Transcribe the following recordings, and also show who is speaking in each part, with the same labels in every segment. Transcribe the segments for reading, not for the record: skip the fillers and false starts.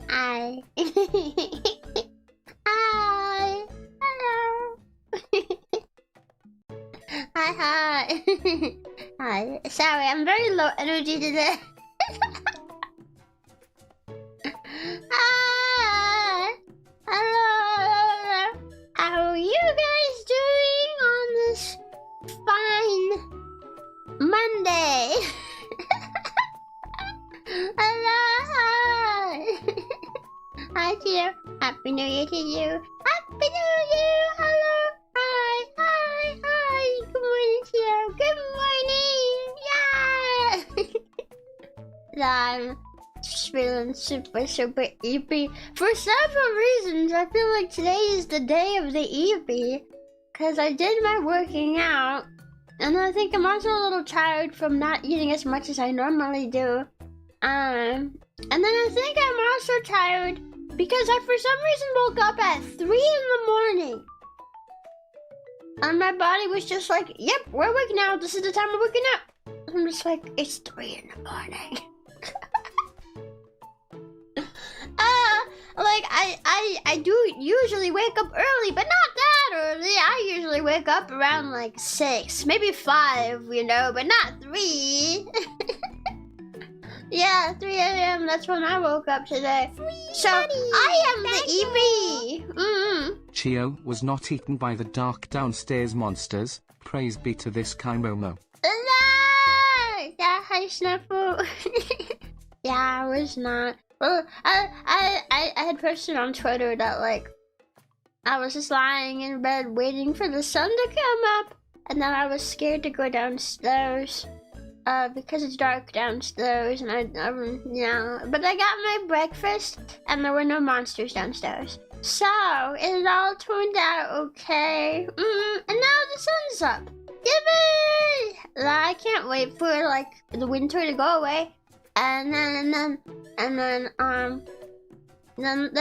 Speaker 1: Hi. Hi. Hello. Hi. Hi. Sorry, I'm very low energy today. Hi. Hello. How are you guys doing on this fine Monday? Hello. Hi. Hi, Chio. Happy New Year to you. Happy New Year. Hello. Hi. Hi. Hi. Good morning, Chio. Good morning. Yeah. I'm just feeling super eepy. For several reasons, I feel like today is the day of the eepy. Because I did my working out. And I think I'm also a little tired from not eating as much as I normally do. And then I think I'm also tired because I for some reason woke up at 3 in the morning. And my body was just like, yep, we're awake now. This is the time we're waking up. I'm just like, it's 3 in the morning. Like I do usually wake up early, but not that early. I usually wake up around like 6, maybe 5, you know, but not 3. Yeah, 3 a.m. That's when I woke up today. So I am the EB.
Speaker 2: Chio was not eaten by the dark downstairs monsters. Praise be to this Kaimomo.
Speaker 1: Yeah, hi Snuffle. Yeah, I was not. Well, I had posted on Twitter that like I was just lying in bed waiting for the sun to come up, and then I was scared to go downstairs. Because it's dark downstairs, and yeah. But I got my breakfast, and there were no monsters downstairs. So, it all turned out okay. And now the sun's up. Yippee! I can't wait for, like, the winter to go away. And then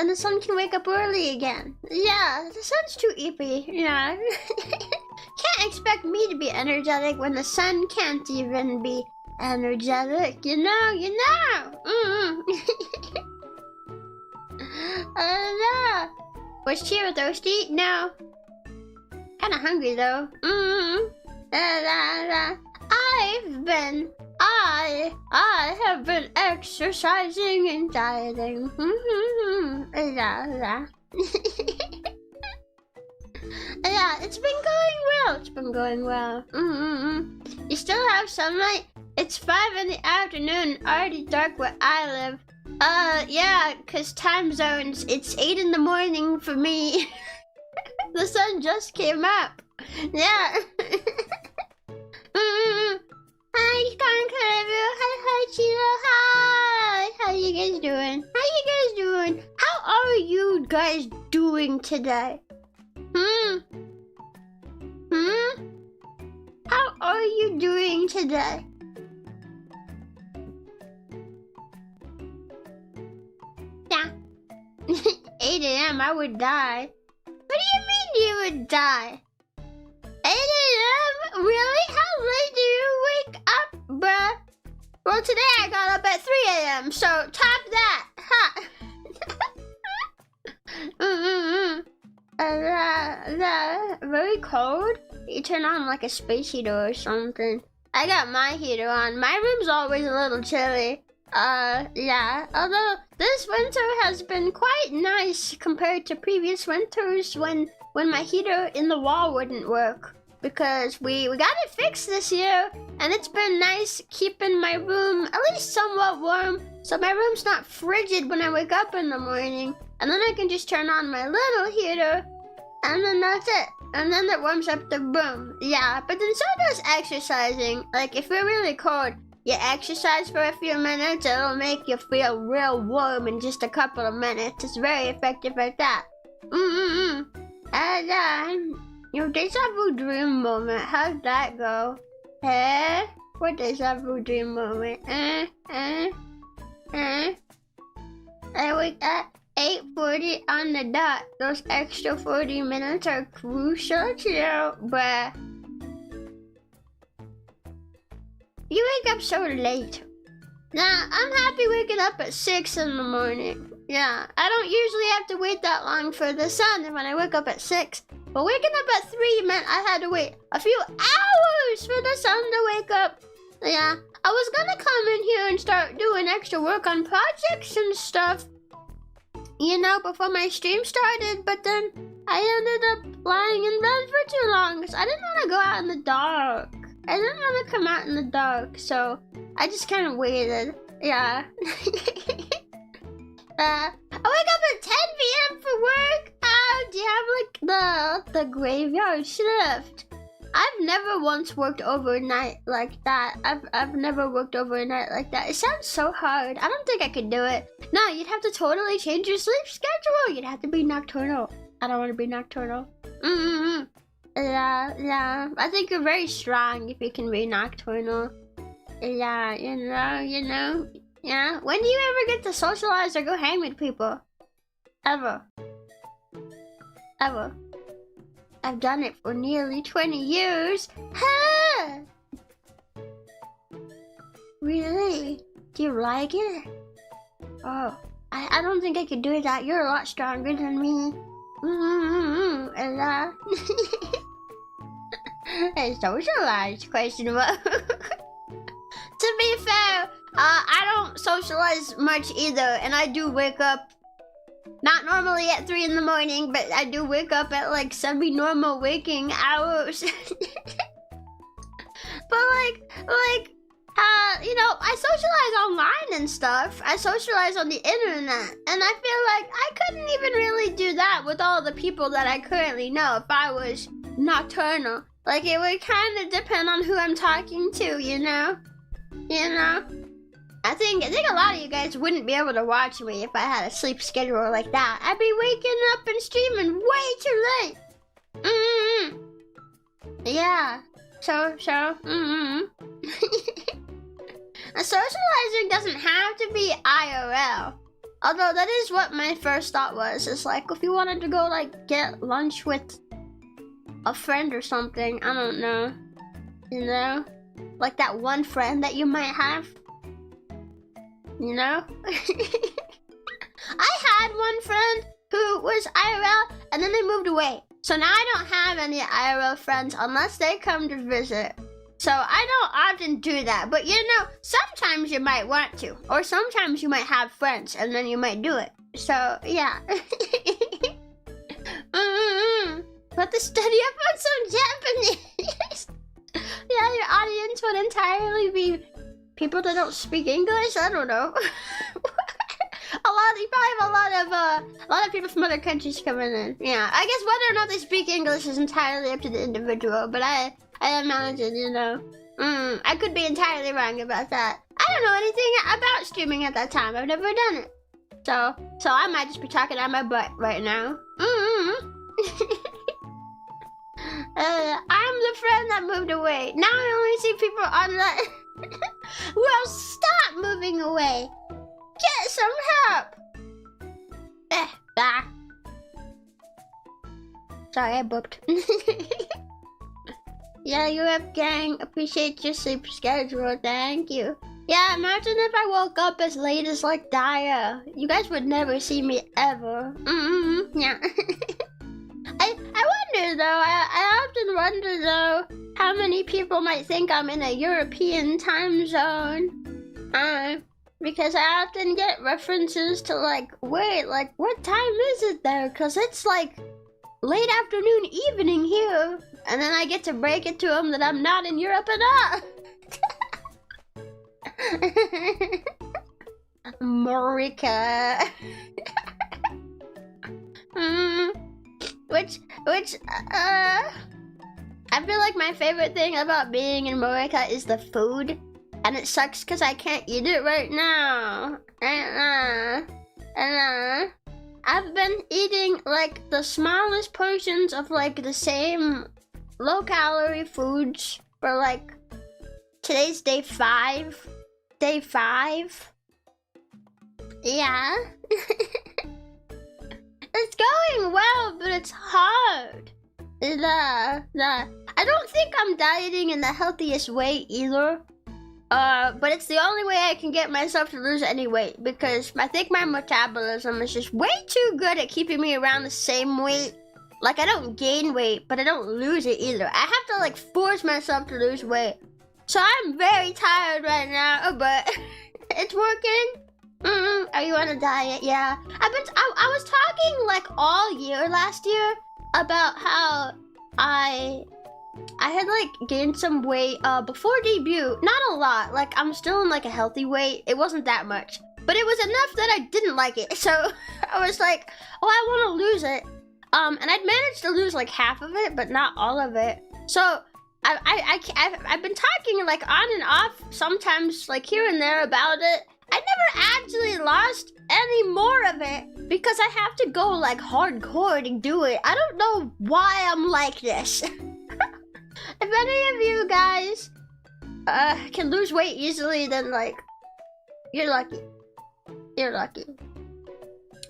Speaker 1: the sun can wake up early again. Yeah, the sun's too eepy, yeah. Can't expect me to be energetic when the sun can't even be energetic, you know. Was Chio thirsty? No. Kinda hungry though. I have been exercising and dieting. Yeah, it's been going well. You still have sunlight? It's 5 in the afternoon, already dark where I live. Yeah, 'cause time zones, it's 8 in the morning for me. The sun just came up. Yeah. Hi, Conclave. Hi, Chio. Hi. How you guys doing? How are you guys doing today? How are you doing today? Yeah. 8 a.m. I would die. What do you mean you would die? 8 a.m.? Really? How late do you wake up, bruh? Well, today I got up at 3 a.m., so top that. Ha! Very cold? You turn on like a space heater or something. I got my heater on. My room's always a little chilly. Yeah. Although this winter has been quite nice compared to previous winters when my heater in the wall wouldn't work. Because we got it fixed this year, and it's been nice keeping my room at least somewhat warm, so my room's not frigid when I wake up in the morning. And then I can just turn on my little heater, and then that's it. And then it warms up the room. Yeah, but then so does exercising. Like, if you're really cold, you exercise for a few minutes, it'll make you feel real warm in just a couple of minutes. It's very effective like that. And, your deja vu dream moment, how'd that go? Hey? What deja vu dream moment? I wake up 8:40 on the dot. Those extra 40 minutes are crucial to you, bruh. You wake up so late. Nah, I'm happy waking up at 6 in the morning. Yeah, I don't usually have to wait that long for the sun when I wake up at 6. But waking up at 3 meant I had to wait a few hours for the sun to wake up. Yeah, I was gonna come in here and start doing extra work on projects and stuff, you know, before my stream started, but then I ended up lying in bed for too long because I didn't want to go out in the dark. I didn't want to come out in the dark, so I just kind of waited. Yeah. I wake up at 10 p.m. for work. Do you have like the graveyard shift? I've never once worked overnight like that. I've never worked overnight like that. It sounds so hard. I don't think I could do it. No, you'd have to totally change your sleep schedule. You'd have to be nocturnal. I don't want to be nocturnal. Yeah. I think you're very strong if you can be nocturnal. Yeah, you know. Yeah. When do you ever get to socialize or go hang with people? Ever. I've done it for nearly 20 years. Huh? Really? Do you like it? Oh, I don't think I could do that. You're a lot stronger than me. I socialize, question mark. To be fair, I don't socialize much either, and I do wake up not normally at 3 in the morning, but I do wake up at like semi-normal waking hours. But you know, I socialize online and stuff. I socialize on the internet, and I feel like I couldn't even really do that with all the people that I currently know if I was nocturnal. Like, it would kind of depend on who I'm talking to, you know? I think a lot of you guys wouldn't be able to watch me if I had a sleep schedule like that. I'd be waking up and streaming way too late. Yeah. So. Socializing doesn't have to be IRL. Although that is what my first thought was. It's like if you wanted to go like get lunch with a friend or something. I don't know. You know? Like that one friend that you might have. You know? I had one friend who was IRL and then they moved away. So now I don't have any IRL friends unless they come to visit. So I don't often do that. But you know, sometimes you might want to. Or sometimes you might have friends and then you might do it. So yeah. But to study up on some Japanese. Yeah, your audience would entirely be people that don't speak English. I don't know. You probably have a lot of people from other countries coming in. Yeah, I guess whether or not they speak English is entirely up to the individual. But I imagine, you know, I could be entirely wrong about that. I don't know anything about streaming at that time. I've never done it. So I might just be talking out my butt right now. I'm the friend that moved away. Now I only see people online. Well, stop moving away. Get some help. Bah. Sorry, I booped. Yeah, you up, gang. Appreciate your sleep schedule. Thank you. Yeah, imagine if I woke up as late as like Daya. You guys would never see me ever. Yeah. I wonder though, I often wonder though, how many people might think I'm in a European time zone. Because I often get references to like, wait, like what time is it there? Cause it's like late afternoon, evening here. And then I get to break it to them that I'm not in Europe at all. America. Which, I feel like my favorite thing about being in America is the food. And it sucks because I can't eat it right now. I've been eating like the smallest portions of like the same low-calorie foods for like, today's day 5. Day 5. Yeah. It's going well, but it's hard. I don't think I'm dieting in the healthiest way either. But it's the only way I can get myself to lose any weight because I think my metabolism is just way too good at keeping me around the same weight. Like, I don't gain weight, but I don't lose it either. I have to, like, force myself to lose weight. So I'm very tired right now, but it's working. Are you on a diet? Yeah. I was talking, like, all year last year about how I had, like, gained some weight before debut. Not a lot. Like, I'm still in, like, a healthy weight. It wasn't that much. But it was enough that I didn't like it. So I was like, oh, I want to lose it. And I'd managed to lose, like, half of it, but not all of it. So I've been talking, like, on and off sometimes, like, here and there about it. I never actually lost any more of it because I have to go, like, hardcore to do it. I don't know why I'm like this. If any of you guys can lose weight easily, then, like, you're lucky. You're lucky.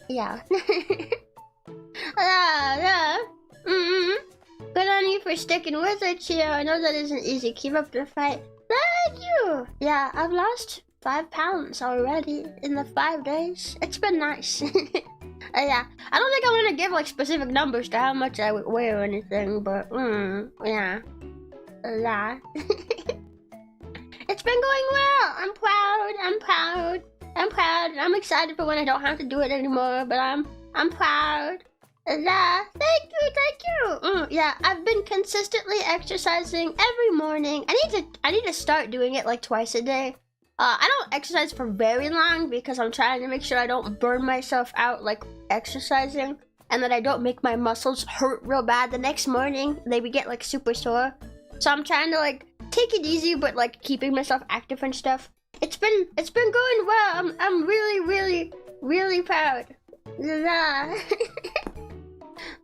Speaker 1: Yeah. Yeah. Good on you for sticking with it, Chio. I know that isn't easy. Keep up the fight. Thank you. Yeah, I've lost 5 pounds already in the 5 days. It's been nice. Yeah, I don't think I want to give, like, specific numbers to how much I weigh or anything, but yeah. Yeah. It's been going well. I'm proud. I'm excited for when I don't have to do it anymore, but I'm proud. Yeah, thank you. Yeah, I've been consistently exercising every morning. I need to start doing it, like, twice a day. I don't exercise for very long because I'm trying to make sure I don't burn myself out, like, exercising, and that I don't make my muscles hurt real bad the next morning. They would get, like, super sore. So I'm trying to, like, take it easy, but, like, keeping myself active and stuff. It's been going well. I'm really proud. Yeah.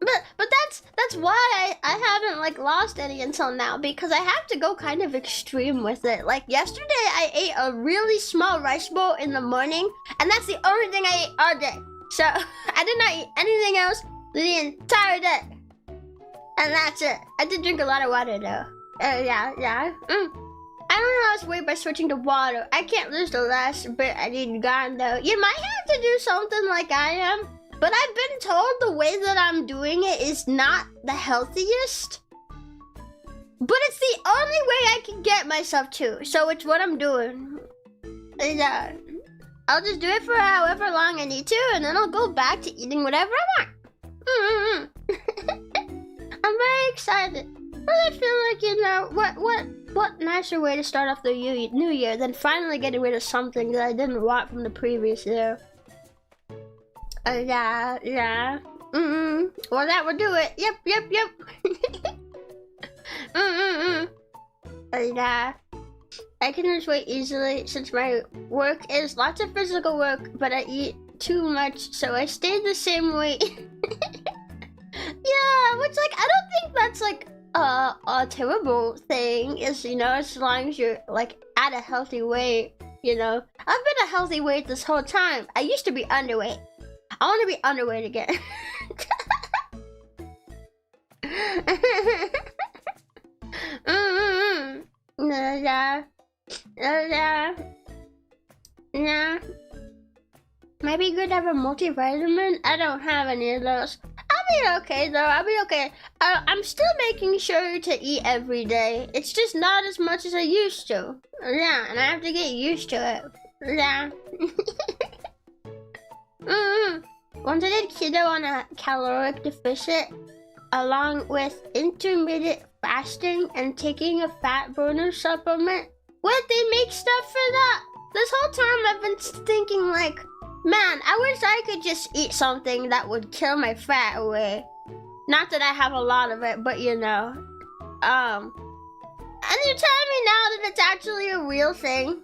Speaker 1: But that's why I haven't, like, lost any until now, because I have to go kind of extreme with it. Like, yesterday I ate a really small rice bowl in the morning, and that's the only thing I ate all day. So I did not eat anything else the entire day, and that's it. I did drink a lot of water though. Yeah. I don't lose weight by switching to water. I can't lose the last bit I need gone though. You might have to do something like I am. But I've been told the way that I'm doing it is not the healthiest. But it's the only way I can get myself to. So it's what I'm doing. Yeah. I'll just do it for however long I need to, and then I'll go back to eating whatever I want. I'm very excited. But I feel like, you know, what nicer way to start off the new year than finally getting rid of something that I didn't want from the previous year. Yeah. Well, that will do it. Yep. Yeah. I can lose weight easily since my work is lots of physical work, but I eat too much, so I stay the same weight. Yeah, which, like, I don't think that's, like, a terrible thing, is, you know, as long as you're, like, at a healthy weight, you know. I've been a healthy weight this whole time. I used to be underweight. I want to be underweight again. Yeah. Might be good to have a multivitamin. I don't have any of those. I'll be okay though. I'm still making sure to eat every day. It's just not as much as I used to. Yeah, and I have to get used to it. Yeah. Once I did keto on a caloric deficit, along with intermittent fasting and taking a fat burner supplement. What, they make stuff for that? This whole time I've been thinking, like, man, I wish I could just eat something that would kill my fat away. Not that I have a lot of it, but you know. And you're telling me now that it's actually a real thing?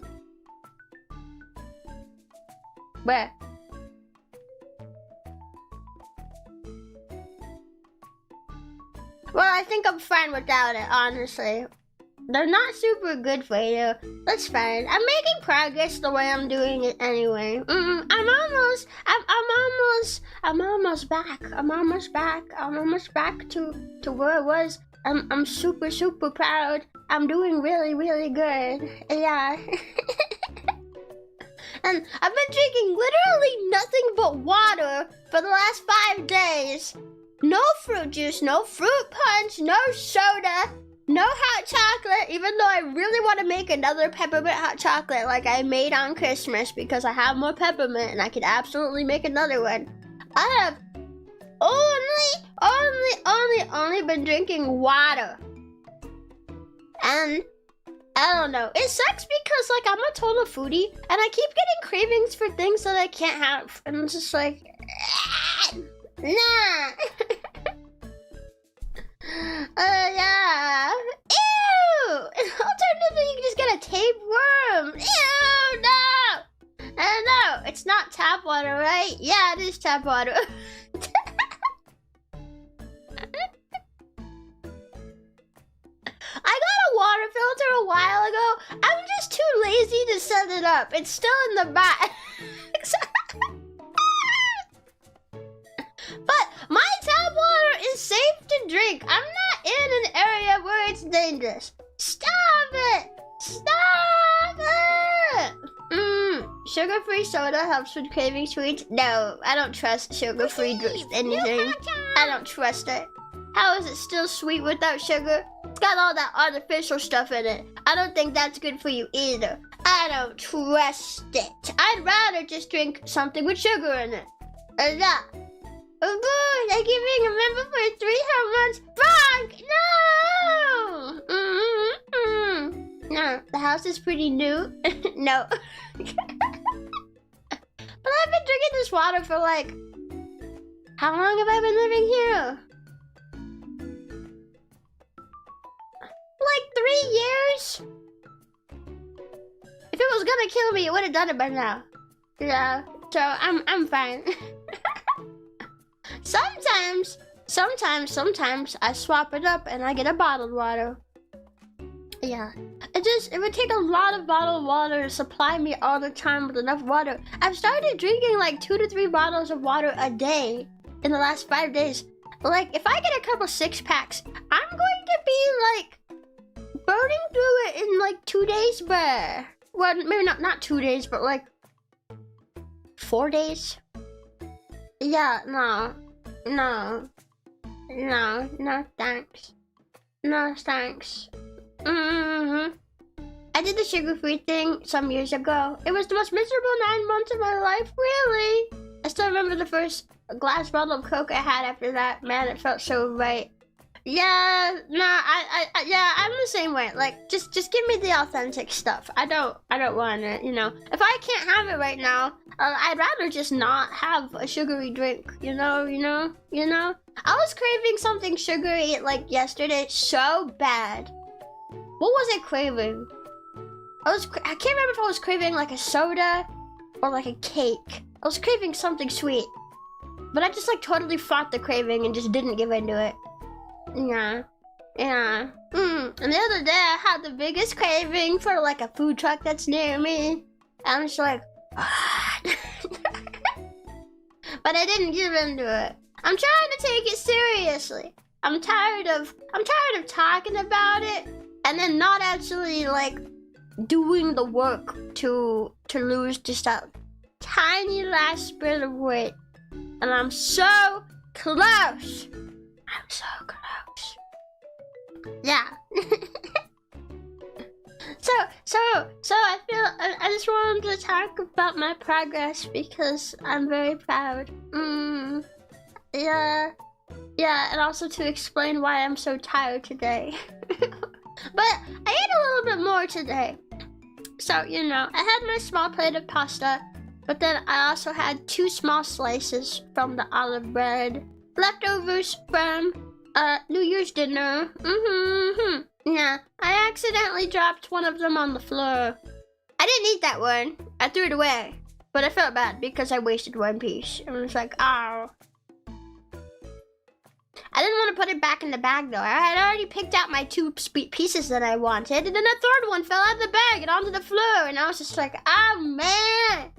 Speaker 1: But well, I think I'm fine without it, honestly. They're not super good for you. That's fine. I'm making progress the way I'm doing it anyway. I'm almost back. I'm almost back to where I was I'm super, super proud. I'm doing really, really good. Yeah. And I've been drinking literally nothing but water for the last 5 days. No fruit juice, no fruit punch, no soda, no hot chocolate, even though I really want to make another peppermint hot chocolate like I made on Christmas because I have more peppermint and I could absolutely make another one. I have only been drinking water. And I don't know. It sucks because like I'm a total foodie and I keep getting cravings for things that I can't have. And I'm just like, nah. Yeah. Ew! Alternatively, you can just get a tapeworm. Ew, no! No, it's not tap water, right? Yeah, it is tap water. I got a water filter a while ago. I'm just too lazy to set it up. It's still in the back. But my tap water is safe to drink. I'm not in an area where it's dangerous. Stop it! Stop it! Sugar-free soda helps with craving sweets. No, I don't trust sugar-free anything. I don't trust it. How is it still sweet without sugar? It's got all that artificial stuff in it. I don't think that's good for you either. I don't trust it. I'd rather just drink something with sugar in it. Yeah. Oh boy, I keep being a member for 3 months. Frank, no! No, the house is pretty new. No. But I've been drinking this water for like... How long have I been living here? Like 3 years? If it was gonna kill me, it would have done it by now. Yeah, so I'm fine. Sometimes I swap it up and I get a bottled water. Yeah, it would take a lot of bottled water to supply me all the time with enough water. I've started drinking like 2 to 3 bottles of water a day in the last 5 days. Like, if I get a couple 6-packs, I'm going to be like burning through it in like 2 days, but well, maybe not 2 days, but like 4 days. Yeah, no, thanks. No, thanks. I did the sugar-free thing some years ago. It was the most miserable 9 months of my life, really. I still remember the first glass bottle of Coke I had after that. Man, it felt so right. Yeah, I'm the same way. Like, just give me the authentic stuff. I don't want it, you know. If I can't have it right now, I'd rather just not have a sugary drink, you know. I was craving something sugary like yesterday so bad. What was I craving? I can't remember if I was craving like a soda or like a cake. I was craving something sweet, but I just like totally fought the craving and just didn't give into it. Yeah. And the other day I had the biggest craving for like a food truck that's near me. I'm just like, but I didn't give into it. I'm trying to take it seriously. I'm tired of talking about it and then not actually like doing the work to lose just a tiny last bit of weight. And I'm so close. I'm so close. Yeah. So I feel I just wanted to talk about my progress because I'm very proud. Yeah, and also to explain why I'm so tired today. But I ate a little bit more today. So, you know, I had my small plate of pasta, but then I also had 2 small slices from the olive bread. Leftovers from New Year's dinner. Yeah, I accidentally dropped one of them on the floor. I didn't eat that one. I threw it away. But I felt bad because I wasted one piece. I was like, ow. I didn't want to put it back in the bag though. I had already picked out my 2 pieces that I wanted, and then the 3rd one fell out of the bag and onto the floor, and I was just like, oh man.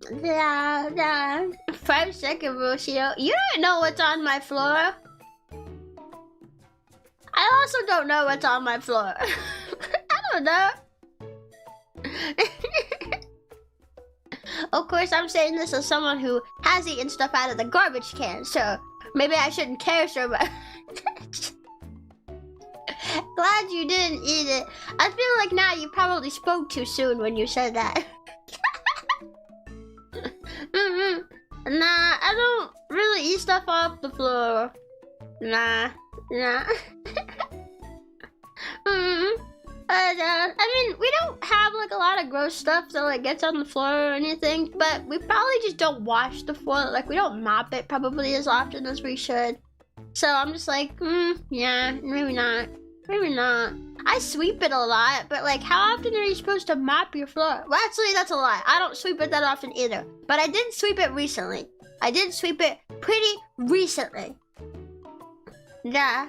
Speaker 1: The 5-second rule, Chio. You don't know what's on my floor. I also don't know what's on my floor. I don't know. Of course, I'm saying this as someone who has eaten stuff out of the garbage can, so maybe I shouldn't care so much. Glad you didn't eat it. I feel like now you probably spoke too soon when you said that. Nah, I don't really eat stuff off the floor. Nah. I mean, we don't have like a lot of gross stuff that like gets on the floor or anything, but we probably just don't wash the floor. Like we don't mop it probably as often as we should. So I'm just like, yeah, maybe not. Maybe not. I sweep it a lot, but like how often are you supposed to mop your floor? Well, actually, that's a lie. I don't sweep it that often either, but I did sweep it recently. I did sweep it pretty recently. Yeah.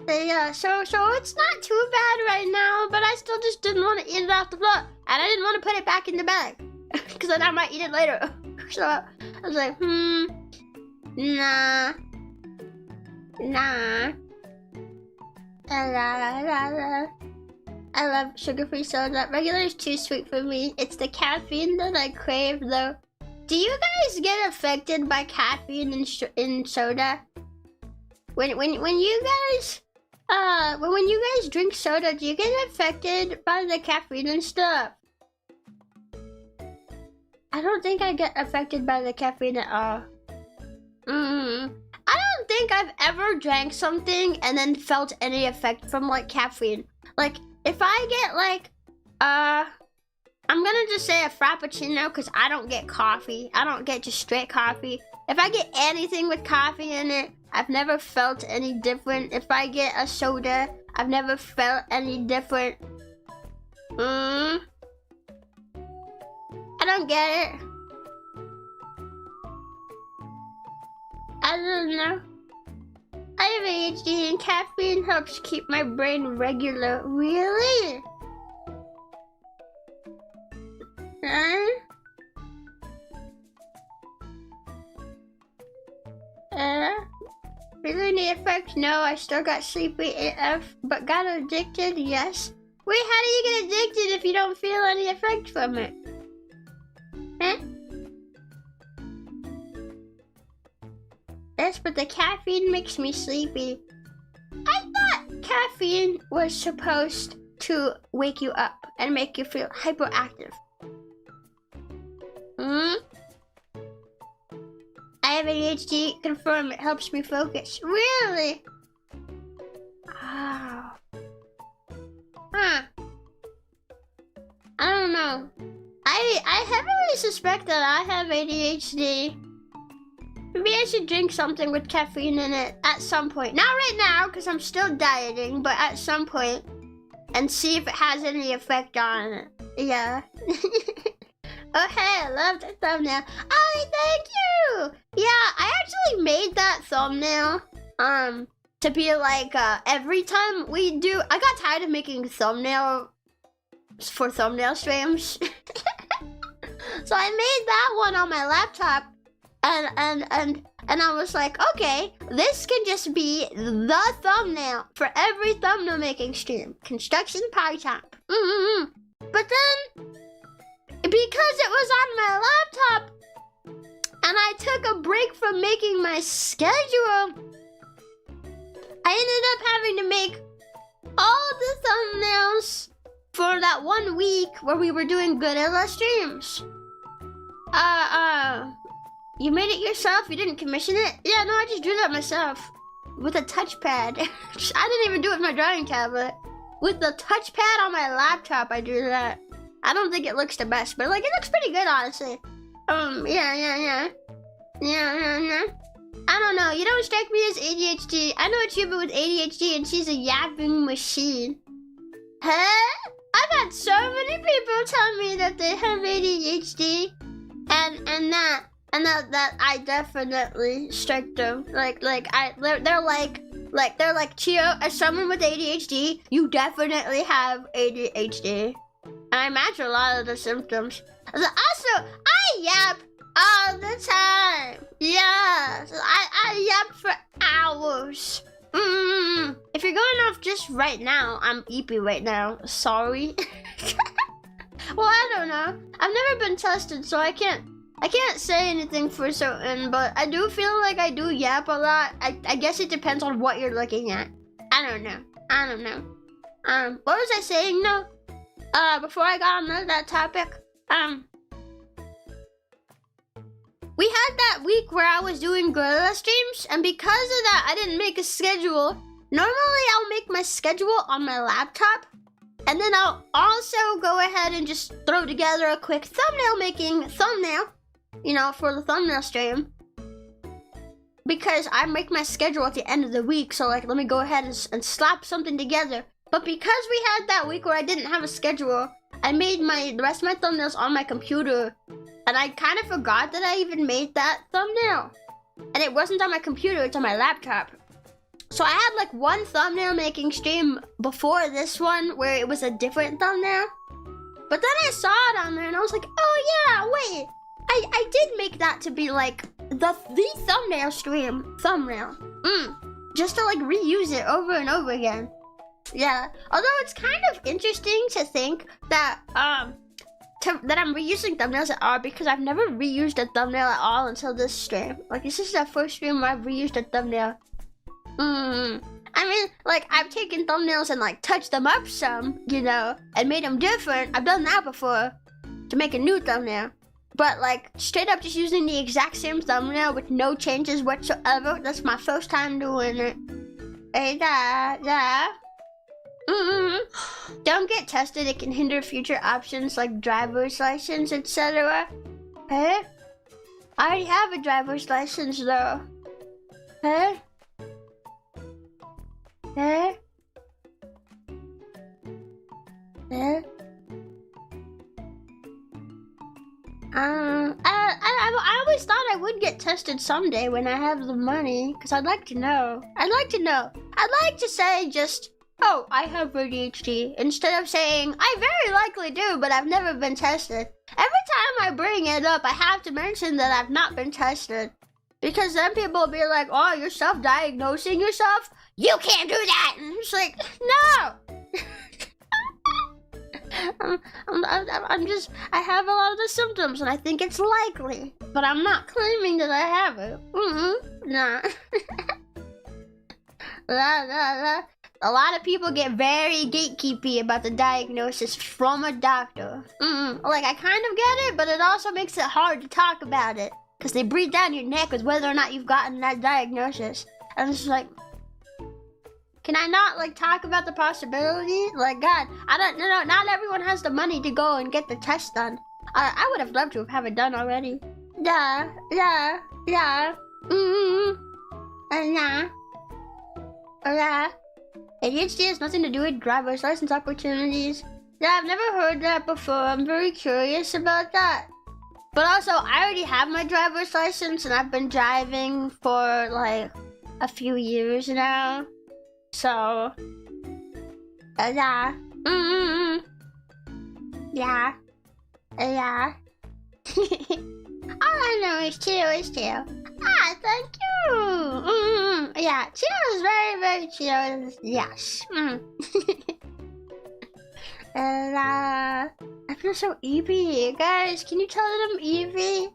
Speaker 1: Yeah, so it's not too bad right now, but I still just didn't want to eat it off the floor. And I didn't want to put it back in the bag, because then I might eat it later. So I was like, nah. I love sugar-free soda. Regular is too sweet for me. It's the caffeine that I crave, though. Do you guys get affected by caffeine in soda? When you guys drink soda, do you get affected by the caffeine and stuff? I don't think I get affected by the caffeine at all. I don't think I've ever drank something and then felt any effect from like caffeine. Like if I get like I'm gonna just say a frappuccino because I don't get coffee. I don't get just straight coffee. If I get anything with coffee in it, I've never felt any different. If I get a soda, I've never felt any different. I don't get it. I don't know. I have ADHD and caffeine helps keep my brain regular. Really? Really any effect? No, I still got sleepy AF, but got addicted? Yes. Wait, how do you get addicted if you don't feel any effect from it? Huh? Yes, but the caffeine makes me sleepy. I thought caffeine was supposed to wake you up and make you feel hyperactive. I have ADHD, confirm it helps me focus. Really? Oh. Huh. I don't know. I heavily suspect that I have ADHD. Maybe I should drink something with caffeine in it at some point. Not right now, because I'm still dieting, but at some point. And see if it has any effect on it. Yeah. Oh, hey, I love the thumbnail. Oh, thank you! Yeah, I actually made that thumbnail, to be like, every time we do... I got tired of making thumbnail for thumbnail streams. So I made that one on my laptop, and I was like, okay, this can just be the thumbnail for every thumbnail making stream. Construction pie top. But then... because it was on my laptop and I took a break from making my schedule, I ended up having to make all the thumbnails for that 1 week where we were doing Gorilla streams. You made it yourself? You didn't commission it? Yeah, no, I just drew that myself with a touchpad. I didn't even do it with my drawing tablet. With the touchpad on my laptop, I drew that. I don't think it looks the best, but like it looks pretty good, honestly. Yeah. I don't know. You don't strike me as ADHD. I know a tuber with ADHD, and she's a yapping machine. Huh? I've had so many people tell me that they have ADHD, and that I definitely strike them. They're like Chio, as someone with ADHD, you definitely have ADHD. And I match a lot of the symptoms. Also, I yap all the time. Yes, I yap for hours. If you're going off just right now, I'm eepy right now. Sorry. Well, I don't know. I've never been tested, so I can't say anything for certain, but I do feel like I do yap a lot. I guess it depends on what you're looking at. I don't know. What was I saying now? Before I got on that topic, we had that week where I was doing gorilla streams, and because of that, I didn't make a schedule. Normally, I'll make my schedule on my laptop, and then I'll also go ahead and just throw together a quick thumbnail, you know, for the thumbnail stream. Because I make my schedule at the end of the week, so like, let me go ahead and slap something together. But because we had that week where I didn't have a schedule, I made the rest of my thumbnails on my computer, and I kind of forgot that I even made that thumbnail. And it wasn't on my computer, it's on my laptop. So I had like one thumbnail making stream before this one where it was a different thumbnail. But then I saw it on there and I was like, oh yeah, wait. I did make that to be like the thumbnail stream thumbnail. Just to like reuse it over and over again. Yeah, although it's kind of interesting to think that that I'm reusing thumbnails at all, because I've never reused a thumbnail at all until this stream. Like, this is the first stream where I've reused a thumbnail. I mean, like, I've taken thumbnails and like touched them up some, you know, and made them different. I've done that before to make a new thumbnail. But like, straight up just using the exact same thumbnail with no changes whatsoever, that's my first time doing it. Don't get tested, it can hinder future options like driver's license, etc. Hey? I already have a driver's license though. Hey? Hey? Hey? I always thought I would get tested someday when I have the money, because I'd like to know. I'd like to say just, oh, I have ADHD, instead of saying, I very likely do, but I've never been tested. Every time I bring it up, I have to mention that I've not been tested. Because then people will be like, oh, you're self-diagnosing yourself? You can't do that! And it's like, no! I have a lot of the symptoms, and I think it's likely. But I'm not claiming that I have it. Nah. A lot of people get very gatekeepy about the diagnosis from a doctor. Like, I kind of get it, but it also makes it hard to talk about it. Because they breathe down your neck with whether or not you've gotten that diagnosis. And it's like, can I not, like, talk about the possibility? Like, God, I don't know, not everyone has the money to go and get the test done. I would have loved to have it done already. Yeah. ADHD has nothing to do with driver's license opportunities. Yeah, I've never heard that before. I'm very curious about that. But also, I already have my driver's license, and I've been driving for, like, a few years now. So, yeah. Yeah. All I know is Chio is Chio. Ah, thank you. Yeah, Chio is very, very Chio. Yes. I feel so Eevee. Guys, can you tell that I'm Eevee?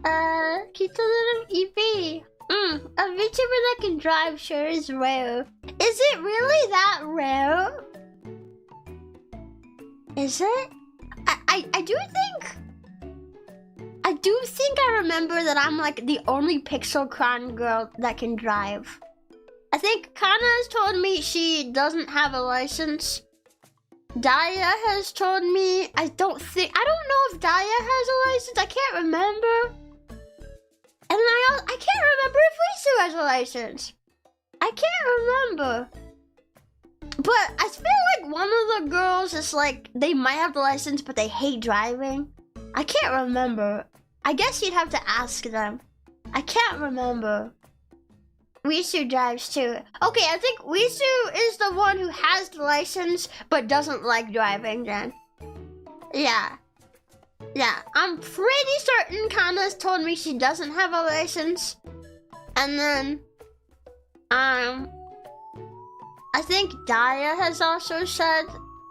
Speaker 1: Can you tell that I'm Eevee? A VTuber that can drive sure is rare. Is it really that rare? Is it? I do think I remember that I'm like the only PixelChronicle girl that can drive. I think Kana has told me she doesn't have a license. Daya has told me, I don't know if Daya has a license. I can't remember. And I can't remember if Risu has a license. I can't remember. But I feel like one of the girls is like, they might have the license, but they hate driving. I can't remember. I guess you'd have to ask them. I can't remember. Risu drives too. Okay, I think Risu is the one who has the license, but doesn't like driving then. Yeah. Yeah, I'm pretty certain Kana's told me she doesn't have a license. And then, I think Daya has also said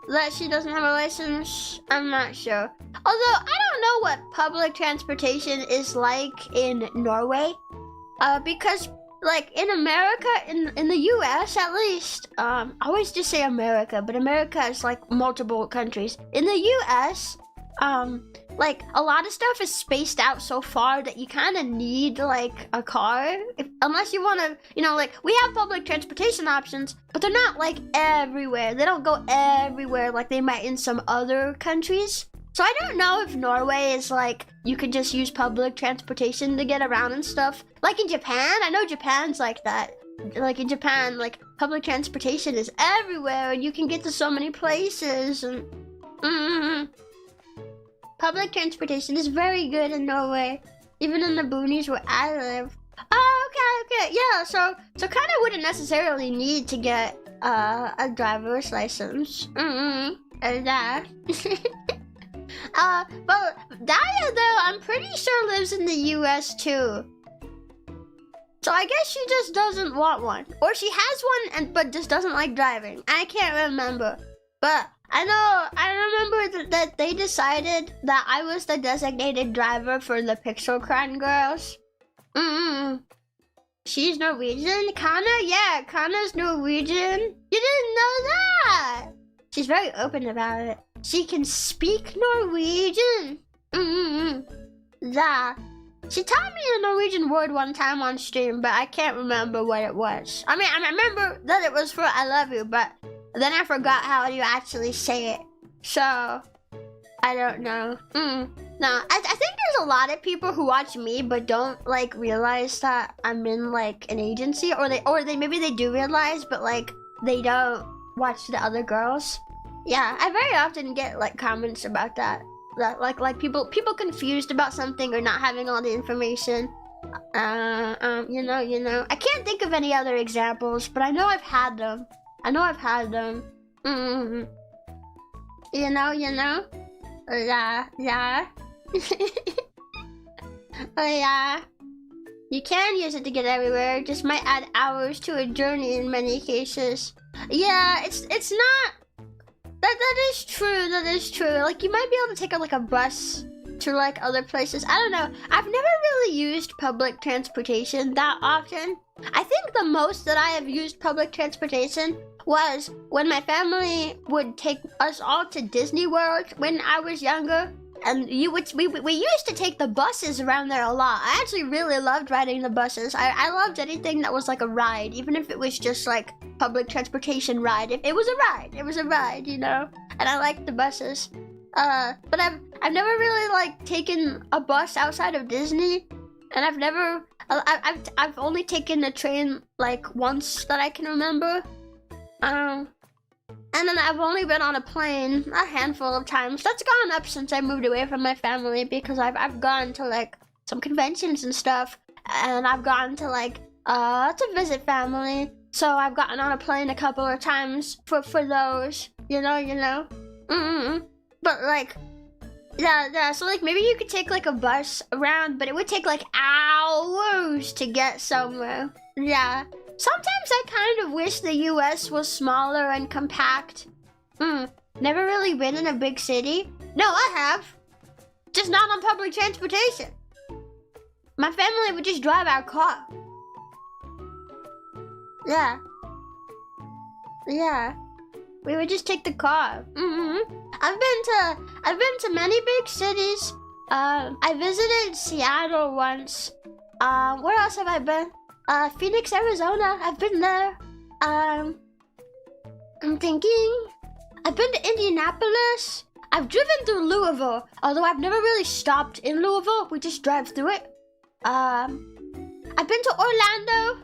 Speaker 1: that she doesn't have a license. I'm not sure. Although, I don't know what public transportation is like in Norway. Because, like, in America, in the US at least, I always just say America, but America is, like, multiple countries. In the US, like, a lot of stuff is spaced out so far that you kind of need, like, a car. Unless you want to, you know, like, we have public transportation options, but they're not, like, everywhere. They don't go everywhere like they might in some other countries. So I don't know if Norway is, like, you could just use public transportation to get around and stuff. Like in Japan, I know Japan's like that. Like in Japan, like, public transportation is everywhere and you can get to so many places and... Public transportation is very good in Norway, even in the boonies where I live. Oh, okay, yeah. So kind of wouldn't necessarily need to get a driver's license. That. But Daya though, I'm pretty sure lives in the U.S. too. So I guess she just doesn't want one, or she has one but just doesn't like driving. I can't remember, but. I remember that they decided that I was the designated driver for the PixelChronicle girls. She's Norwegian? Kana? Yeah, Kana's Norwegian. You didn't know that? She's very open about it. She can speak Norwegian. Yeah. She taught me a Norwegian word one time on stream, but I can't remember what it was. I mean, I remember that it was for I love you, but then I forgot how you actually say it. So, I don't know. No, I think there's a lot of people who watch me but don't, like, realize that I'm in, like, an agency. Or they maybe they do realize, but, like, they don't watch the other girls. Yeah, I very often get, like, comments about that. That, like people confused about something or not having all the information. You know. I can't think of any other examples, but I know I've had them. You know? Yeah. Oh yeah. You can use it to get everywhere, it just might add hours to a journey in many cases. Yeah, it's not... That is true. Like, you might be able to take like a bus to like other places. I don't know. I've never really used public transportation that often. I think the most that I have used public transportation was when my family would take us all to Disney World when I was younger. And we used to take the buses around there a lot. I actually really loved riding the buses. I loved anything that was like a ride, even if it was just like public transportation ride. It was a ride, you know? And I liked the buses. But I've never really like taken a bus outside of Disney. And I've only taken a train like once that I can remember. And then I've only been on a plane a handful of times. That's gone up since I moved away from my family because I've gone to like some conventions and stuff, and I've gone to like to visit family. So I've gotten on a plane a couple of times for those, you know. But like, yeah. So like maybe you could take like a bus around, but it would take like hours to get somewhere. Yeah. Sometimes I kind of wish the US was smaller and compact. Never really been in a big city. No, I have. Just not on public transportation. My family would just drive our car. Yeah. We would just take the car. I've been to many big cities. I visited Seattle once. Where else have I been? Phoenix, Arizona. I've been there. I'm thinking. I've been to Indianapolis. I've driven through Louisville, although I've never really stopped in Louisville. We just drive through it. I've been to Orlando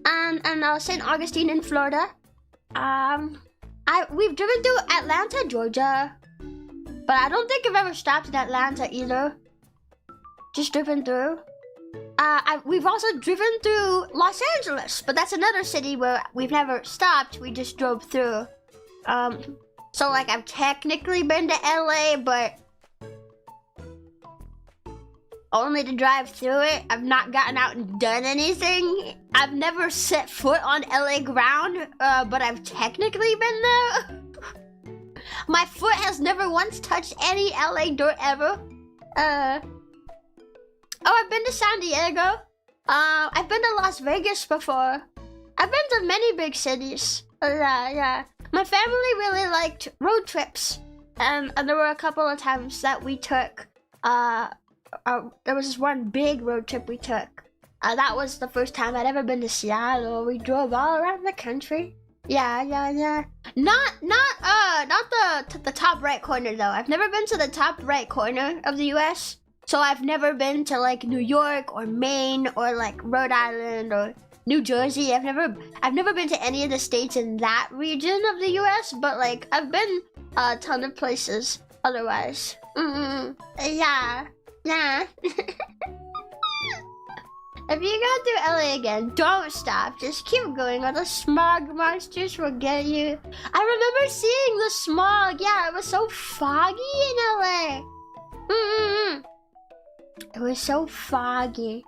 Speaker 1: and St. Augustine in Florida. We've driven through Atlanta, Georgia, but I don't think I've ever stopped in Atlanta either. Just driven through. We've also driven through Los Angeles, but that's another city where we've never stopped. We just drove through. So like I've technically been to LA, but only to drive through it. I've not gotten out and done anything. I've never set foot on LA ground, but I've technically been there. My foot has never once touched any LA dirt ever. Oh, I've been to San Diego. I've been to Las Vegas before. I've been to many big cities. Yeah. My family really liked road trips. And there were a couple of times that we took, there was this one big road trip we took. That was the first time I'd ever been to Seattle. We drove all around the country. Yeah. Not the top right corner though. I've never been to the top right corner of the US. So I've never been to like New York or Maine or like Rhode Island or New Jersey. I've never been to any of the states in that region of the US, but like I've been a ton of places otherwise. Yeah. If you go through LA again, don't stop. Just keep going or the smog monsters will get you. I remember seeing the smog. Yeah, it was so foggy in LA. It was so foggy.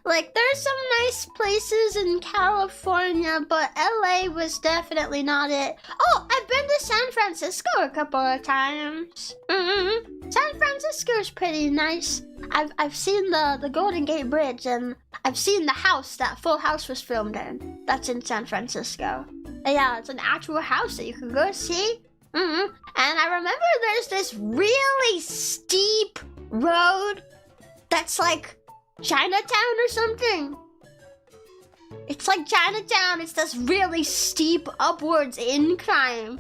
Speaker 1: Like, there's some nice places in California, but LA was definitely not it. Oh, I've been to San Francisco a couple of times. San Francisco's pretty nice. I've seen the Golden Gate Bridge, and I've seen the house that Full House was filmed in. That's in San Francisco. Yeah, it's an actual house that you can go see. And I remember there's this really steep road that's like Chinatown or something. It's like Chinatown. It's this really steep upwards incline.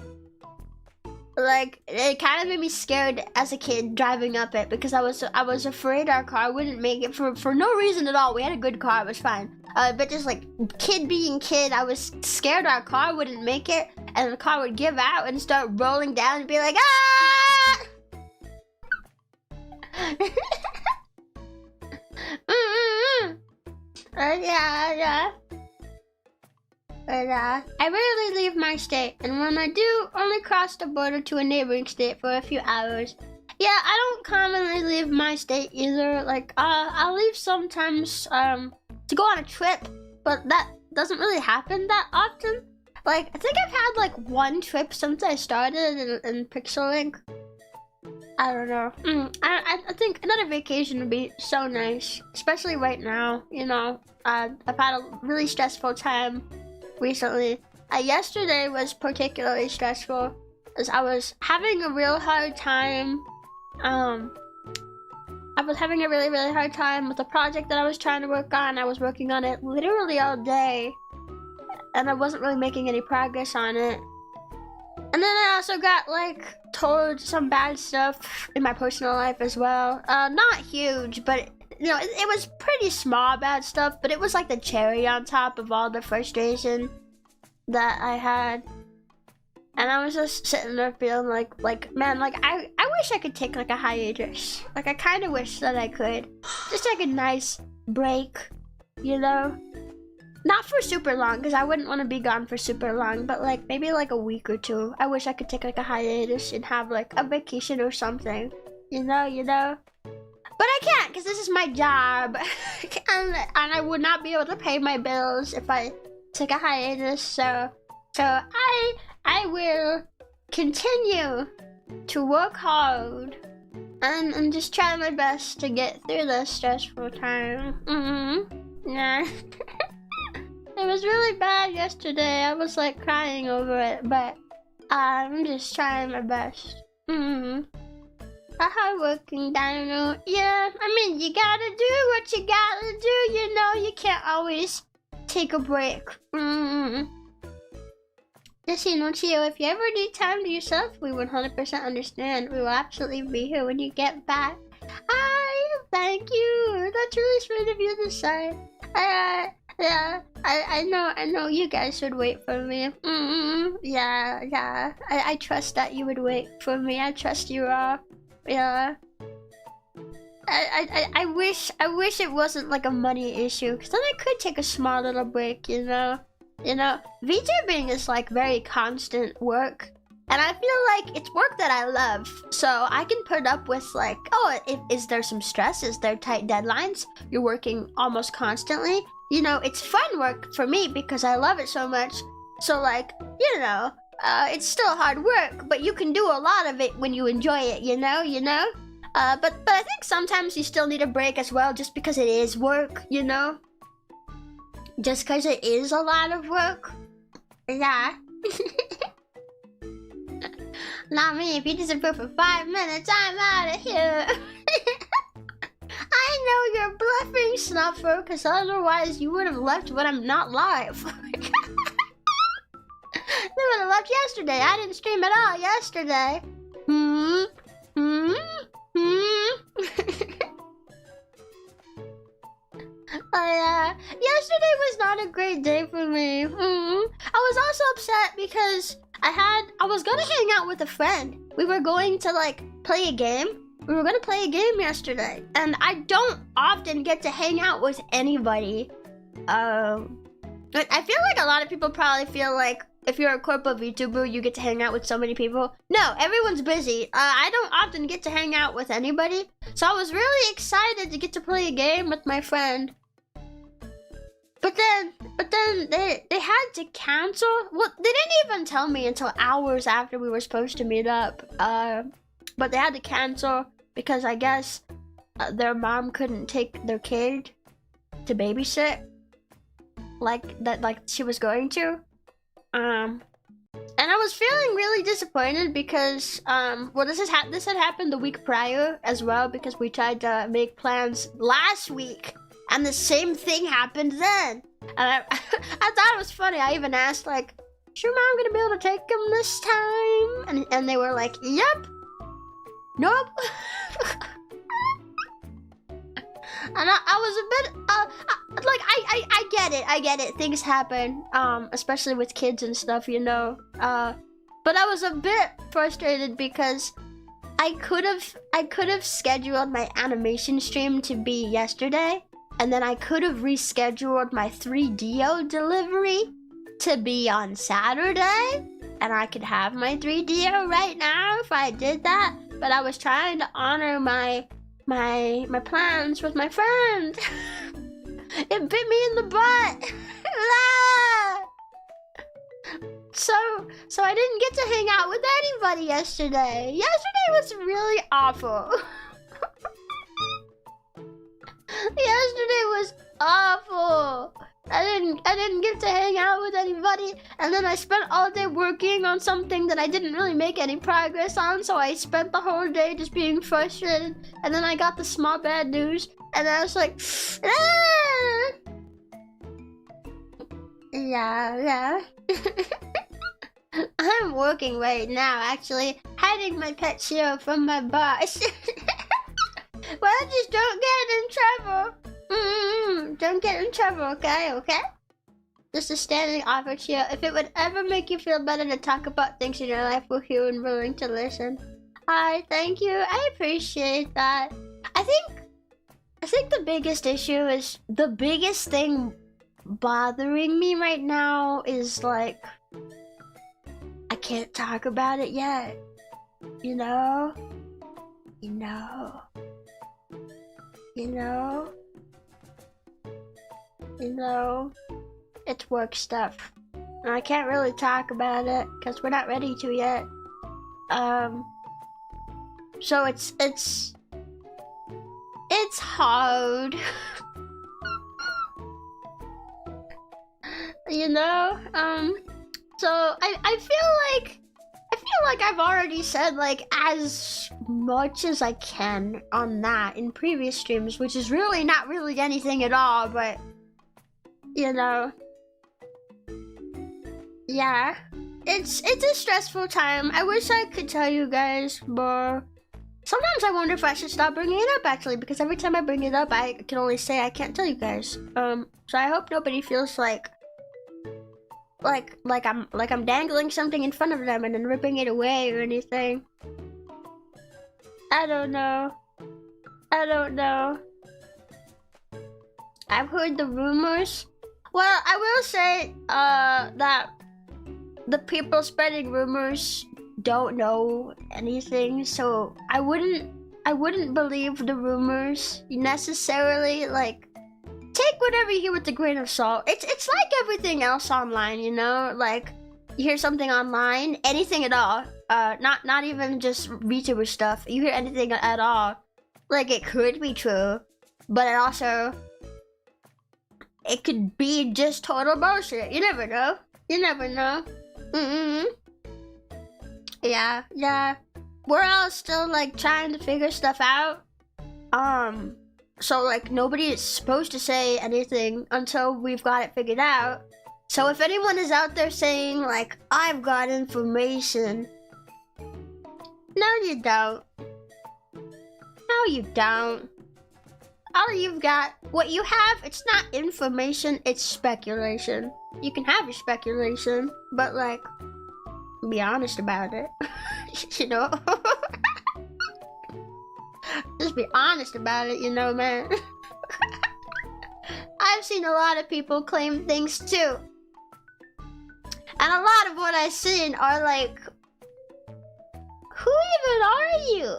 Speaker 1: Like, it kind of made me scared as a kid driving up it because I was afraid our car wouldn't make it for no reason at all. We had a good car, it was fine. But just like kid being kid, I was scared our car wouldn't make it and the car would give out and start rolling down and be like, ah! Yeah. But I rarely leave my state, and when I do, only cross the border to a neighboring state for a few hours. Yeah, I don't commonly leave my state either. Like, I'll leave sometimes to go on a trip, but that doesn't really happen that often. Like, I think I've had like one trip since I started in PixelLink. I don't know. I think another vacation would be so nice, especially right now. You know, I've had a really stressful time recently. Yesterday was particularly stressful as I was having a real hard time. I was having a really hard time with a project that I was trying to work on. I was working on it literally all day, and I wasn't really making any progress on it. And then I also got like told some bad stuff in my personal life as well. Not huge, but you know, it was pretty small bad stuff, but it was like the cherry on top of all the frustration that I had. And I was just sitting there feeling like man, like I wish I could take like a hiatus. Like I kind of wish that I could. Just take a nice break, you know? Not for super long, because I wouldn't want to be gone for super long, but like maybe like a week or two. I wish I could take like a hiatus and have like a vacation or something, you know? But I can't, because this is my job, and I would not be able to pay my bills if I took a hiatus, so I will continue to work hard and just try my best to get through this stressful time. Yeah. It was really bad yesterday. I was like crying over it, but I'm just trying my best. A hardworking dino. Yeah, I mean, you gotta do what you gotta do, you know? You can't always take a break. Just so you know, Chio, if you ever need time to yourself, we 100% understand. We will absolutely be here when you get back. Thank you. That's really sweet of you to say. Yeah, I know you guys would wait for me. Yeah. I trust that you would wait for me. I trust you all. Yeah. I wish it wasn't like a money issue, because then I could take a small little break, you know? VTubing is like very constant work. And I feel like it's work that I love. So I can put up with like, oh, is there some stress? Is there tight deadlines? You're working almost constantly. You know, it's fun work for me because I love it so much. So like, you know, it's still hard work, but you can do a lot of it when you enjoy it, you know? But I think sometimes you still need a break as well, just because it is work, you know? Just because it is a lot of work. Yeah. Not me. If you disapprove for 5 minutes, I'm out of here. I know you're bluffing, Snuffer, because otherwise you would have left when I'm not live. You would have left yesterday. I didn't stream at all yesterday. Yesterday was not a great day for me. I was also upset because I was gonna hang out with a friend. We were going to like play a game. We were gonna play a game yesterday, and I don't often get to hang out with anybody. I feel like a lot of people probably feel like if you're a corporate VTuber, you get to hang out with so many people. No, everyone's busy. I don't often get to hang out with anybody, so I was really excited to get to play a game with my friend. But then they had to cancel. Well, they didn't even tell me until hours after we were supposed to meet up. But they had to cancel because I guess their mom couldn't take their kid to babysit like she was going to. And I was feeling really disappointed because well, this had happened the week prior as well, because we tried to make plans last week. And the same thing happened then. And I thought it was funny. I even asked, like, is your mom gonna be able to take him this time? And they were like, yep. Nope. And I was a bit, like, I get it. Things happen, especially with kids and stuff, you know. But I was a bit frustrated because I could have scheduled my animation stream to be yesterday. And then I could have rescheduled my 3DO delivery to be on Saturday. And I could have my 3DO right now if I did that. But I was trying to honor my plans with my friend. It bit me in the butt. So I didn't get to hang out with anybody yesterday. Yesterday was really awful. Yesterday was awful. I didn't get to hang out with anybody, and then I spent all day working on something that I didn't really make any progress on, so I spent the whole day just being frustrated, and then I got the small bad news, and I was like, ah! Yeah. I'm working right now, actually, hiding my pet Chio from my boss. Well, just don't get in trouble. Don't get in trouble, okay? Just a standing offer, Chio. If it would ever make you feel better to talk about things in your life, we're here and willing to listen. Hi, thank you. I appreciate that. I think the biggest issue is, the biggest thing bothering me right now is like, I can't talk about it yet. You know? It's work stuff. And I can't really talk about it because we're not ready to yet. So it's hard. You know? So I feel like I've already said like as much as I can on that in previous streams, which is really not really anything at all, but you know, yeah, it's a stressful time. I wish I could tell you guys more. Sometimes I wonder if I should stop bringing it up, actually, because every time I bring it up, I can only say I can't tell you guys. So I hope nobody feels like I'm dangling something in front of them and then ripping it away or anything. I don't know. I've heard the rumors. Well, I will say that the people spreading rumors don't know anything, so I wouldn't believe the rumors necessarily. Like, take whatever you hear with a grain of salt. It's like everything else online, you know? Like, you hear something online, anything at all, not even just VTuber stuff. You hear anything at all, like, it could be true, but it could be just total bullshit. You never know. You never know. Yeah. We're all still, like, trying to figure stuff out. So, like, nobody is supposed to say anything until we've got it figured out. So if anyone is out there saying, like, I've got information. No, you don't. No, you don't. All you've got, what you have, it's not information, it's speculation. You can have your speculation, but, like, be honest about it. You know? Just be honest about it, you know, man. I've seen a lot of people claim things too. And a lot of what I've seen are like, who even are you?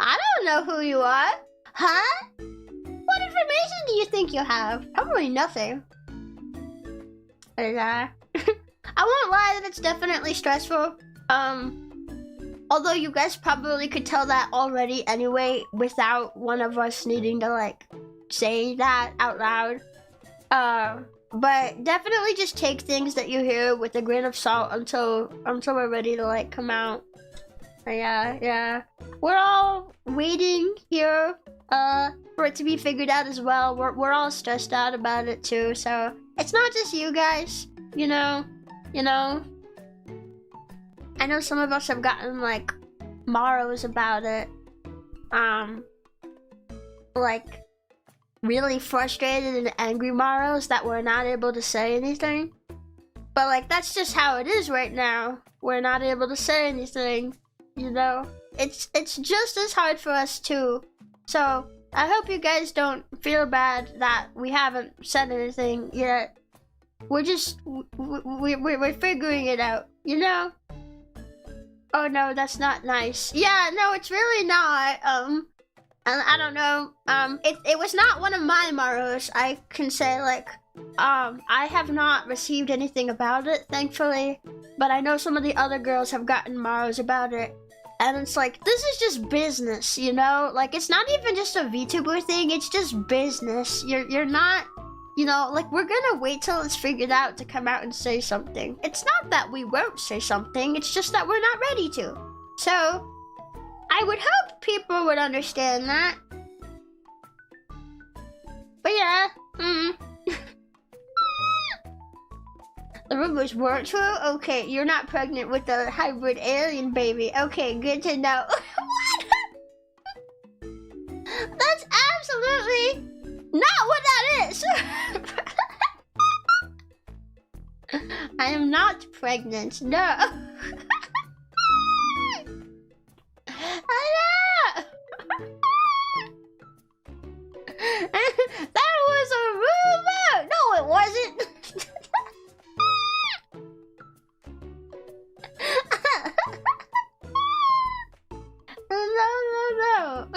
Speaker 1: I don't know who you are. Huh? What information do you think you have? Probably nothing. I won't lie that it's definitely stressful. Although you guys probably could tell that already anyway without one of us needing to, like, say that out loud. But definitely just take things that you hear with a grain of salt until we're ready to, like, come out. Yeah. We're all waiting here for it to be figured out as well. We're all stressed out about it too, so it's not just you guys, you know. I know some of us have gotten, like, morrows about it. Like, really frustrated and angry morrows that we're not able to say anything. But, like, that's just how it is right now. We're not able to say anything, you know? It's just as hard for us too. So, I hope you guys don't feel bad that we haven't said anything yet. We're just, we're figuring it out, you know? Oh no, that's not nice. Yeah, no, it's really not. I don't know. It was not one of my morrows. I can say, like, I have not received anything about it, thankfully. But I know some of the other girls have gotten morrows about it. And it's like, this is just business, you know? Like, it's not even just a VTuber thing, it's just business. You're not, you know, like, we're gonna wait till it's figured out to come out and say something. It's not that we won't say something, it's just that we're not ready to. So, I would hope people would understand that. But yeah, The rumors weren't true? Okay, you're not pregnant with a hybrid alien baby. Okay, good to know. What? That's absolutely not what that is. I am not pregnant, no. That was a rumor! No, it wasn't! No.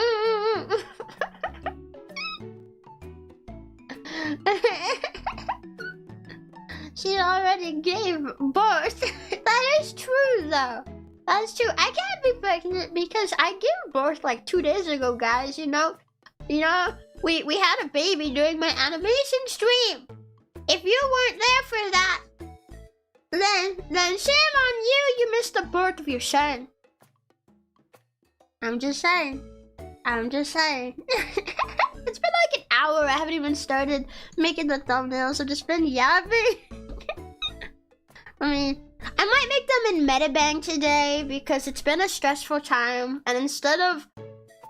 Speaker 1: She already gave birth. That is true, though. That's true. I can't be pregnant because I gave birth like 2 days ago, guys, you know? We had a baby during my animation stream. If you weren't there for that, then shame on you, you missed the birth of your son. I'm just saying. It's been like an hour, I haven't even started making the thumbnails, I've just been yapping. I mean, I might make them in Metabang today because it's been a stressful time, and instead of,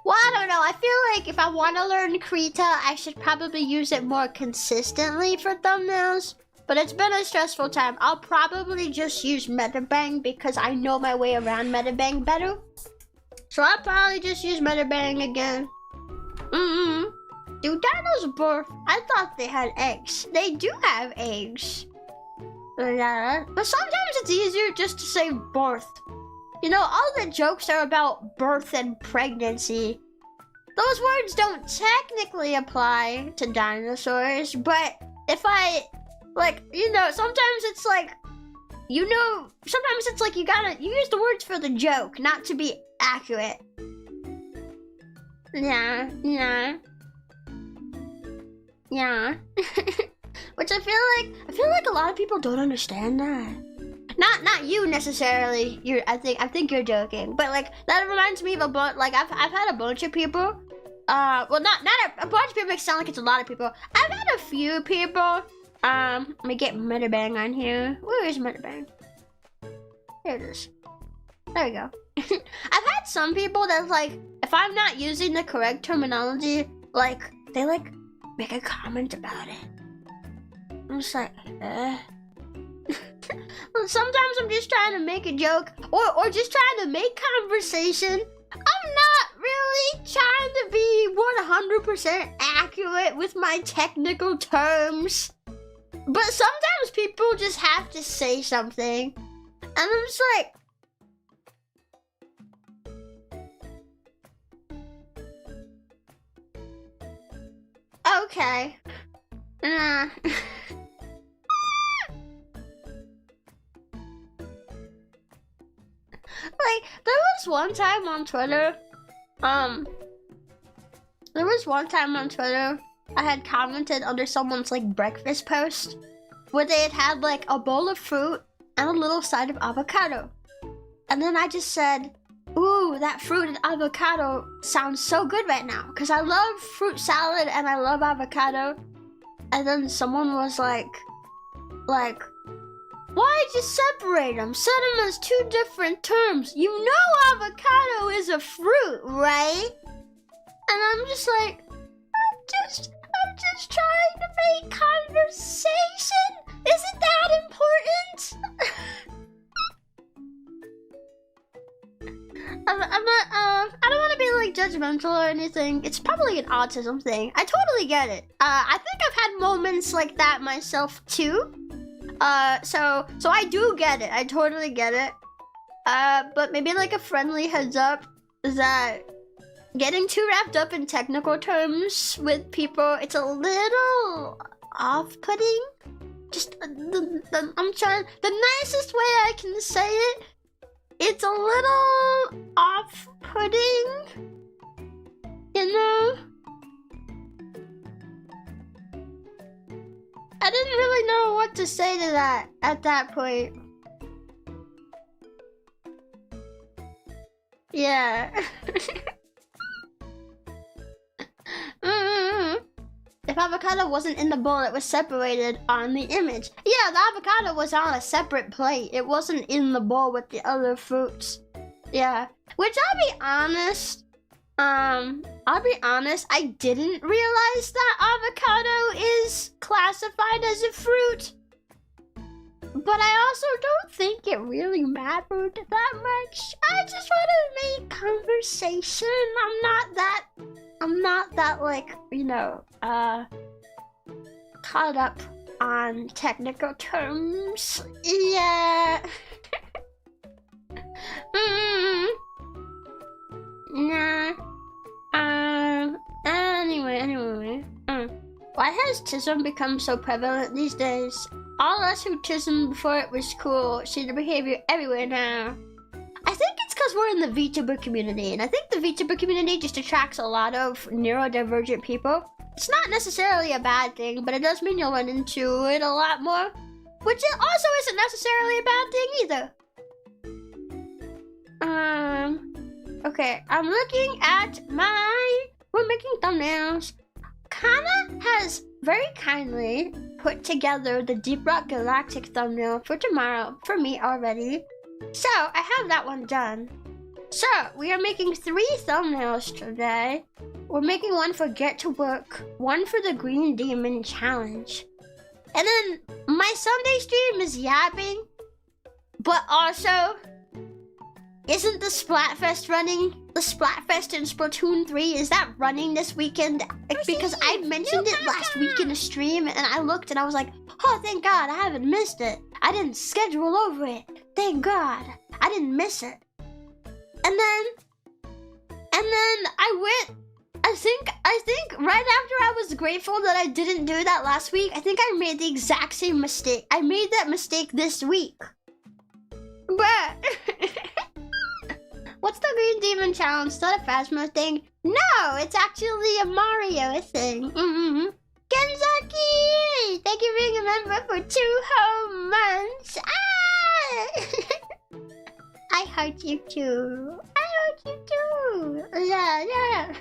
Speaker 1: well, I don't know, I feel like if I want to learn Krita, I should probably use it more consistently for thumbnails. But it's been a stressful time. I'll probably just use Metabang because I know my way around Metabang better. So I'll probably just use Metabang again. Do dinos birth? I thought they had eggs. They do have eggs. Yeah, but sometimes it's easier just to say birth. You know, all the jokes are about birth and pregnancy. Those words don't technically apply to dinosaurs, but if I, like, you know, sometimes it's like, you know, sometimes it's like you use the words for the joke, not to be accurate. Yeah. Which I feel like a lot of people don't understand that. Not you necessarily. I think you're joking, but like that reminds me of a bunch. Like I've had a bunch of people. Well, not a bunch of people makes it sound like it's a lot of people. I've had a few people. Let me get Mudderbang on here. Where is Mudderbang? Here it is. There we go. I've had some people that like, if I'm not using the correct terminology, like they like make a comment about it. I'm just like, Sometimes I'm just trying to make a joke or just trying to make conversation. I'm not really trying to be 100% accurate with my technical terms. But sometimes people just have to say something. And I'm just like, okay. Like, there was one time on Twitter, I had commented under someone's, like, breakfast post, where they had, like, a bowl of fruit and a little side of avocado. And then I just said, ooh, that fruit and avocado sounds so good right now, because I love fruit salad and I love avocado. And then someone was like, why just separate them? Set them as two different terms. You know avocado is a fruit, right? And I'm just like, I'm just trying to make conversation. Isn't that important? I don't want to be like judgmental or anything. It's probably an autism thing. I totally get it. I think I've had moments like that myself too. So I do get it. I totally get it. But maybe like a friendly heads up that getting too wrapped up in technical terms with people, it's a little off-putting. Just, I'm trying, the nicest way I can say it, it's a little off-putting, you know? I didn't really know what to say to that at that point. Yeah. If avocado wasn't in the bowl, it was separated on the image. Yeah, the avocado was on a separate plate. It wasn't in the bowl with the other fruits. Yeah. Which I'll be honest, I didn't realize that avocado is classified as a fruit. But I also don't think it really mattered that much. I just want to make conversation. I'm not that like, you know, caught up on technical terms. Yeah. Nah. Anyway. Why has tism become so prevalent these days? All us who tism before it was cool see the behavior everywhere now. I think it's because we're in the VTuber community, and I think the VTuber community just attracts a lot of neurodivergent people. It's not necessarily a bad thing, but it does mean you'll run into it a lot more, which also isn't necessarily a bad thing either. Okay, I'm looking at we're making thumbnails. Kana has very kindly put together the Deep Rock Galactic thumbnail for tomorrow for me already. So, I have that one done. So, we are making 3 thumbnails today. We're making one for Get to Work, one for the Green Demon Challenge. And then, my Sunday stream is yapping, but also, isn't the Splatfest running? The Splatfest in Splatoon 3, is that running this weekend? Because I mentioned it last week in a stream, and I looked and I was like, oh, thank God, I haven't missed it. I didn't schedule over it. Thank God. I didn't miss it. And then I went, I think right after I was grateful that I didn't do that last week, I think I made the exact same mistake. I made that mistake this week. But what's the Green Demon Challenge? Is that a Phasmo thing? No, it's actually a Mario thing. Kenzaki! Thank you for being a member for 2 whole months. Ah! I heart you too. I heart you too. Yeah.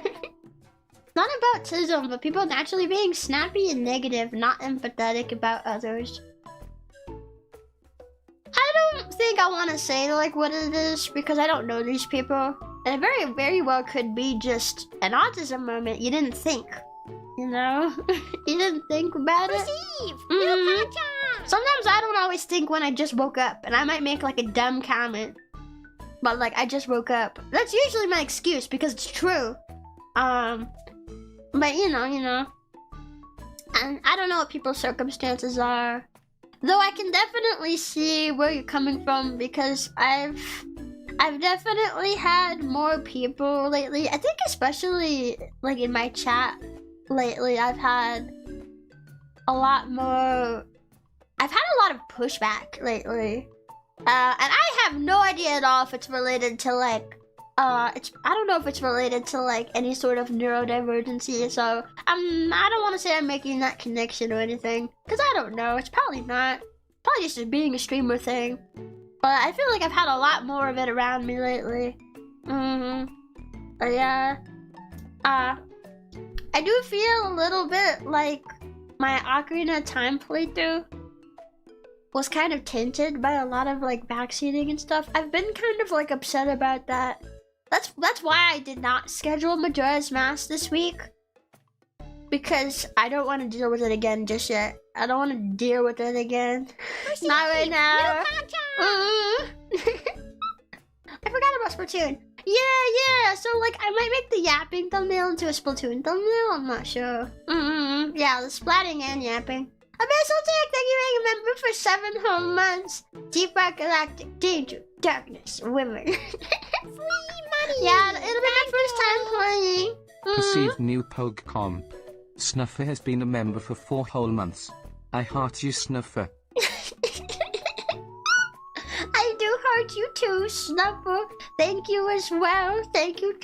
Speaker 1: Not about tism, but people naturally being snappy and negative, not empathetic about others. I don't think I want to say like what it is because I don't know these people. And it very, very well could be just an autism moment. You didn't think. You know? You didn't think about it. Sometimes I don't always think when I just woke up. And I might make like a dumb comment. But like, I just woke up. That's usually my excuse because it's true. But you know. And I don't know what people's circumstances are. Though I can definitely see where you're coming from because I've definitely had more people lately. I think especially like in my chat lately, I've had a lot of pushback lately. And I have no idea at all if it's related to like, I don't know if it's related to like any sort of neurodivergency, so I don't want to say I'm making that connection or anything, because I don't know, it's probably not. Probably just a being a streamer thing. But I feel like I've had a lot more of it around me lately. But yeah. I do feel a little bit like my Ocarina of Time playthrough was kind of tinted by a lot of like backseating and stuff. I've been kind of like upset about that. That's why I did not schedule Majora's Mask this week. Because I don't want to deal with it again just yet. I don't want to deal with it again. Not right now. I forgot about Splatoon. Yeah. So like I might make the yapping thumbnail into a Splatoon thumbnail. I'm not sure. Yeah, the splatting and yapping. Abyssal Tech, thank you for being a member for 7 whole months. Deep Rock Galactic Danger, Darkness, Women. Yeah, it'll be my first time playing.
Speaker 2: Perceived new Pogcom. Snuffer has been a member for 4 whole months. I heart you, Snuffer.
Speaker 1: I do heart you too, Snuffer. Thank you as well. Thank you.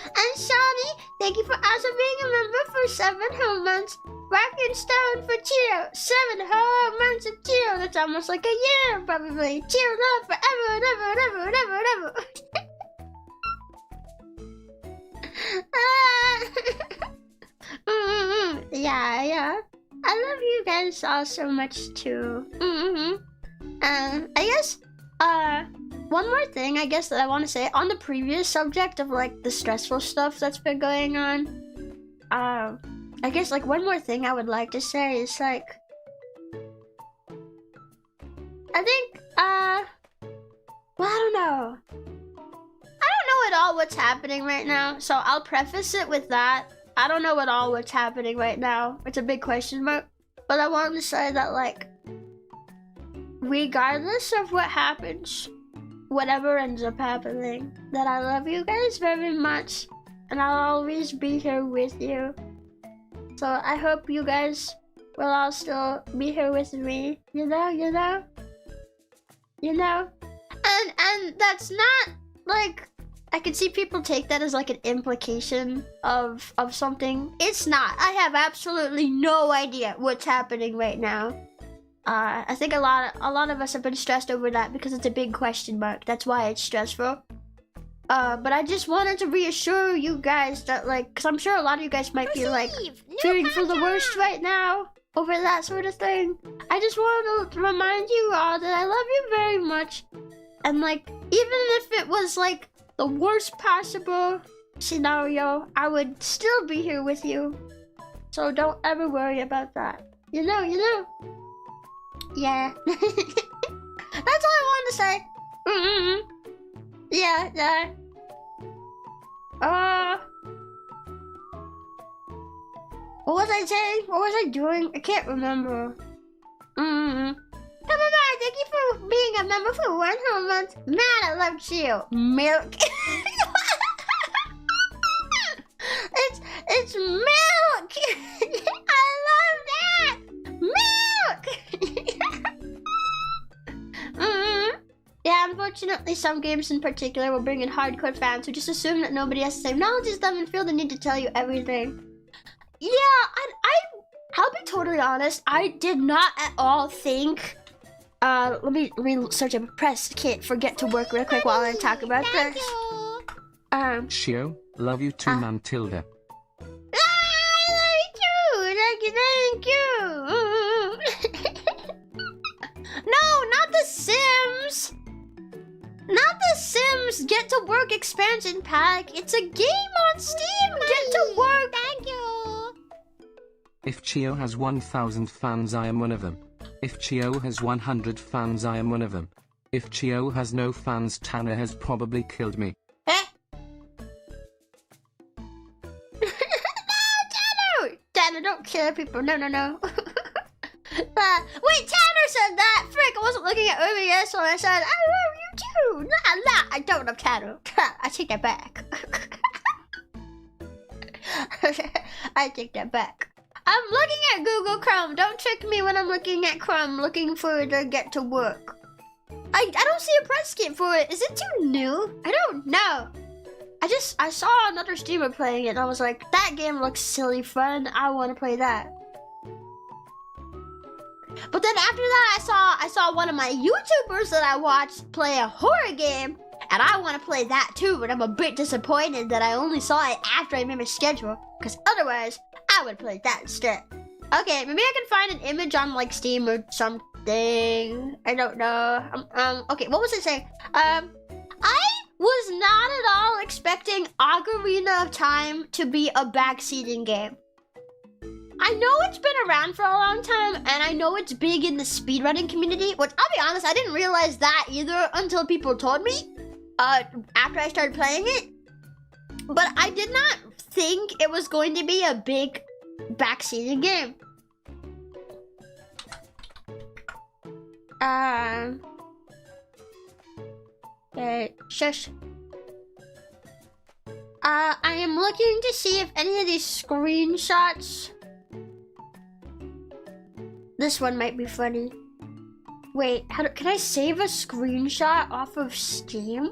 Speaker 1: And Shawnee, thank you for also being a member for 7 whole months. Rockin' Stone for Chio. 7 whole months of Chio. That's almost like a year, probably. Chio love forever and ever and ever and ever and ever. Yeah. I love you guys all so much too. I guess, one more thing I guess that I want to say on the previous subject of like the stressful stuff that's been going on. I guess like one more thing I would like to say is like, I think, well, I don't know at all what's happening right now, so I'll preface it with that. I don't know at all what's happening right now. It's a big question mark. But I want to say that, like, regardless of what happens, whatever ends up happening, that I love you guys very much. And I'll always be here with you. So I hope you guys will all still be here with me. You know? And that's not, like, I can see people take that as like an implication of something. It's not. I have absolutely no idea what's happening right now. I think a lot of us have been stressed over that because it's a big question mark. That's why it's stressful. But I just wanted to reassure you guys that, like, because I'm sure a lot of you guys might be like fearing for the worst right now over that sort of thing. I just wanted to remind you all that I love you very much. And like, even if it was like the worst possible scenario, I would still be here with you. So don't ever worry about that. You know? Yeah. That's all I wanted to say. Yeah. What was I saying? What was I doing? I can't remember. for being a member for 1 whole month. Man, I love Chio. Milk. It's milk. I love that. Milk. Yeah, unfortunately, some games in particular will bring in hardcore fans who just assume that nobody has the same knowledge as them and feel the need to tell you everything. Yeah, I'll be totally honest. I did not at all think. Let me search up a press kit for get to work real quick while I talk about this.
Speaker 2: Chio, love you too, Mantilda.
Speaker 1: I love you too. Thank you. No, not The Sims. Not The Sims Get to Work expansion pack. It's a game on Steam. Get to work. Thank you.
Speaker 2: If Chio has 1,000 fans, I am one of them. If Chio has 100 fans, I am one of them. If Chio has no fans, Tanner has probably killed me.
Speaker 1: Eh? No, Tanner, don't kill people. No. Wait, Tanner said that. Frick, I wasn't looking at OBS when I said, I love you too. Nah, I don't love Tanner. I take that back. I take that back. I'm looking at Google Chrome. Don't trick me when I'm looking at Chrome, looking for the Get to Work. I don't see a press kit for it. Is it too new? I don't know. I saw another streamer playing it and I was like, that game looks silly fun. I want to play that. But then after that, I saw one of my YouTubers that I watched play a horror game, and I want to play that too, but I'm a bit disappointed that I only saw it after I made my schedule, because otherwise, I would play that instead. Okay, maybe I can find an image on like Steam or something. I don't know. Okay, what was it saying? I was not at all expecting Ocarina of Time to be a backseating game. I know it's been around for a long time, and I know it's big in the speedrunning community, which I'll be honest, I didn't realize that either until people told me, after I started playing it. But I did not think it was going to be a big backseating game. Okay, shush. I am looking to see if any of these screenshots. This one might be funny. Wait, can I save a screenshot off of Steam?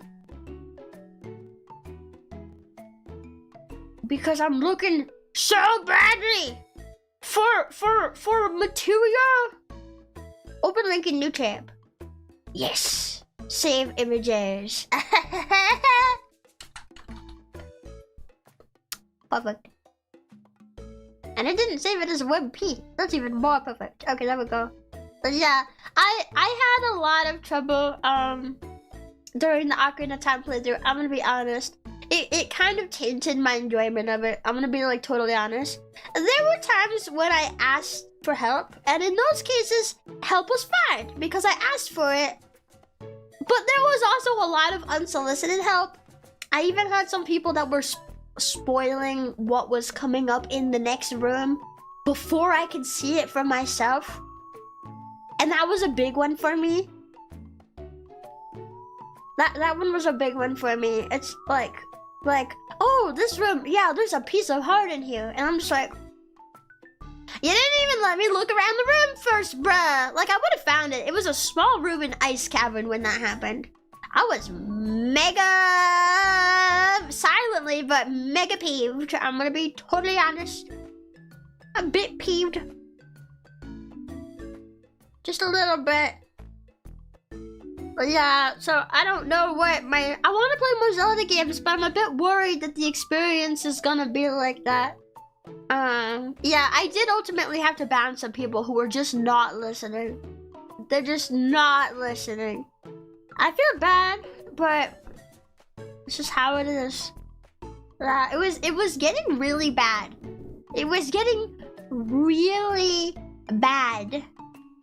Speaker 1: Because I'm looking so badly for material. Open link in new tab. Yes. Save images. Perfect. And I didn't save it as a WebP. That's even more perfect. Okay, there we go. But yeah, I had a lot of trouble during the Ocarina of Time playthrough. I'm gonna be honest. It kind of tainted my enjoyment of it. I'm gonna be like totally honest. There were times when I asked for help, and in those cases, help was fine because I asked for it. But there was also a lot of unsolicited help. I even had some people that were spoiling what was coming up in the next room before I could see it for myself. And that was a big one for me. That one was a big one for me. It's like, oh, this room, yeah, there's a piece of heart in here. And I'm just like, you didn't even let me look around the room first, bruh. Like, I would have found it. It was a small room in Ice Cavern when that happened. I was mega silently, but mega peeved. I'm gonna be totally honest. A bit peeved. Just a little bit. But yeah, so I don't know what I want to play more Zelda games, but I'm a bit worried that the experience is gonna be like that. Yeah, I did ultimately have to ban some people who were just not listening. They're just not listening. I feel bad, but it's just how it is. It was getting really bad. It was getting really bad.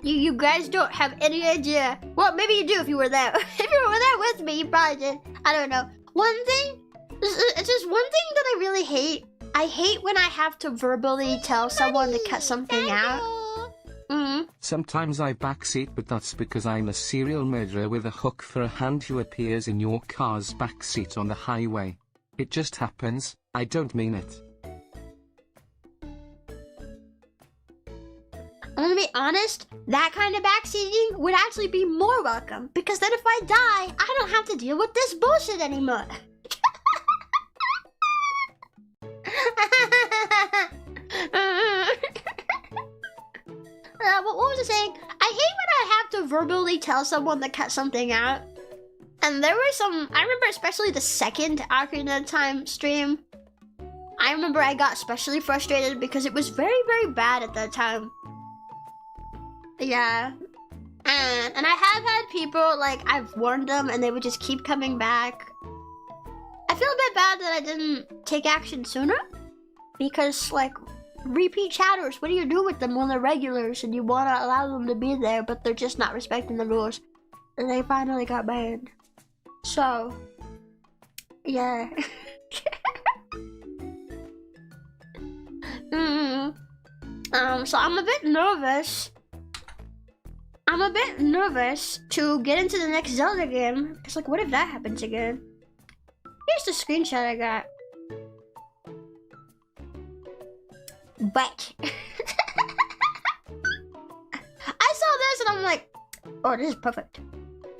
Speaker 1: You guys don't have any idea. Well, maybe you do if you were there. If you were there with me, you probably did. I don't know. One thing, it's just one thing that I really hate. I hate when I have to verbally tell someone to cut something out.
Speaker 2: Sometimes I backseat, but that's because I'm a serial murderer with a hook for a hand who appears in your car's backseat on the highway. It just happens, I don't mean it.
Speaker 1: I'm gonna be honest, that kind of backseating would actually be more welcome, because then if I die, I don't have to deal with this bullshit anymore. What was I saying? I hate when I have to verbally tell someone to cut something out. And there were some, I remember especially the second Ocarina of Time stream. I remember I got especially frustrated because it was very, very bad at that time. Yeah. And I have had people, like, I've warned them and they would just keep coming back. I feel a bit bad that I didn't take action sooner. Because, like, repeat chatters, what do you do with them when they're regulars and you want to allow them to be there, but they're just not respecting the rules? And they finally got banned. So, yeah. So I'm a bit nervous. I'm a bit nervous to get into the next Zelda game. It's like, what if that happens again? Here's the screenshot I got. But I saw this and I'm like, oh, this is perfect.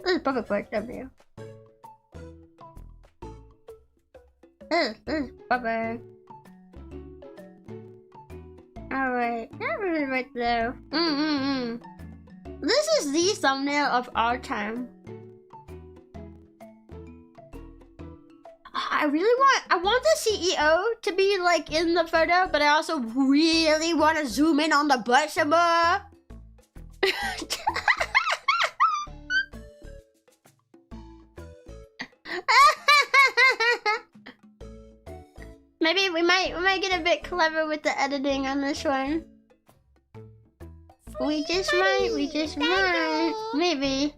Speaker 1: This is perfect for a W. This is perfect. Alright, that was right there. This is the thumbnail of our time. I want the CEO to be like in the photo, but I also really want to zoom in on the butt some more. Maybe we might get a bit clever with the editing on this one. We just might, maybe.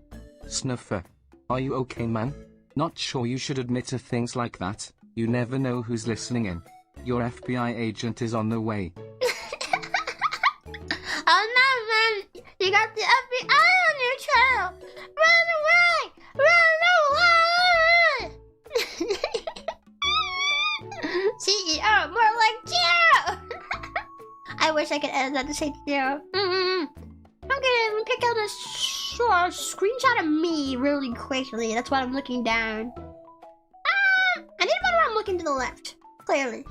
Speaker 2: Snuffer. Are you okay, man? Not sure you should admit to things like that. You never know who's listening in. Your FBI agent is on the way.
Speaker 1: Oh no, man! You got the FBI on your trail! Run away! Run away! CEO, more like Chio! I wish I could edit that to say Chio. Okay, let me pick out a screenshot of me really quickly. That's why I'm looking down. I need one where I'm looking to the left. Clearly.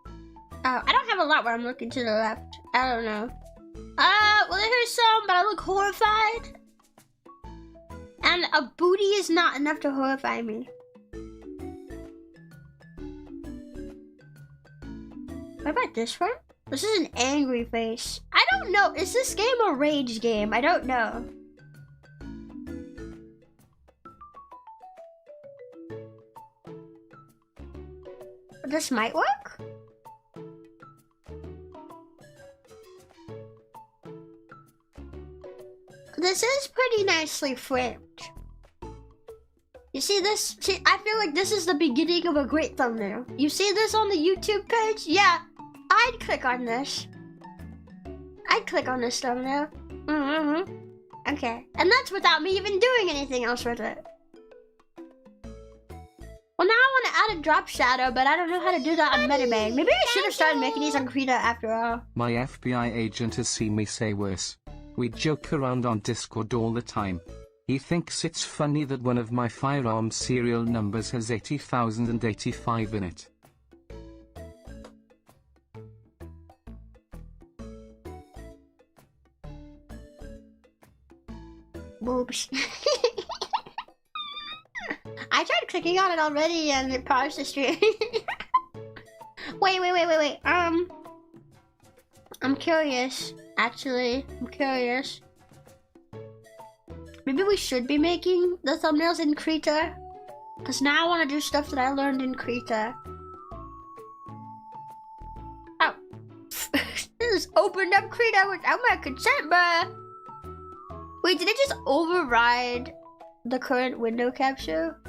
Speaker 1: Oh, I don't have a lot where I'm looking to the left. I don't know. Well, there's some, but I look horrified. And a booty is not enough to horrify me. What about this one? This is an angry face. I don't know. Is this game a rage game? I don't know. This might work. This is pretty nicely framed. You see this? See, I feel like this is the beginning of a great thumbnail. You see this on the YouTube page? Yeah. I'd click on this. I'd click on this thumbnail. Okay. And that's without me even doing anything else with it. Well, now I want to add a drop shadow, but I don't know how to do that on Metabang. Maybe I should have started making these on Krita after all.
Speaker 2: My FBI agent has seen me say worse. We joke around on Discord all the time. He thinks it's funny that one of my firearm serial numbers has 80,085 in it.
Speaker 1: Boobs. I tried clicking on it already and it paused the stream. Wait. I'm curious. Actually, I'm curious. Maybe we should be making the thumbnails in Krita. Because now I want to do stuff that I learned in Krita. Oh. This is opened up Krita without my consent, bruh. Wait, did it just override the current window capture?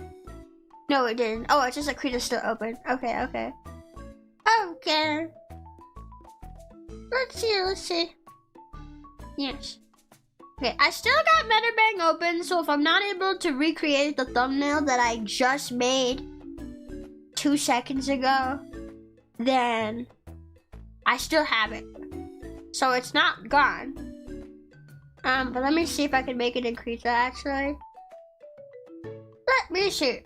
Speaker 1: No, it didn't. Oh, it's just that Krita's still open. Okay. Okay. Let's see. Yes. Okay, I still got MetaBang open, so if I'm not able to recreate the thumbnail that I just made 2 seconds ago, then I still have it. So it's not gone. But let me see if I can make it increase that actually. Let me see.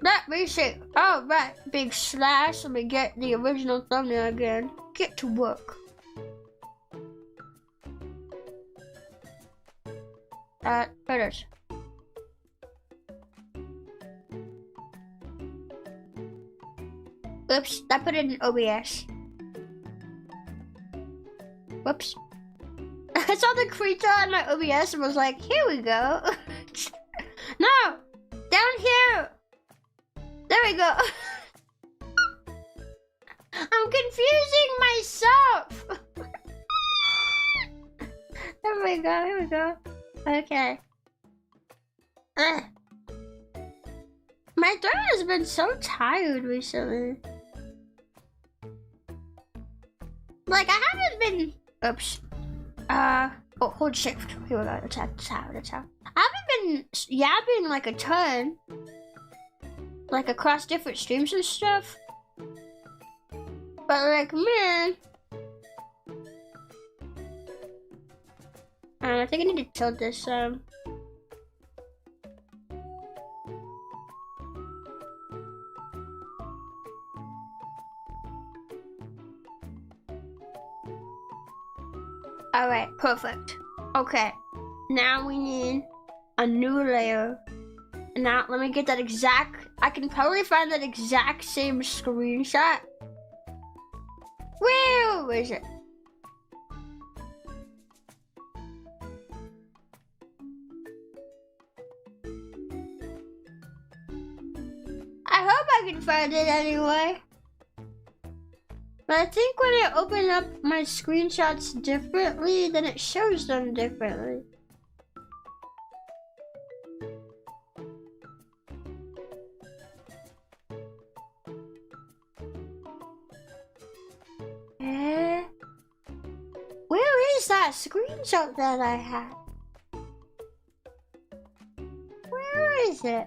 Speaker 1: All right, big slash. Let me get the original thumbnail again. Get to work. There it is. Oops, I put it in OBS. Whoops. I saw the creature on my OBS and was like, here we go. No! Down here! There we go. I'm confusing myself. There we go, here we go. Okay. My throat has been so tired recently. Like, I haven't been... Oops. Oh, hold shift. Here we go. That's how. I haven't been yapping like a ton. Like, across different streams and stuff. But, like, man... I think I need to tilt this, Alright, perfect. Okay, now we need a new layer. Now, let me get that exact... I can probably find that exact same screenshot. Where is it? I hope I can find it anyway. But I think when I open up my screenshots differently, then it shows them differently. Where is that screenshot that I had? Where is it?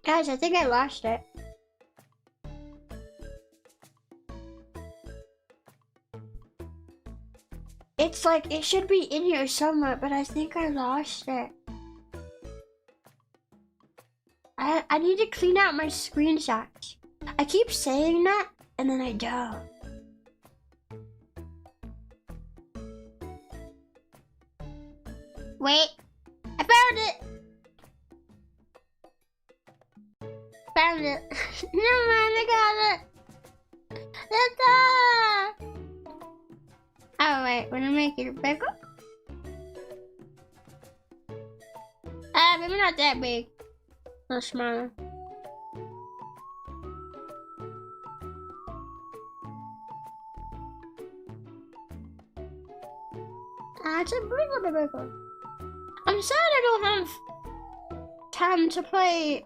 Speaker 1: Guys, I think I lost it. It's like, it should be in here somewhere, but I think I lost it. I need to clean out my screenshots. I keep saying that, and then I don't. Wait, I found it! Found it. Never mind, I got it. Alright, wanna make it bigger? Maybe not that big. A little smaller. It's a little bit bigger. I'm sad I don't have time to play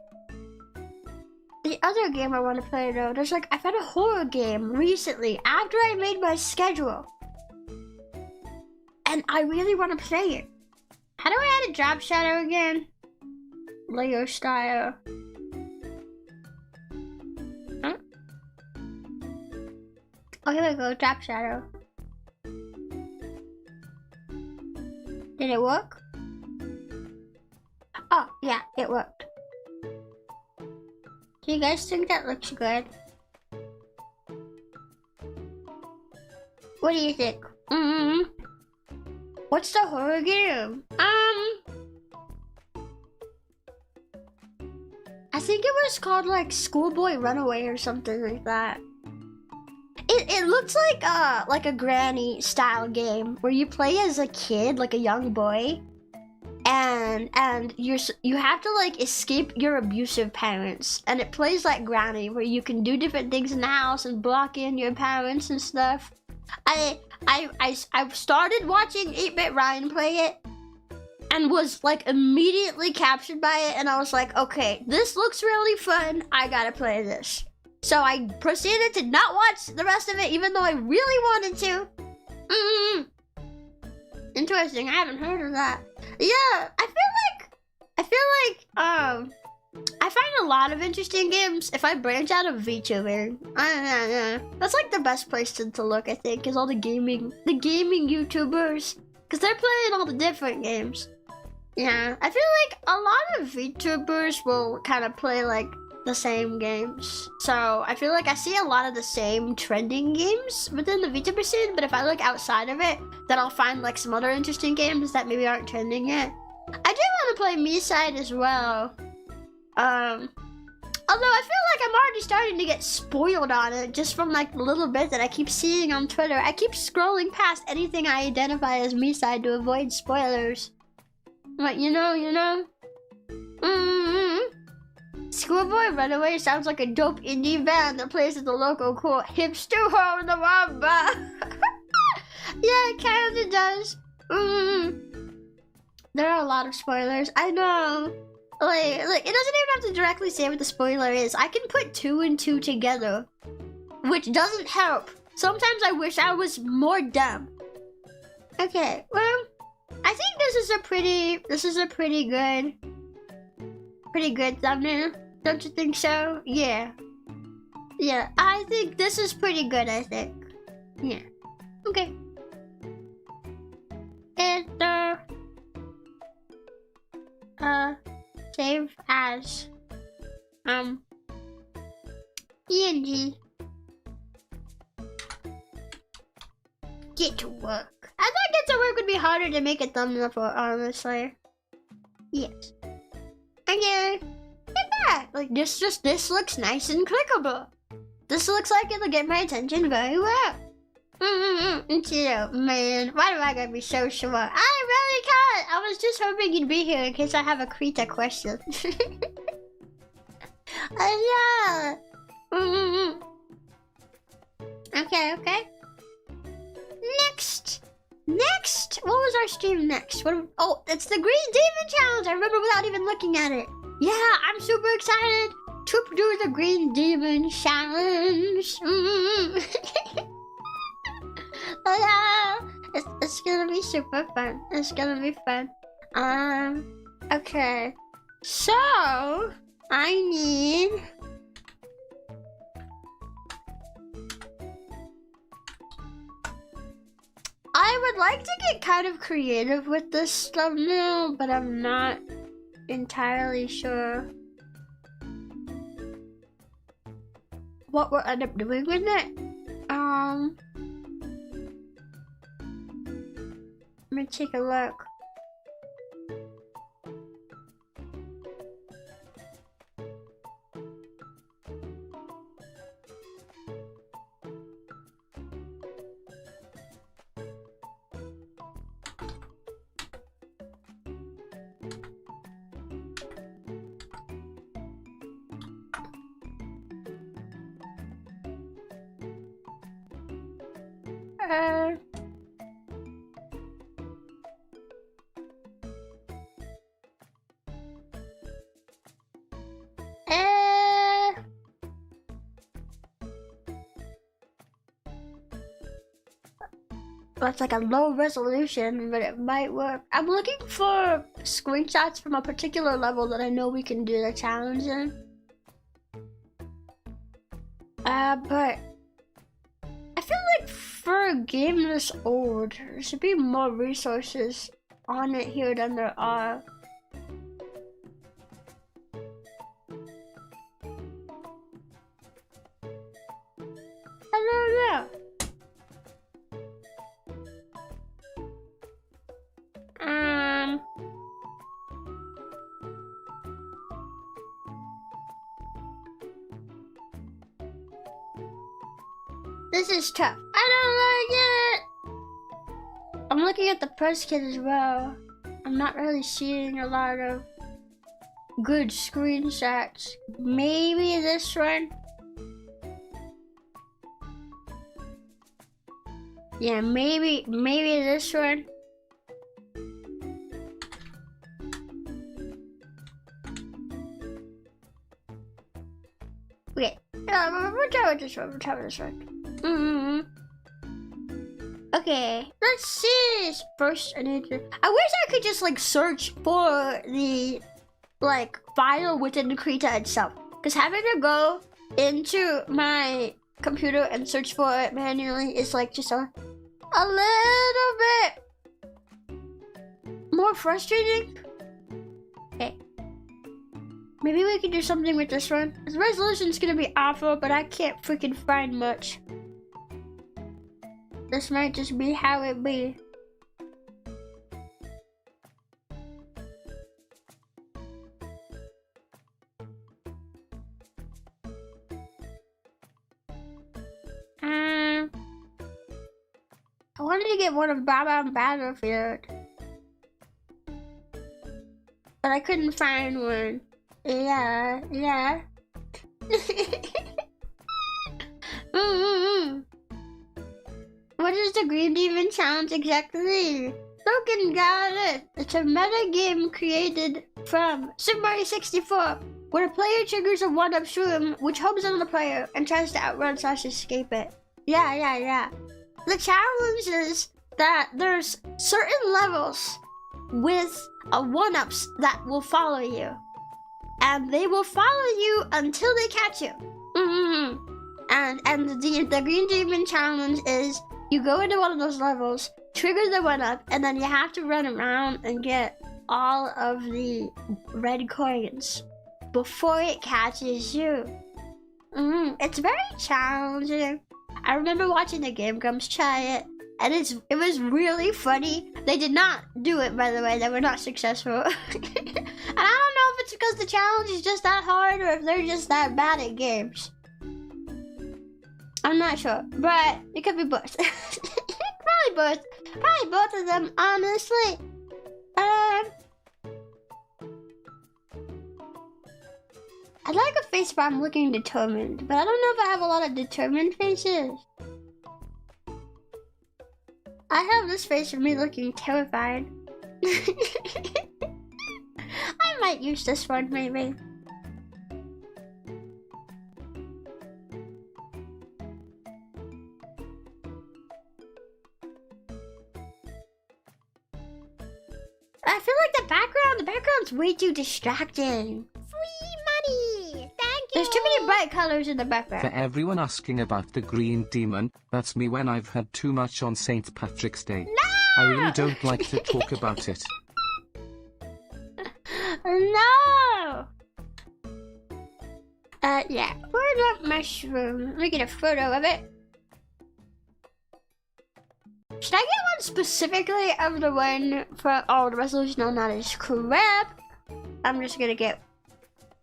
Speaker 1: the other game I want to play though. There's like, I found a horror game recently after I made my schedule. And I really want to play it. How do I add a drop shadow again? Layer style. Huh? Oh, here we go, drop shadow. Did it work? Oh, yeah, it worked. Do you guys think that looks good? What do you think? What's the horror game? I think it was called like Schoolboy Runaway or something like that. It looks like a granny style game where you play as a kid, like a young boy, and you have to like escape your abusive parents, and it plays like Granny where you can do different things in the house and block in your parents and stuff. I started watching 8-Bit Ryan play it, and was like immediately captured by it, and I was like, okay, this looks really fun, I gotta play this. So I proceeded to not watch the rest of it, even though I really wanted to. Interesting, I haven't heard of that. Yeah, I feel like I find a lot of interesting games if I branch out of VTuber. That's like the best place to look, I think, is all the gaming YouTubers, because they're playing all the different games. Yeah, I feel like a lot of VTubers will kind of play like the same games. So I feel like I see a lot of the same trending games within the VTuber scene, but if I look outside of it, then I'll find like some other interesting games that maybe aren't trending yet. I do want to play Me-Side as well. Although I feel like I'm already starting to get spoiled on it just from like the little bit that I keep seeing on Twitter. I keep scrolling past anything I identify as Me-Side to avoid spoilers. But you know. Schoolboy Runaway sounds like a dope indie band that plays at the local cool hipster hole in the Wamba. Yeah, it kinda does. There are a lot of spoilers, I know. Like, it doesn't even have to directly say what the spoiler is. I can put 2 and 2 together, which doesn't help. Sometimes I wish I was more dumb. Okay, well, I think this is a pretty good thumbnail. Don't you think so? Yeah. Yeah, I think this is pretty good, I think. Yeah. Okay. And, save as, PNG. Get to work. I thought get to work would be harder to make a thumbnail for, honestly. Yes. Okay. Look at that. Like, this looks nice and clickable. This looks like it'll get my attention very well. Man, why do I gotta be so short? I really can't. I was just hoping you'd be here in case I have a Krita question. Yeah. Okay. Next. What was our stream next? Oh, it's the Green Demon Challenge. I remember without even looking at it. Yeah, I'm super excited to do the Green Demon Challenge. Yeah, it's gonna be super fun. It's gonna be fun. Okay. So, I would like to get kind of creative with this thumbnail, but I'm not entirely sure what we'll end up doing with it. Let me take a look. That's like a low resolution, but it might work. I'm looking for screenshots from a particular level that I know we can do the challenge in. But I feel like for a game this old, there should be more resources on it here than there are. I don't know. This is tough. I don't like it. I'm looking at the press kit as well. I'm not really seeing a lot of good screenshots. Maybe this one. Yeah, maybe this one. Okay. We'll try with this one. We'll try with this one. Okay. Let's see. First, I wish I could just like search for the like file within the Krita itself. Because having to go into my computer and search for it manually is like just a little bit more frustrating. Okay. Maybe we could do something with this one. The resolution's gonna be awful, but I can't freaking find much. This might just be how it be. I wanted to get one of Baba Battlefield, but I couldn't find one. Yeah. What is the Green Demon Challenge exactly? Logan got it. It's a meta game created from Super Mario 64, where a player triggers a 1-up shroom, which homes on the player and tries to outrun / escape it. Yeah. The challenge is that there's certain levels with a 1-ups that will follow you. And they will follow you until they catch you. And the Green Demon Challenge is you go into one of those levels, trigger the 1-up, and then you have to run around and get all of the red coins before it catches you. It's very challenging. I remember watching the Game Grumps try it, and it was really funny. They did not do it, by the way. They were not successful. And I don't know if it's because the challenge is just that hard or if they're just that bad at games. I'm not sure, but it could be both. Probably both of them, honestly. I'd like a face where I'm looking determined, but I don't know if I have a lot of determined faces. I have this face of me looking terrified. I might use this one, maybe. I feel like the background's way too distracting.
Speaker 3: Free money! Thank you!
Speaker 1: There's too many bright colors in the background.
Speaker 2: For everyone asking about the Green Demon, that's me when I've had too much on St. Patrick's Day.
Speaker 3: No!
Speaker 2: I really don't like to talk about it.
Speaker 1: No! Yeah. Where's that mushroom? Let me get a photo of it. Should I get one specifically of the one for... Oh, the resolution on that is crap. I'm just gonna get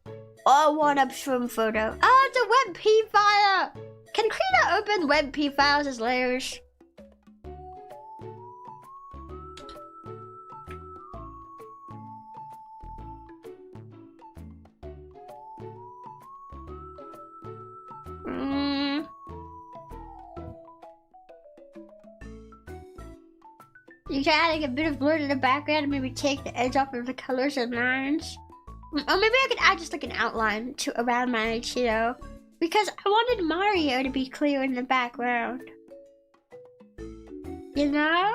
Speaker 1: a 1-up shroom photo. Oh, it's a WebP file! Can Krita open WebP files as layers? You can add like a bit of blur to the background and maybe take the edge off of the colors and lines. Or maybe I could add just like an outline to around my Chio, because I wanted Mario to be clear in the background. You know?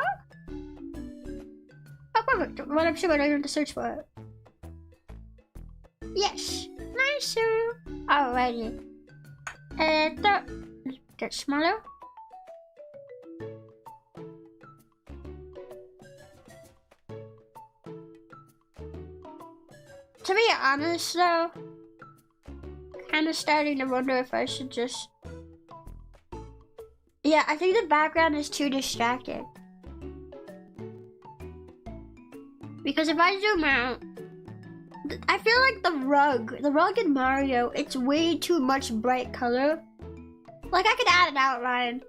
Speaker 1: Oh, perfect. What I'm sure I don't have to search for it. Yes. Nicer. Alrighty. Get smaller. To be honest though, kind of starting to wonder if I should just... Yeah, I think the background is too distracting. Because if I zoom out, I feel like the rug in Mario, it's way too much bright color. Like I could add an outline.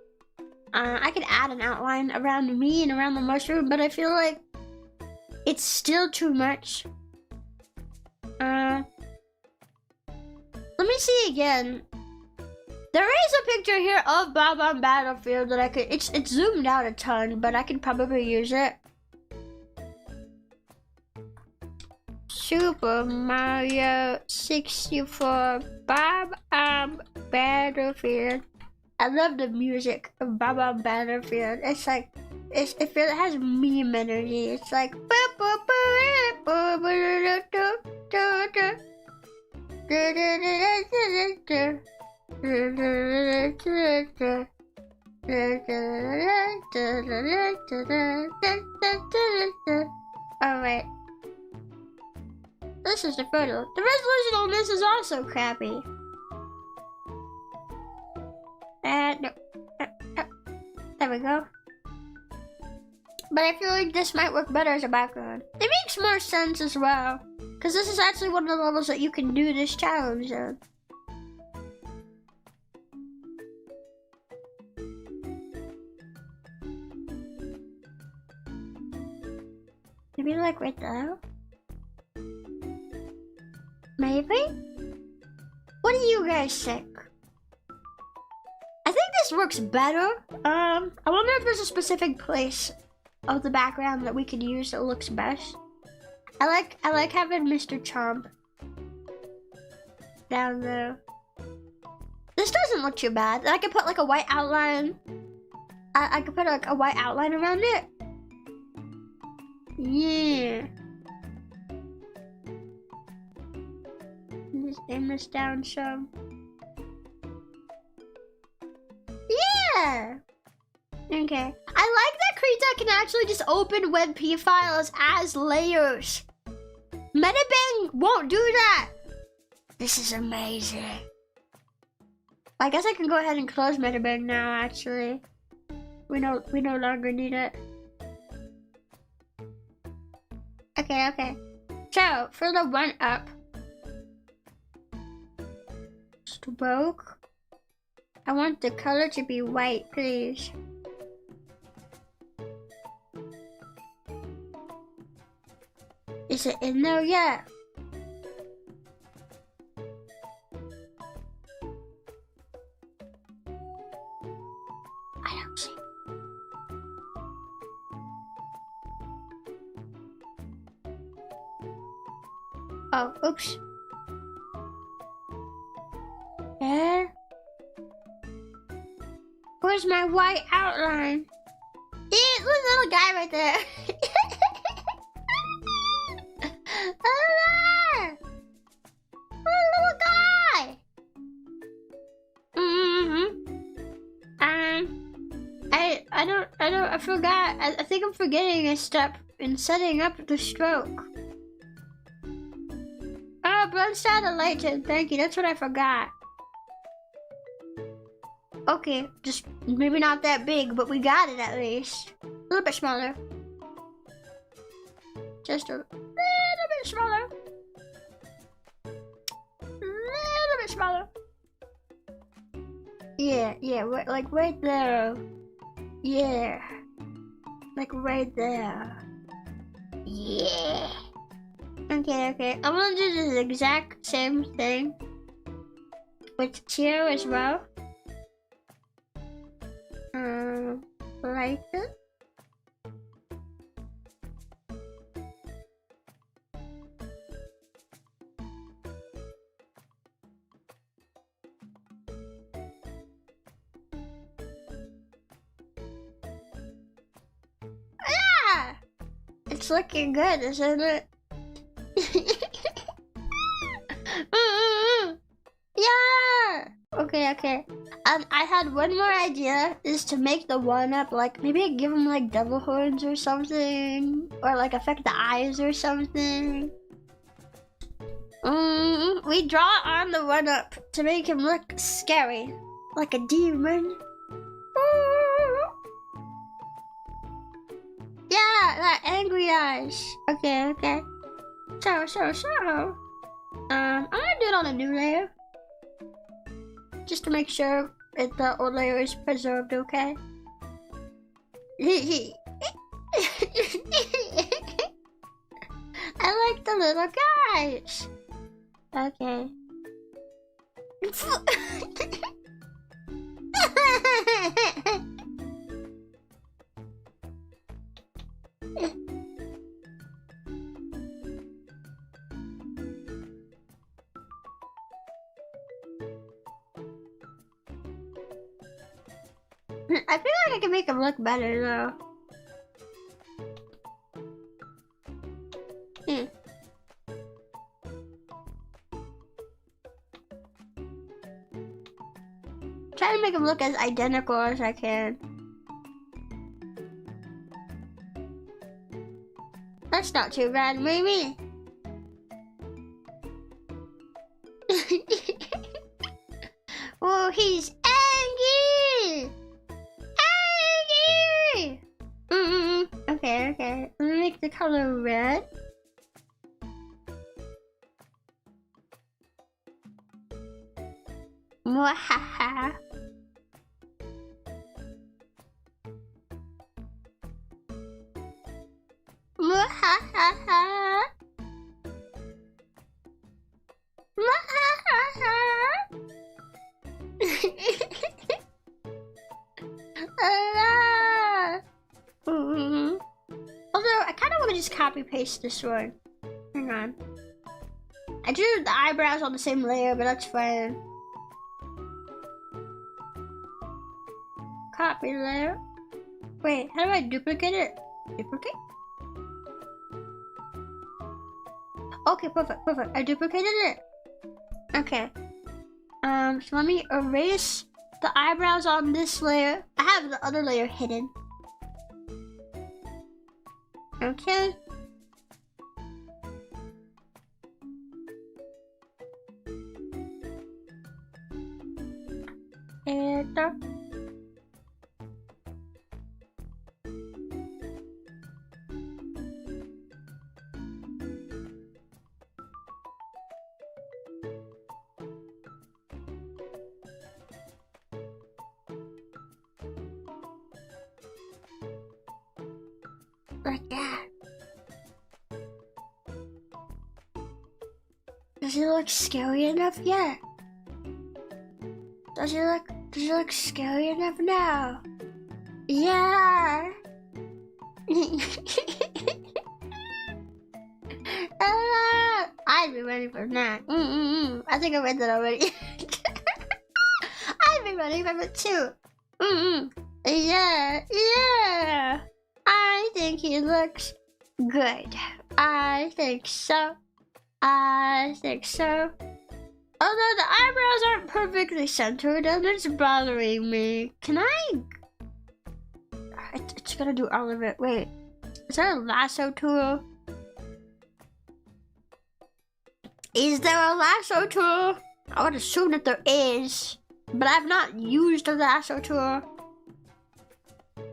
Speaker 1: I could add an outline around me and around the mushroom, but I feel like it's still too much. Let me see again. There is a picture here of Bob on Battlefield that I could... It's zoomed out a ton, but I could probably use it. Super Mario 64 Bob Battlefield. I love the music of Bob Battlefield. It's like, it has meme energy. It's like. Alright. This is the photo. The resolution on this is also crappy. No. There we go. But I feel like this might work better as a background. It makes more sense as well. Because this is actually one of the levels that you can do this challenge in. Maybe like right there? Maybe? What do you guys think? I think this works better. I wonder if there's a specific place of the background that we could use that looks best. I like having Mr. Chomp down there. This doesn't look too bad. I could put like a white outline. I could put like a white outline around it. Yeah. Just aim this down some. Yeah. Okay. I like that Krita can actually just open WebP files as layers. Metabang won't do that. This is amazing. I guess I can go ahead and close Metabang now. Actually, we no longer need it. Okay. So for the 1-up stroke, I want the color to be white, please. Is it in there yet? I don't see. Oh, oops. There. Where's my white outline? Yeah, look, little guy right there. I forgot. I think I'm forgetting a step in setting up the stroke. Oh, Bronstad Lighted. Thank you. That's what I forgot. Okay, just maybe not that big, but we got it at least. A little bit smaller. Just a little bit smaller. Little bit smaller. Yeah, like right there. Yeah. Like right there. Yeah. Okay. I'm gonna do the exact same thing with Chio as well. Like it. It's looking good, isn't it? Yeah! Okay. I had one more idea, is to make the 1-up, like, maybe give him, like, devil horns or something. Or, like, affect the eyes or something. We draw on the 1-up to make him look scary. Like a demon. Yeah, that angry eyes. Okay. So. I'm gonna do it on a new layer. Just to make sure that the old layer is preserved, okay? I like the little guys. Okay. I feel like I can make him look better though. Try to make him look as identical as I can. That's not too bad, maybe. Oh, he's angry! Angry! Okay, okay. Let me make the color red. Mwahaha. Mwahaha. Mwahaha. Although I kind of want to just copy paste this one. Hang on. I drew the eyebrows on the same layer, but that's fine. Copy layer. Wait, how do I duplicate it? Duplicate? Okay, perfect, perfect. I duplicated it. Okay. So let me erase the eyebrows on this layer. I have the other layer hidden. Okay. And like that. Does it look scary enough yet? Does it look scary enough now? Yeah. I'd be ready for that. I think I read that already. I'd be ready for it too. Yeah, yeah. I think he looks good. I think so. I think so. Although the eyebrows aren't perfectly centered and it's bothering me. Can I? It's gonna do all of it. Wait, is there a lasso tool? Is there a lasso tool? I would assume that there is, but I've not used a lasso tool.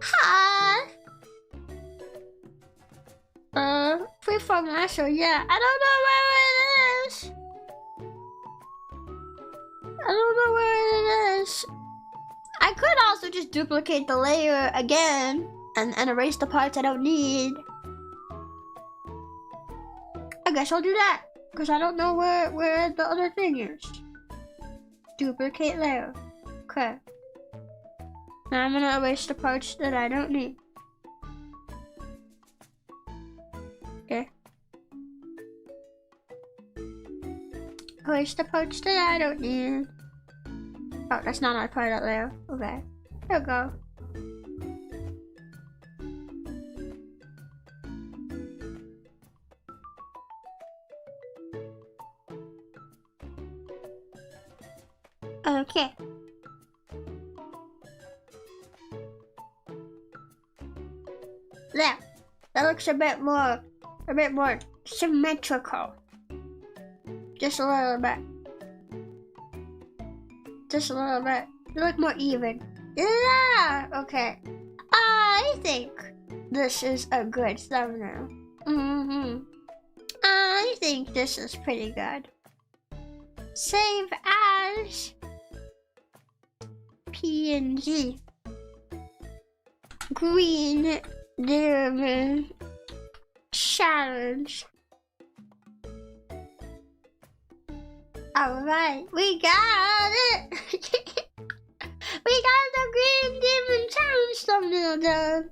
Speaker 1: Hi. Freeform lasso, yeah. I don't know where it is. I don't know where it is. I could also just duplicate the layer again and erase the parts I don't need. I guess I'll do that, because I don't know where the other thing is. Duplicate layer. Okay. Now I'm gonna erase the parts that I don't need. Okay. Erase the parts that I don't need. Oh, that's not a part of that layer. Okay. There we go. Okay. There. That looks a bit more symmetrical. Just a little bit. Just a little bit. You look more even. Yeah. Okay. I think this is a good thumbnail. I think this is pretty good. Save as PNG. Green Diamond Challenge. Alright, we got it! We got the Green Demon Challenge thumbnail done!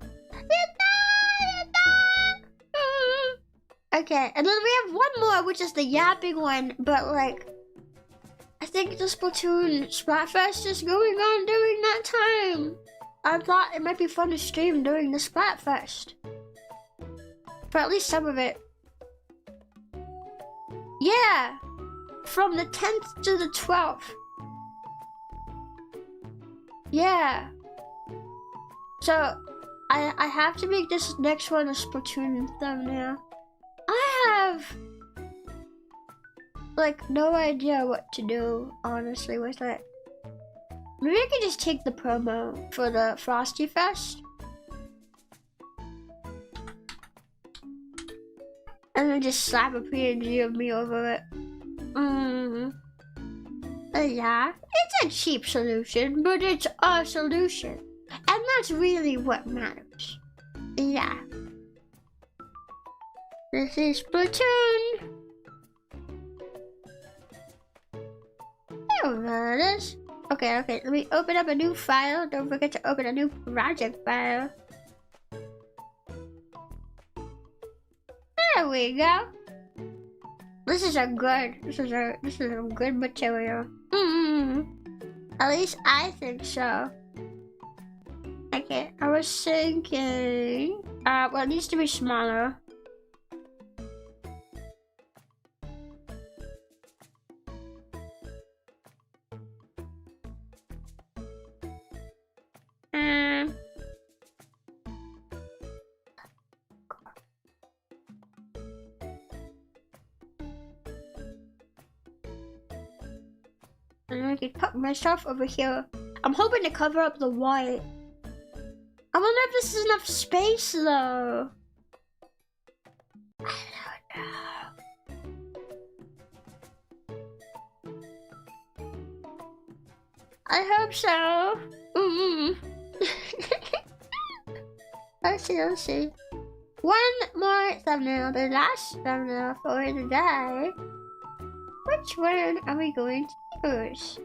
Speaker 1: Okay, and then we have one more, which is the yapping one, but like, I think the Splatoon Splatfest is going on during that time. I thought it might be fun to stream during the Splatfest. For at least some of it. Yeah! From the 10th to the 12th. Yeah. So, I have to make this next one a Splatoon thumbnail. I have, like, no idea what to do, honestly, with it. Maybe I could just take the promo for the Frosty Fest. And then just slap a PNG of me over it. Yeah, it's a cheap solution, but it's a solution. And that's really what matters. Yeah. This is Splatoon. There it is. Okay, let me open up a new file. Don't forget to open a new project file. There we go. This is a good material. At least I think so. Okay, I was thinking, well, it needs to be smaller. And I can cut myself over here. I'm hoping to cover up the white. I wonder if this is enough space though. I don't know. I hope so. Let's see. One more thumbnail, the last thumbnail for the day. Which one are we going to use?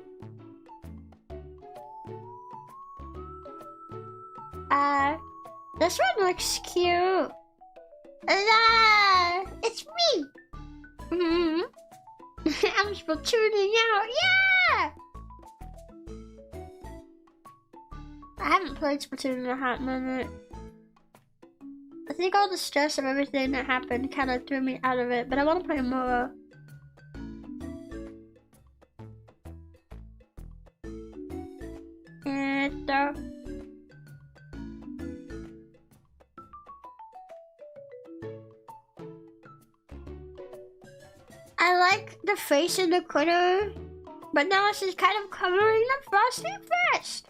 Speaker 1: This one looks cute. It's me. I'm Splatooning out. Yeah! I haven't played Splatoon in a hot minute. I think all the stress of everything that happened kind of threw me out of it, but I want to play more. And I like the face in the corner, but now it's just kind of covering the Frosty Fest.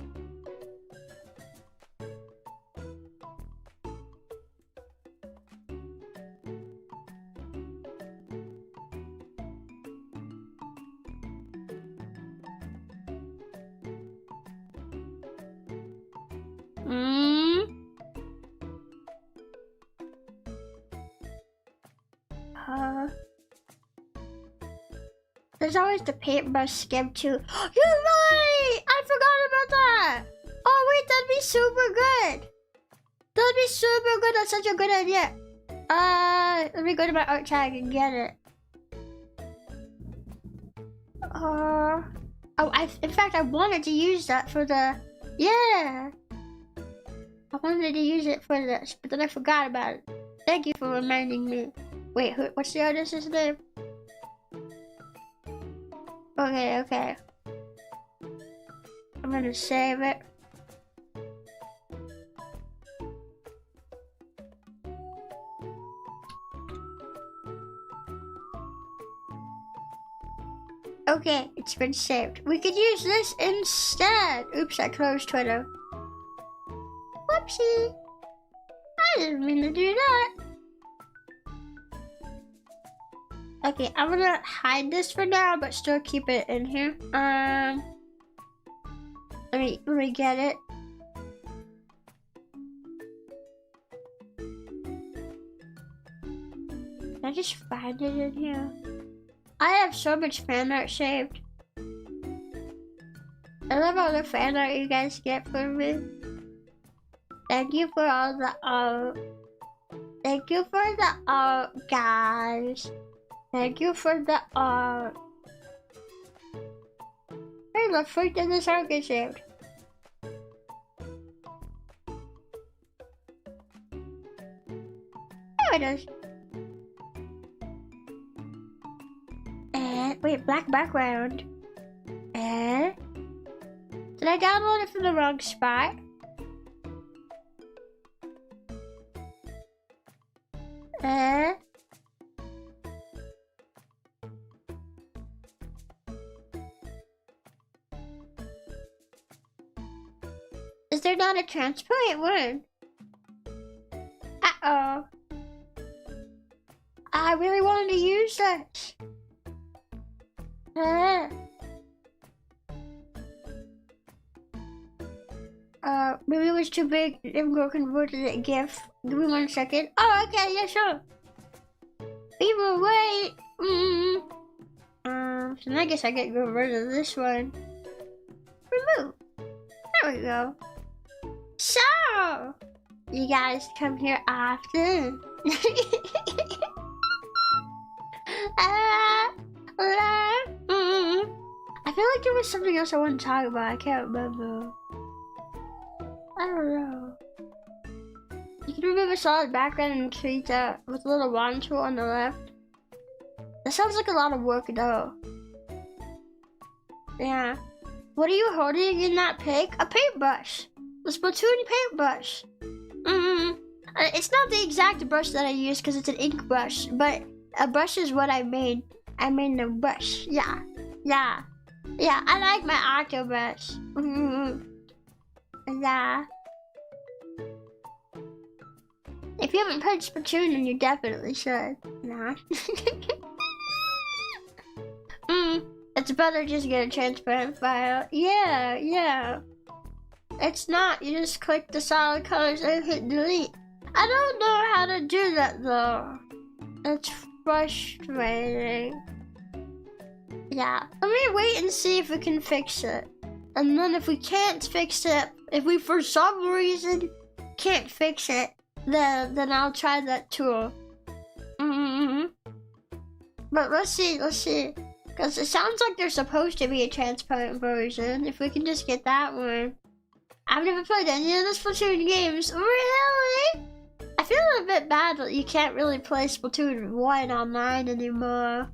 Speaker 1: There's always the paintbrush skim too. You're right! I forgot about that! Oh wait, that'd be super good! That'd be super good, that's such a good idea. Let me go to my art tag and get it. In fact, I wanted to use that for the, yeah. I wanted to use it for this, but then I forgot about it. Thank you for reminding me. Wait, what's the artist's name? Okay. I'm gonna save it. Okay, it's been saved. We could use this instead. Oops, I closed Twitter. Whoopsie. I didn't mean to do that. Okay, I'm gonna hide this for now, but still keep it in here. Let me get it. Can I just find it in here? I have so much fan art saved. I love all the fan art you guys get from me. Thank you for all the art. Thank you for the art, guys. Thank you for the art. Hey, the freak did this art get saved. it is. Wait, black background. Did I download it from the wrong spot? Is there not a transparent one? Uh-oh. I really wanted to use this. Maybe it was too big. Imgo converted it GIF. Give me 1 second. Oh, okay, yeah, sure. We will wait. So I guess I get rid of this one. Remove. There we go. So, you guys come here often. I feel like there was something else I wanted to talk about. I can't remember. I don't know. You can remove a solid background and create that with a little wand tool on the left. That sounds like a lot of work though. Yeah. What are you holding in that pic? A paintbrush. The Splatoon paintbrush. It's not the exact brush that I use because it's an ink brush, but a brush is what I made. I made the brush. Yeah. Yeah. Yeah, I like my octo brush. Yeah. If you haven't played Splatoon, then you definitely should. Nah. It's better just get a transparent file. Yeah, yeah. It's not. You just click the solid colors and hit delete. I don't know how to do that though. It's frustrating. Yeah. Let me wait and see if we can fix it. And then if we can't fix it, if we for some reason can't fix it, then I'll try that tool. But let's see. Because it sounds like there's supposed to be a transparent version. If we can just get that one. I've never played any of the Splatoon games. Really? I feel a bit bad that you can't really play Splatoon 1 online anymore.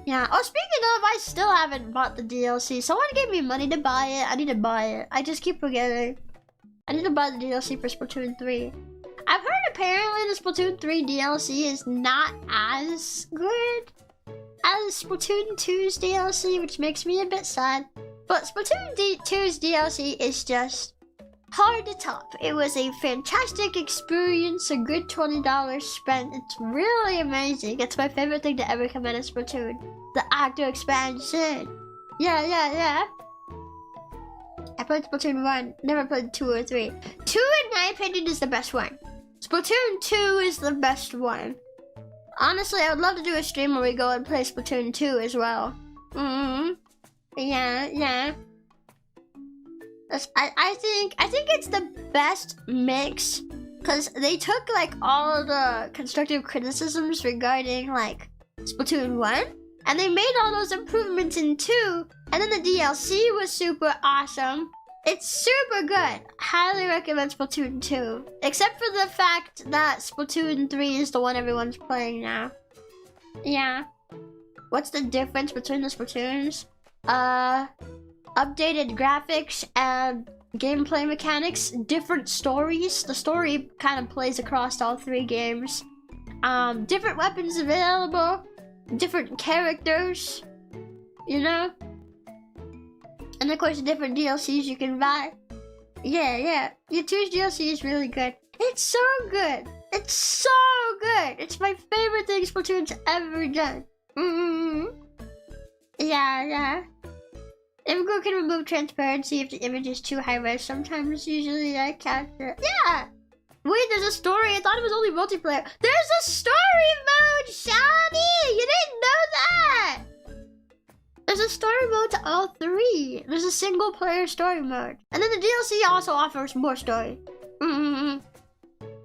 Speaker 1: Yeah. Oh, speaking of, I still haven't bought the DLC. Someone gave me money to buy it. I need to buy it. I just keep forgetting. I need to buy the DLC for Splatoon 3. I've heard apparently the Splatoon 3 DLC is not as good as Splatoon 2's DLC, which makes me a bit sad. But Splatoon 2's DLC is just hard to top. It was a fantastic experience, a good $20 spent. It's really amazing. It's my favorite thing to ever come out of Splatoon. The Octo expansion. Yeah. I played Splatoon 1, never played 2 or 3. 2, in my opinion, is the best one. Splatoon 2 is the best one. Honestly, I would love to do a stream where we go and play Splatoon 2 as well. Yeah. I think it's the best mix because they took like all the constructive criticisms regarding like Splatoon 1 and they made all those improvements in 2, and then the DLC was super awesome. It's super good. Highly recommend Splatoon 2. Except for the fact that Splatoon 3 is the one everyone's playing now. Yeah. What's the difference between the Splatoons? Updated graphics and gameplay mechanics. Different stories. The story kind of plays across all 3 games. Different weapons available. Different characters. You know? And of course, different DLCs you can buy. Yeah. Your 2's DLC is really good. It's so good. It's my favorite thing Splatoon's ever done. Yeah. Imgo can remove transparency if the image is too high res. Sometimes, usually, I catch it. Yeah. Wait, there's a story. I thought it was only multiplayer. There's a story mode, Shani! You didn't know that! There's a story mode to all 3. There's a single player story mode. And then the DLC also offers more story.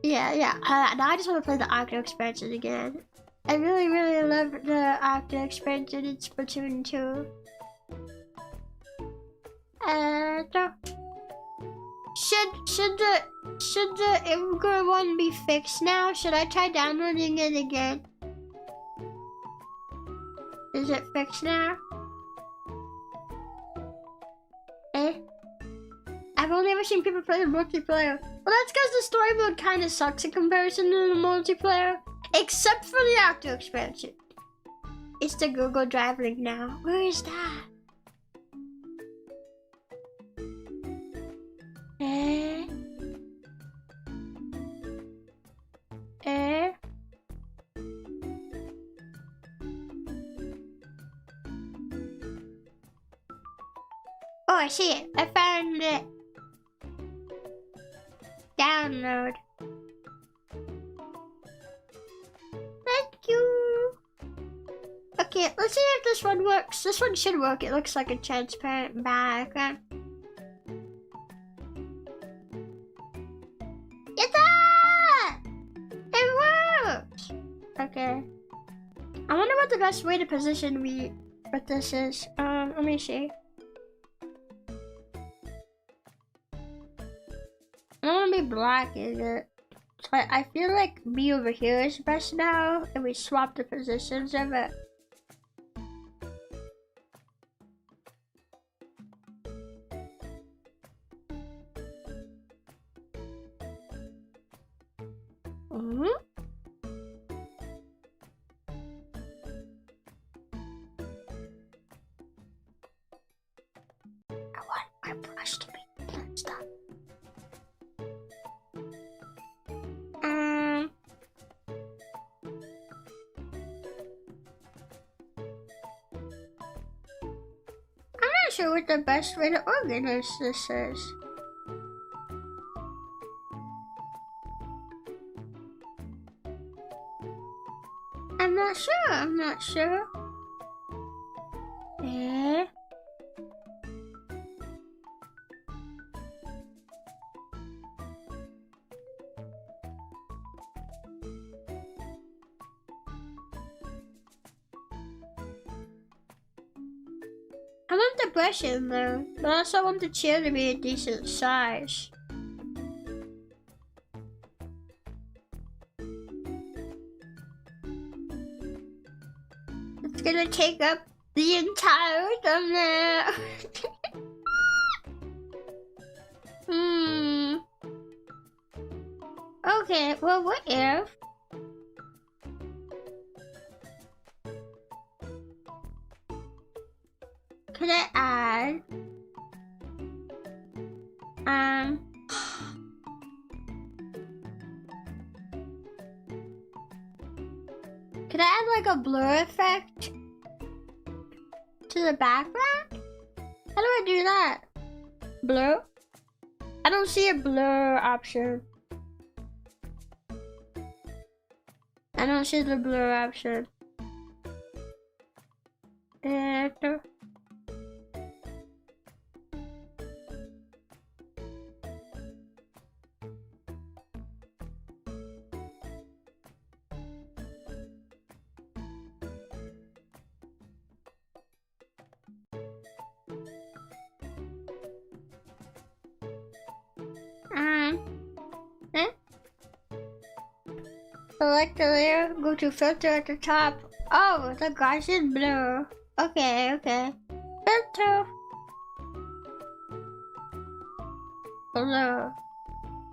Speaker 1: Yeah. Now I just want to play the Octo expansion again. I really love the Octo expansion in Splatoon 2. Should the Imgur one be fixed now? Should I try downloading it again? Is it fixed now? Eh? I've only ever seen people play the multiplayer. Well, that's because the story mode kind of sucks in comparison to the multiplayer. Except for the Octo expansion. It's the Google Drive link now. Where is that? Eh? Eh? Oh, I see it. I found it. Download. Thank you. Okay, let's see if this one works. This one should work. It looks like a transparent background. It works! Okay. I wonder what the best way to position what this is. Let me see. I don't want to be black, is it? So I feel like me over here is best now, and we swap the positions of it. I want my brush to be cleansed up. I'm not sure what the best way to organize this is. I'm not sure. Eh? I want the brush in there, but I also want the chair to be a decent size. It's gonna take up the entire thumbnail. Okay, well, what if? Could I add? Could I add like a blur effect to the background? How do I do that? Blur? I don't see a blur option. I don't see the blur option. Select the layer, go to filter at the top. Oh, the Gaussian blur. Okay, okay. Filter. Blur.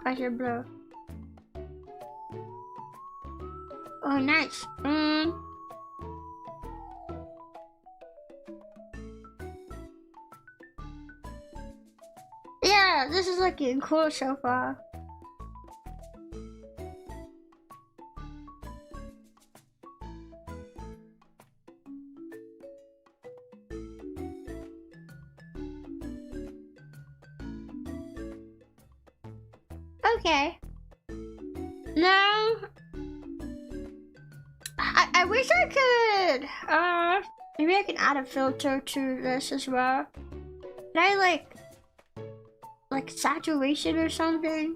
Speaker 1: Gaussian blur. Oh, nice. Yeah, this is looking cool so far. Okay. Now, I wish I could, maybe I can add a filter to this as well. Can I like saturation or something?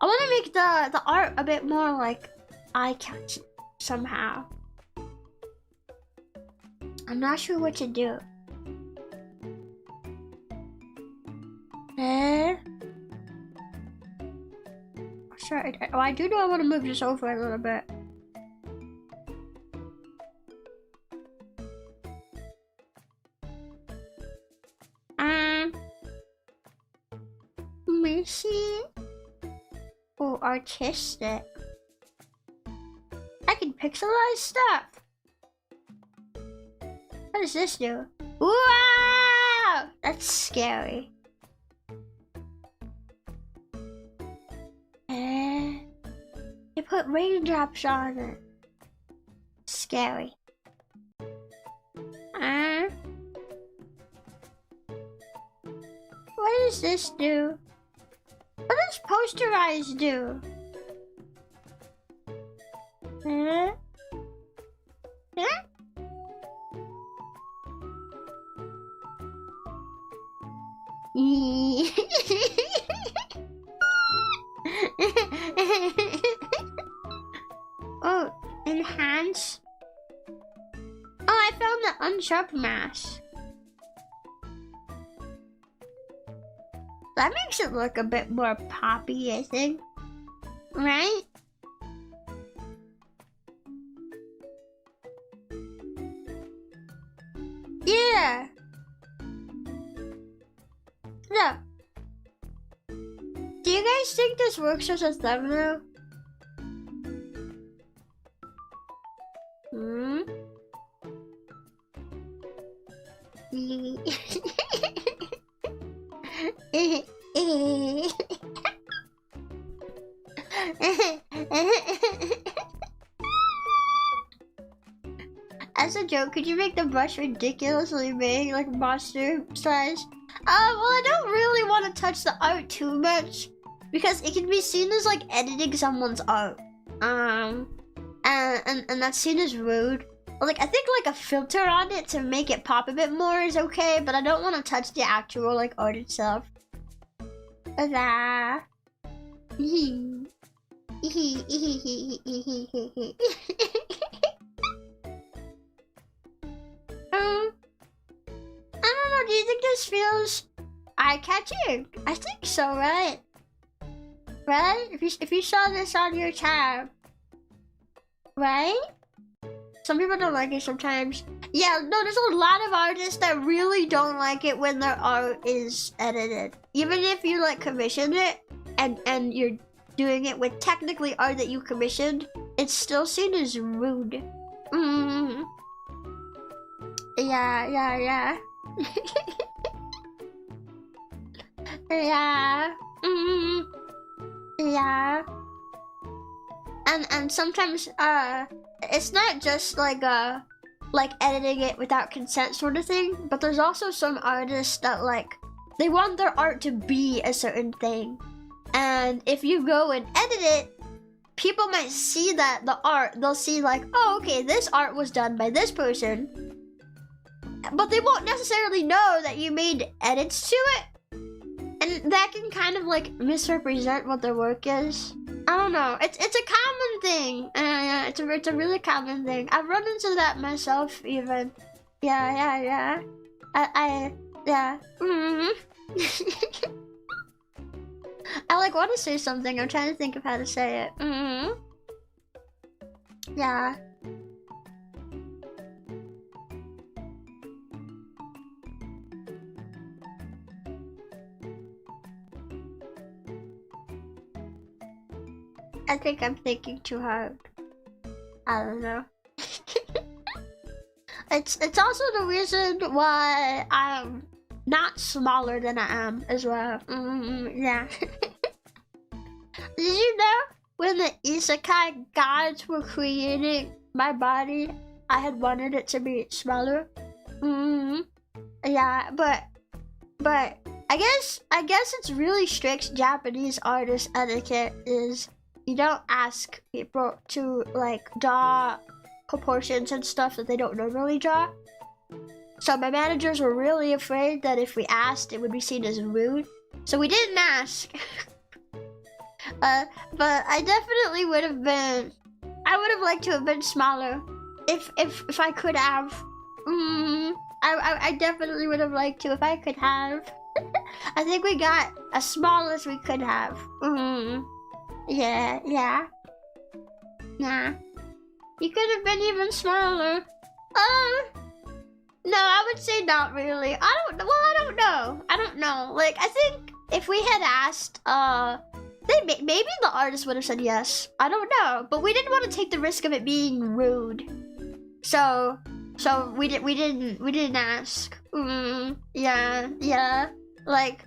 Speaker 1: I want to make the art a bit more like eye-catching somehow. I'm not sure what to do. Eh? sure. Oh, I do know I want to move this over a little bit. Let me see. Oh, artistic. I can pixelize stuff. What does this do? Wow! That's scary. They put raindrops on it. Scary. What does this do? What does posterize do? Huh? Huh? Oh, enhance. Oh, I found the unsharp mask. That makes it look a bit more poppy, I think. Right? Yeah. No. Do you guys think this works as a thumbnail? Hmm? As a joke, could you make the brush ridiculously big, like monster size? Well, I don't really want to touch the art too much because it can be seen as like editing someone's art. And that's seen as rude. Like, I think like a filter on it to make it pop a bit more is okay, but I don't want to touch the actual like art itself. I don't know, do you think this feels eye-catching? I think so, right? Right? If you saw this on your tab, right? Some people don't like it sometimes. Yeah, no, there's a lot of artists that really don't like it when their art is edited. Even if you like commissioned it and you're doing it with technically art that you commissioned, it's still seen as rude. Yeah. Yeah. Yeah. And sometimes it's not just like editing it without consent sort of thing, but there's also some artists that like they want their art to be a certain thing, and if you go and edit it, people might see that the art, they'll see like, oh, okay, this art was done by this person, but they won't necessarily know that you made edits to it, and that can kind of like misrepresent what their work is. I don't know. It's a common thing. It's a really common thing. I've run into that myself even. Yeah. Yeah. I like want to say something. I'm trying to think of how to say it. Yeah. I think I'm thinking too hard. I don't know. It's also the reason why I'm not smaller than I am as well. Yeah. Did you know when the isekai gods were creating my body, I had wanted it to be smaller? Yeah, but I guess it's really strict Japanese artist etiquette is you don't ask people to like draw proportions and stuff that they don't normally draw. So my managers were really afraid that if we asked, it would be seen as rude. So we didn't ask. But I definitely would have been. I would have liked to have been smaller, if I could have. I definitely would have liked to if I could have. I think we got as small as we could have. Yeah. Nah. You could have been even smaller. No, I would say not really. I don't know. Like, I think if we had asked, maybe the artist would have said yes. I don't know. But we didn't want to take the risk of it being rude. So we didn't ask. Yeah. Like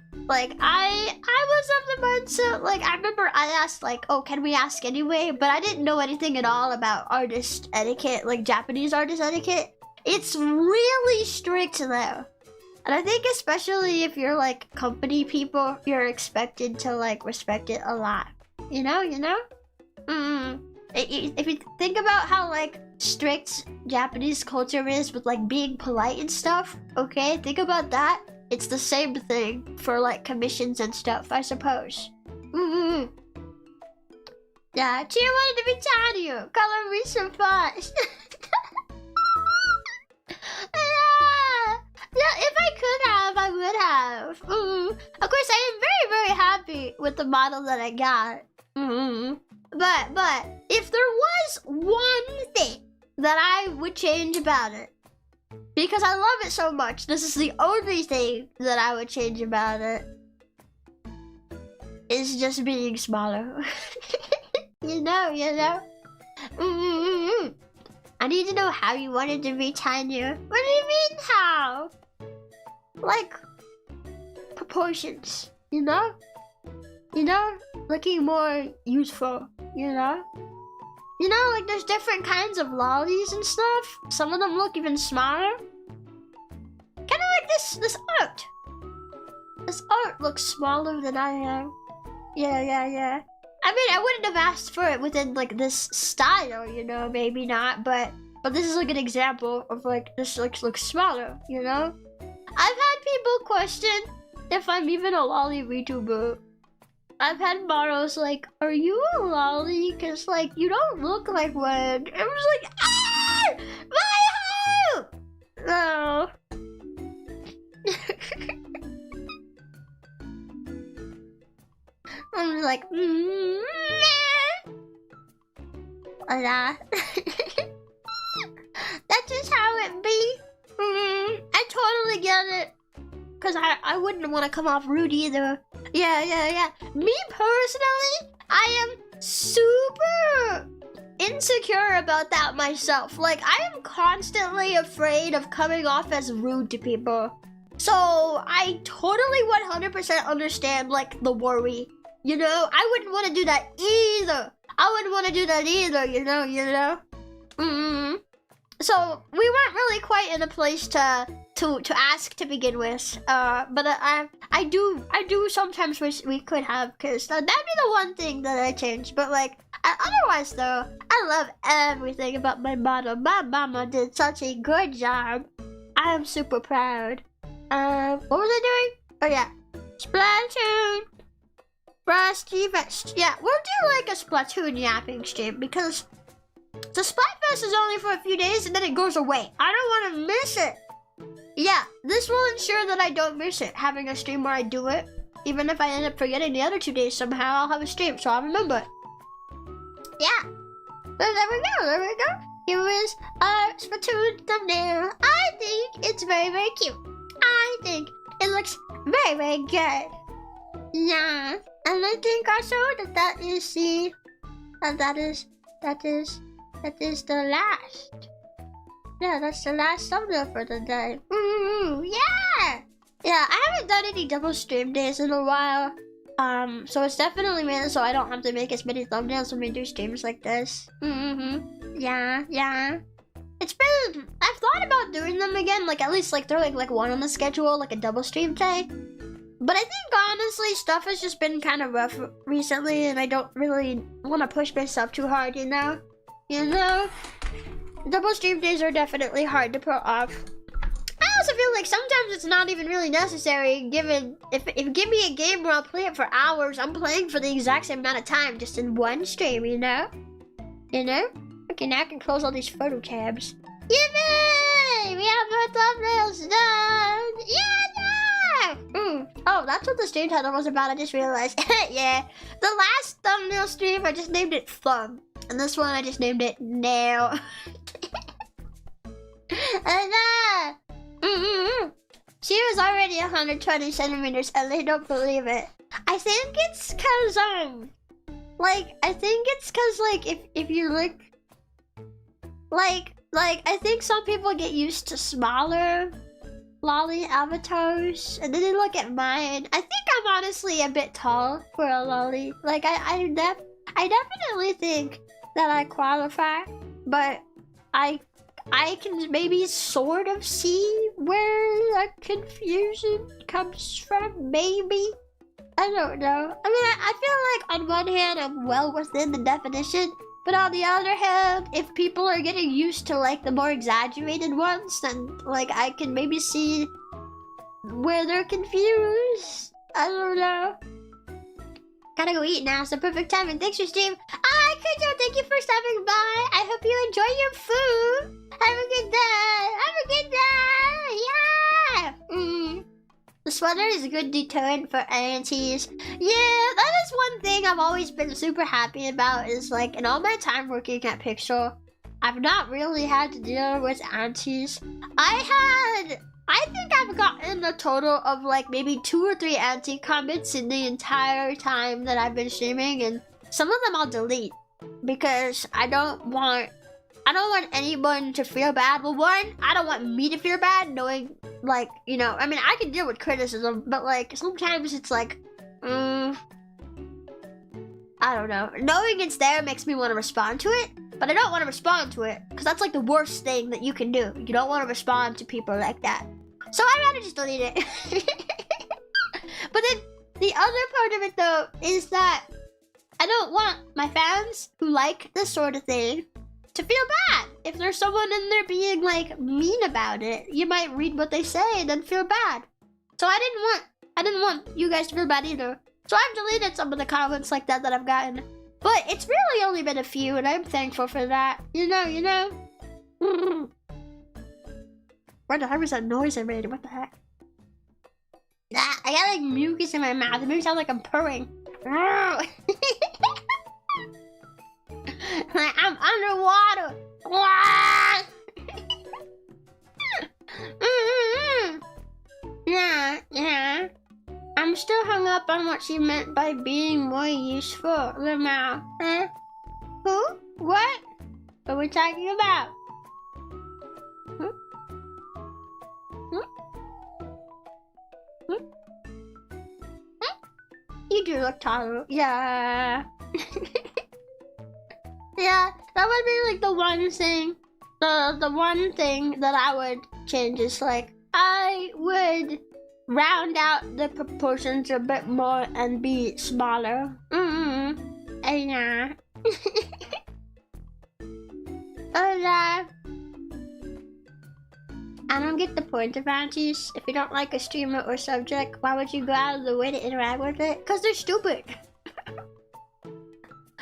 Speaker 1: I was of the mindset, like, I remember I asked, like, oh, can we ask anyway? But I didn't know anything at all about artist etiquette, like Japanese artist etiquette. It's really strict though. And I think especially if you're like company people, you're expected to like respect it a lot. You know? If you think about how like strict Japanese culture is with like being polite and stuff, okay? Think about that. It's the same thing for like commissions and stuff, I suppose. Yeah, Chio wanted to be tiny. Color me some fun. Yeah, if I could have, I would have. Of course, I am very, very happy with the model that I got. But if there was one thing that I would change about it, because I love it so much, this is the only thing that I would change about it, is just being smaller. You know. I need to know how you wanted to be tinier. What do you mean how? Like, proportions, you know? Looking more useful, you know? Like there's different kinds of lollies and stuff. Some of them look even smaller. Kinda like this art. This art looks smaller than I am. Yeah. I mean, I wouldn't have asked for it within like this style, maybe not, but this is like an example of like this looks smaller, I've had people question if I'm even a lolly VTuber. I've had models like, are you a lolly? Cause like you don't look like one. I was like, my hope! No. I'm like, That's just how it be. I totally get it. Cause I wouldn't want to come off rude either. Yeah. Me personally, I am super insecure about that myself. Like, I am constantly afraid of coming off as rude to people. So I totally 100% understand like the worry. I wouldn't want to do that either. So we weren't really quite in a place to ask to begin with. But I do sometimes wish we could have, cause that'd be the one thing that I changed. But like otherwise though, I love everything about my model. My mama did such a good job. I am super proud. What was I doing? Oh yeah, Splatoon. Fest. Yeah, we'll do like a Splatoon yapping stream because the Splatfest is only for a few days and then it goes away. I don't want to miss it. Yeah, this will ensure that I don't miss it, having a stream where I do it. Even if I end up forgetting the other 2 days, somehow I'll have a stream, so I'll remember. Yeah. But there we go. Here is our Splatoon thumbnail. I think it's very, very cute. I think it looks very, very good. Yeah. And I think also that is the last. Yeah, that's the last thumbnail for the day. Yeah, I haven't done any double stream days in a while. So it's definitely made it so I don't have to make as many thumbnails when we do streams like this. Yeah. It's been, I've thought about doing them again, like at least like throwing like one on the schedule, like a double stream day. But I think honestly stuff has just been kind of rough recently and I don't really want to push myself too hard, Double stream days are definitely hard to put off. I also feel like sometimes it's not even really necessary, given if you give me a game where I'll play it for hours, I'm playing for the exact same amount of time just in one stream, Okay, now I can close all these photo tabs. Yippee! We have more thumbnails done! Yeah! Oh, that's what the stream title was about. I just realized. Yeah. The last thumbnail stream, I just named it Thumb. And this one, I just named it Nail. And she was already 120 centimeters and they don't believe it. I think it's cause, if you look, I think some people get used to smaller lolly avatars, and then they look at mine. I think I'm honestly a bit tall for a lolly. Like, I definitely think that I qualify, but I can maybe sort of see where the confusion comes from, maybe. I don't know. I mean, I feel like on one hand, I'm well within the definition, but on the other hand, if people are getting used to like the more exaggerated ones, then like I can maybe see where they're confused. I don't know. Gotta go eat now, so perfect timing. Thanks for stream. Hi, Kujo, thank you for stopping by. I hope you enjoy your food. Have a good day. Have a good day. Yeah. The sweater is a good deterrent for aunties. Yeah, that is one thing I've always been super happy about, is like in all my time working at Pixel, I've not really had to deal with aunties. I think I've gotten a total of like maybe 2 or 3 auntie comments in the entire time that I've been streaming, and some of them I'll delete because I don't want anyone to feel bad. Well, one, I don't want me to feel bad knowing, like, you know, I mean, I can deal with criticism, but like sometimes it's like, I don't know. Knowing it's there makes me want to respond to it, but I don't want to respond to it because that's like the worst thing that you can do. You don't want to respond to people like that. So I'd rather just delete it. But then the other part of it though is that I don't want my fans who like this sort of thing to feel bad. If there's someone in there being like mean about it, you might read what they say and then feel bad. So I didn't want you guys to feel bad either. So I've deleted some of the comments like that I've gotten. But it's really only been a few, and I'm thankful for that. You know. What the heck was that noise I made? What the heck? I got like mucus in my mouth. It makes me sound like I'm purring. Like I'm underwater. Yeah. I'm still hung up on what she meant by being more useful. Lamau. Huh? Who? What? What are we talking about? Hmm? You do look taller. Yeah. Yeah, that would be like the one thing. The one thing that I would change is like I would round out the proportions a bit more and be smaller. Yeah. Hola. I don't get the point of aunties. If you don't like a streamer or subject, why would you go out of the way to interact with it? Because they're stupid.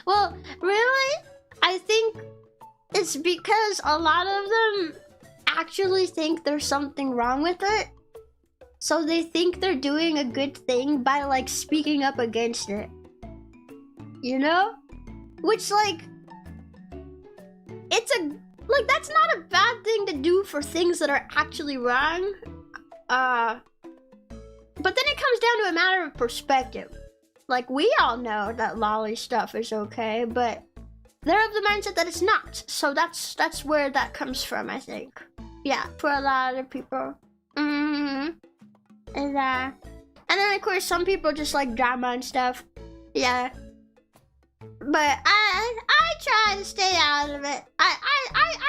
Speaker 1: Well, really? I think it's because a lot of them actually think there's something wrong with it. So they think they're doing a good thing by like speaking up against it. You know? Which like, that's not a bad thing to do for things that are actually wrong. But then it comes down to a matter of perspective. Like, we all know that lolly stuff is okay, but they're of the mindset that it's not. So that's where that comes from, I think. Yeah, for a lot of people. And then of course some people just like drama and stuff. Yeah. But I try to stay out of it. I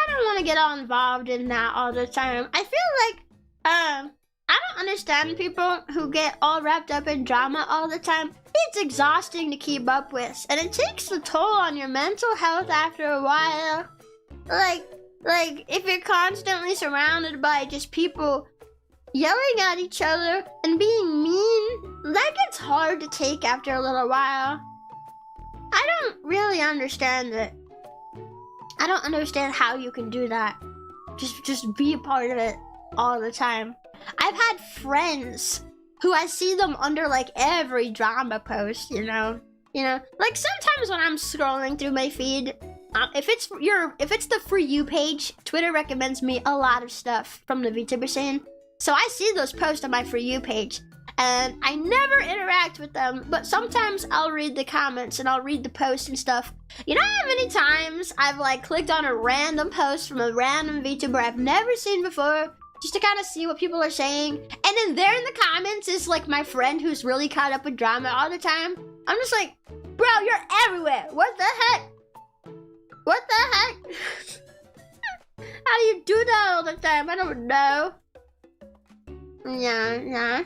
Speaker 1: don't want to get all involved in that all the time. I feel like I don't understand people who get all wrapped up in drama all the time. It's exhausting to keep up with, and it takes a toll on your mental health after a while. Like if you're constantly surrounded by just people yelling at each other and being mean, that gets hard to take after a little while. I don't really understand it. I don't understand how you can do that. Just be a part of it all the time. I've had friends who I see them under like every drama post, you know? Like sometimes when I'm scrolling through my feed, if it's the For You page, Twitter recommends me a lot of stuff from the VTuber scene. So I see those posts on my For You page, and I never interact with them, but sometimes I'll read the comments and I'll read the posts and stuff. You know how many times I've like clicked on a random post from a random VTuber I've never seen before, just to kind of see what people are saying, and then there in the comments is like my friend who's really caught up with drama all the time. I'm just like, bro, you're everywhere. What the heck? What the heck? How do you do that all the time? I don't know. Yeah.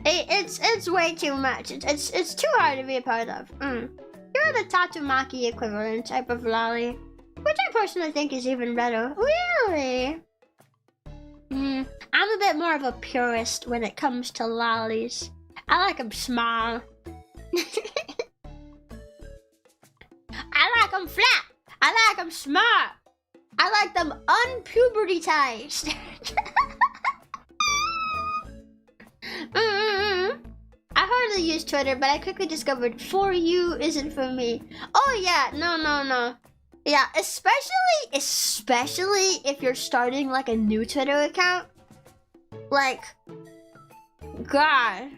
Speaker 1: It's way too much. It's too hard to be a part of. You're the Tatsumaki equivalent type of lolly, which I personally think is even better. Really? I'm a bit more of a purist when it comes to lollies. I like them small. I like them flat. I like them smart. I like them unpubertized. I hardly use Twitter, but I quickly discovered For You isn't for me. Oh yeah, no. Yeah, especially if you're starting like a new Twitter account. Like, God.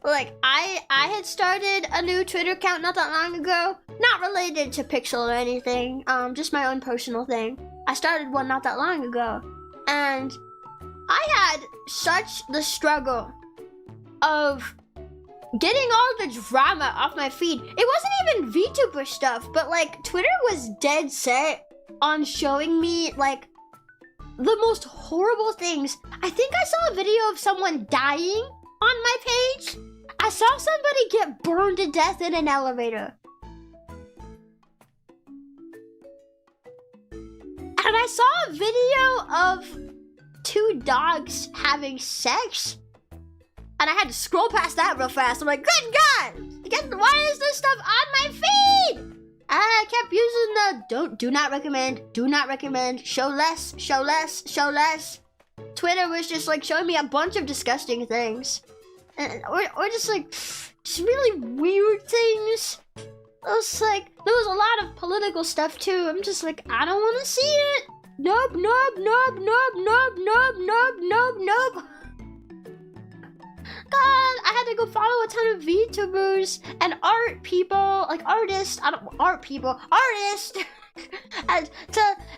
Speaker 1: Like, I had started a new Twitter account not that long ago. Not related to Pixel or anything. Just my own personal thing. I started one not that long ago. And I had such the struggle of getting all the drama off my feed. It wasn't even VTuber stuff, but like Twitter was dead set on showing me like the most horrible things. I think I saw a video of someone dying on my page. I saw somebody get burned to death in an elevator. And I saw a video of 2 dogs having sex. And I had to scroll past that real fast. I'm like, good God! Why is this stuff on my feed? I kept using the do not recommend, show less. Twitter was just like showing me a bunch of disgusting things. Or just like, just really weird things. It was like, there was a lot of political stuff too. I'm just like, I don't want to see it. Nope. God, I had to go follow a ton of VTubers and art people, like artists. Artists.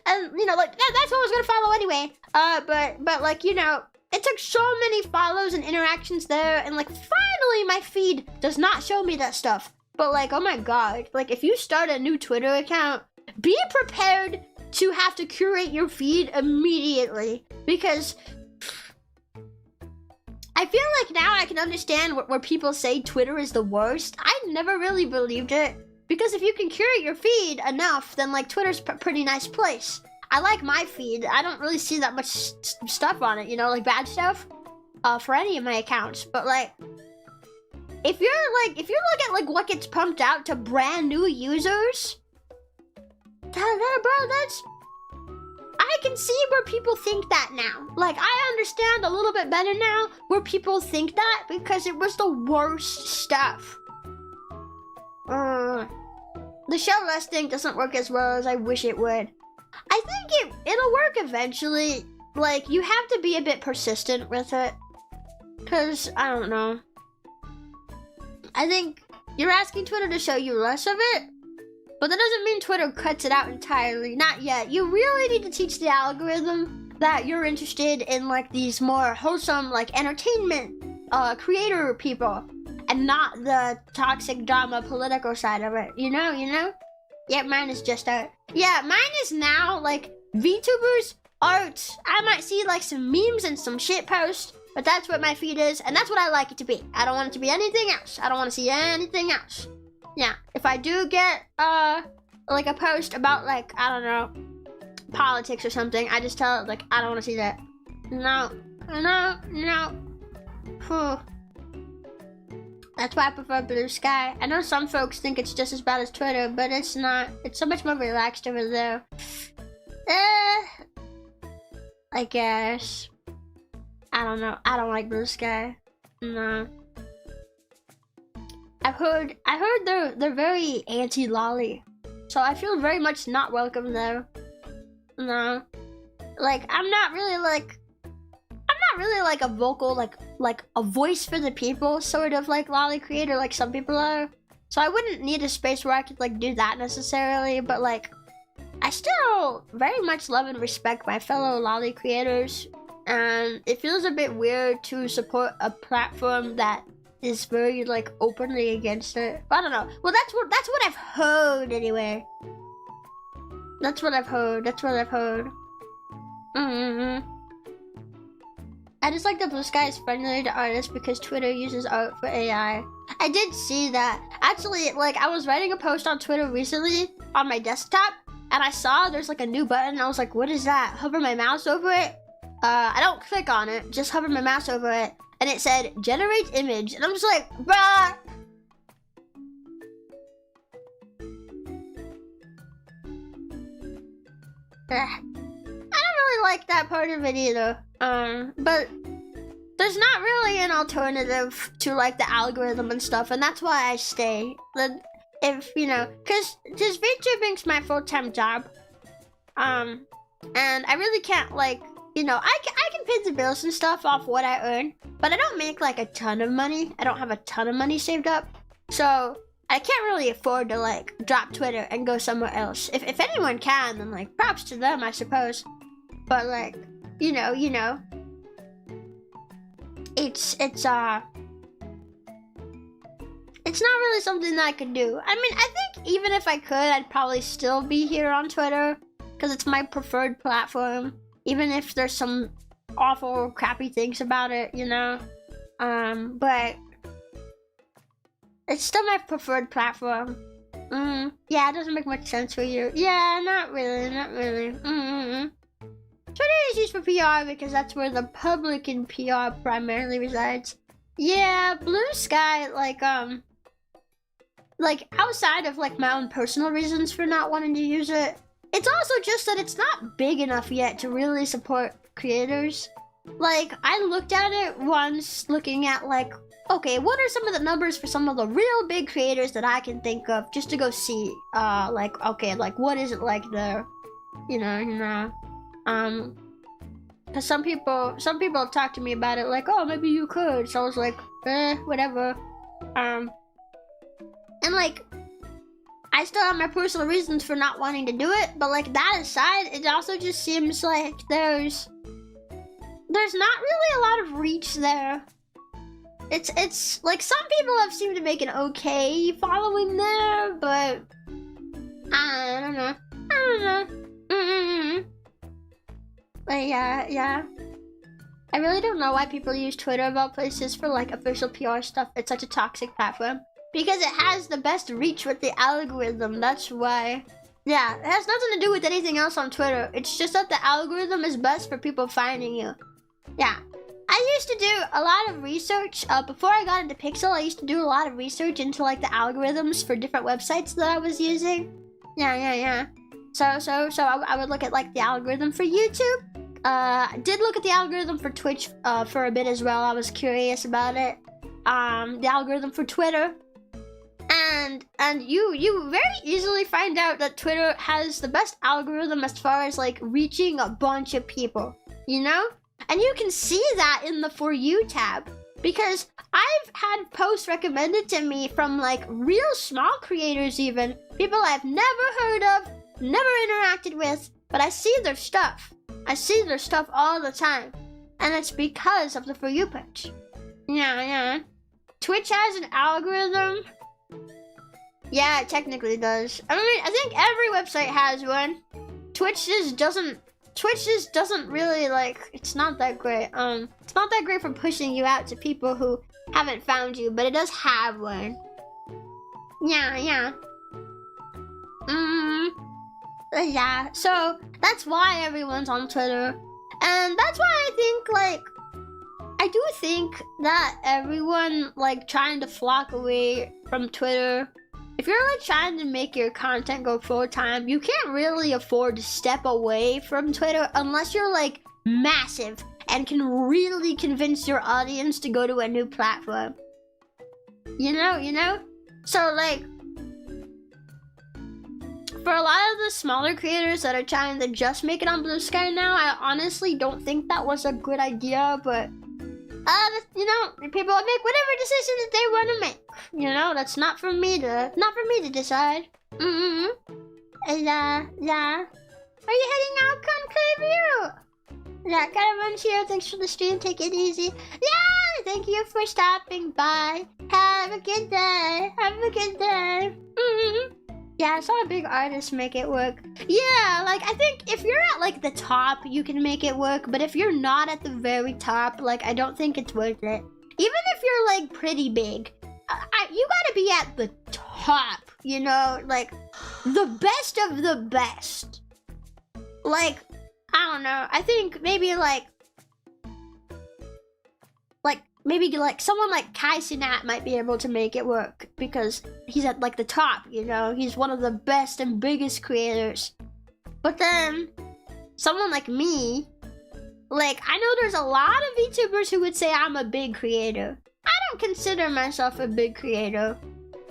Speaker 1: and you know, like that's what I was gonna follow anyway. But like, you know, it took so many follows and interactions there, and like finally my feed does not show me that stuff. But like, oh my God, like if you start a new Twitter account, be prepared to have to curate your feed immediately, because I feel like now I can understand where people say Twitter is the worst. I never really believed it, because if you can curate your feed enough, then like Twitter's a pretty nice place. I like my feed. I don't really see that much stuff on it, you know, like bad stuff for any of my accounts. But like, if you look at like what gets pumped out to brand new users, bro, I can see where people think that now. Like, I understand a little bit better now where people think that, because it was the worst stuff. The show less thing doesn't work as well as I wish it would. I think it'll work eventually. Like, you have to be a bit persistent with it. Because, I don't know. I think you're asking Twitter to show you less of it, but that doesn't mean Twitter cuts it out entirely. Not yet. You really need to teach the algorithm that you're interested in like these more wholesome, like entertainment creator people, and not the toxic drama political side of it. You know? Yeah, mine is just art. Yeah, mine is now like VTubers, art. I might see like some memes and some shit posts, but that's what my feed is, and that's what I like it to be. I don't want it to be anything else. I don't want to see anything else. Yeah, if I do get like a post about like, I don't know, politics or something, I just tell it like, I don't want to see that. No. Whew. That's why I prefer Blue Sky. I know some folks think it's just as bad as Twitter, but it's not. It's so much more relaxed over there. I guess. I don't know. I don't like Blue Sky. No. I heard they're very anti-lolly. So I feel very much not welcome there. No. Like I'm not really like a vocal like a voice for the people sort of like lolly creator like some people are. So I wouldn't need a space where I could like do that necessarily, but like I still very much love and respect my fellow lolly creators, and it feels a bit weird to support a platform that is very like openly against it. I don't know. Well, that's what I've heard anyway. That's what I've heard. I just like that Blue Sky is friendly to artists because Twitter uses art for AI. I did see that. Actually, like I was writing a post on Twitter recently on my desktop, and I saw there's like a new button. And I was like, what is that? Hover my mouse over it. I don't click on it, just hover my mouse over it. And it said, generate image. And I'm just like, bruh. I don't really like that part of it either. But there's not really an alternative to like the algorithm and stuff, and that's why I stay. If you know, cause VTubing's my full-time job. And I really can't like, you know, I can pay the bills and stuff off what I earn, but I don't make like a ton of money. I don't have a ton of money saved up, so I can't really afford to like drop Twitter and go somewhere else. If anyone can, then like props to them, I suppose. But like, you know, it's not really something that I could do. I mean, I think even if I could, I'd probably still be here on Twitter because it's my preferred platform, even if there's some awful, crappy things about it, you know. But it's still my preferred platform. Yeah, it doesn't make much sense for you. Yeah, not really. Twitter is used for PR because that's where the public in PR primarily resides. Yeah, Blue Sky, like outside of like my own personal reasons for not wanting to use it, it's also just that it's not big enough yet to really support creators. Like, I looked at it once, looking at like, okay, what are some of the numbers for some of the real big creators that I can think of, just to go see, like, okay, like, what is it like there? You know, cause some people have talked to me about it, like, oh, maybe you could, so I was like, whatever, and like, I still have my personal reasons for not wanting to do it, but like, that aside, it also just seems like there's not really a lot of reach there. It's like, some people have seemed to make an okay following there, but I don't know. But yeah. I really don't know why people use Twitter of all places for like official PR stuff. It's such a toxic platform. Because it has the best reach with the algorithm, that's why. Yeah, it has nothing to do with anything else on Twitter. It's just that the algorithm is best for people finding you. Yeah. I used to do a lot of research, before I got into Pixel, I used to do a lot of research into like the algorithms for different websites that I was using. Yeah. So I would look at like the algorithm for YouTube. I did look at the algorithm for Twitch for a bit as well. I was curious about it. The algorithm for Twitter. And you very easily find out that Twitter has the best algorithm as far as like reaching a bunch of people, you know? And you can see that in the For You tab, because I've had posts recommended to me from like real small creators, even people I've never heard of, never interacted with, but I see their stuff. I see their stuff all the time, and it's because of the For You page. Yeah. Twitch has an algorithm. Yeah, it technically does. I mean, I think every website has one. Twitch just doesn't really, like, it's not that great. It's not that great for pushing you out to people who haven't found you, but it does have one. Yeah. Yeah, so that's why everyone's on Twitter. And that's why I do think that everyone, like, trying to flock away from Twitter, if you're like trying to make your content go full time, you can't really afford to step away from Twitter unless you're like massive and can really convince your audience to go to a new platform. You know? So like, for a lot of the smaller creators that are trying to just make it on Blue Sky now, I honestly don't think that was a good idea, but you know, people make whatever decision that they want to make. You know, that's not for me to decide. Yeah. Are you heading out, Conclavio? Yeah, gotta run here. Thanks for the stream. Take it easy. Yeah, thank you for stopping by. Have a good day. Yeah, I saw a big artist make it work. Yeah, like, I think if you're at, like, the top, you can make it work. But if you're not at the very top, like, I don't think it's worth it. Even if you're, like, pretty big, you gotta be at the top, you know? Like, the best of the best. Like, I don't know. I think maybe, maybe someone like Kai Cenat might be able to make it work because he's at like the top, you know? He's one of the best and biggest creators. But then someone like me, like, I know there's a lot of VTubers who would say I'm a big creator. I don't consider myself a big creator,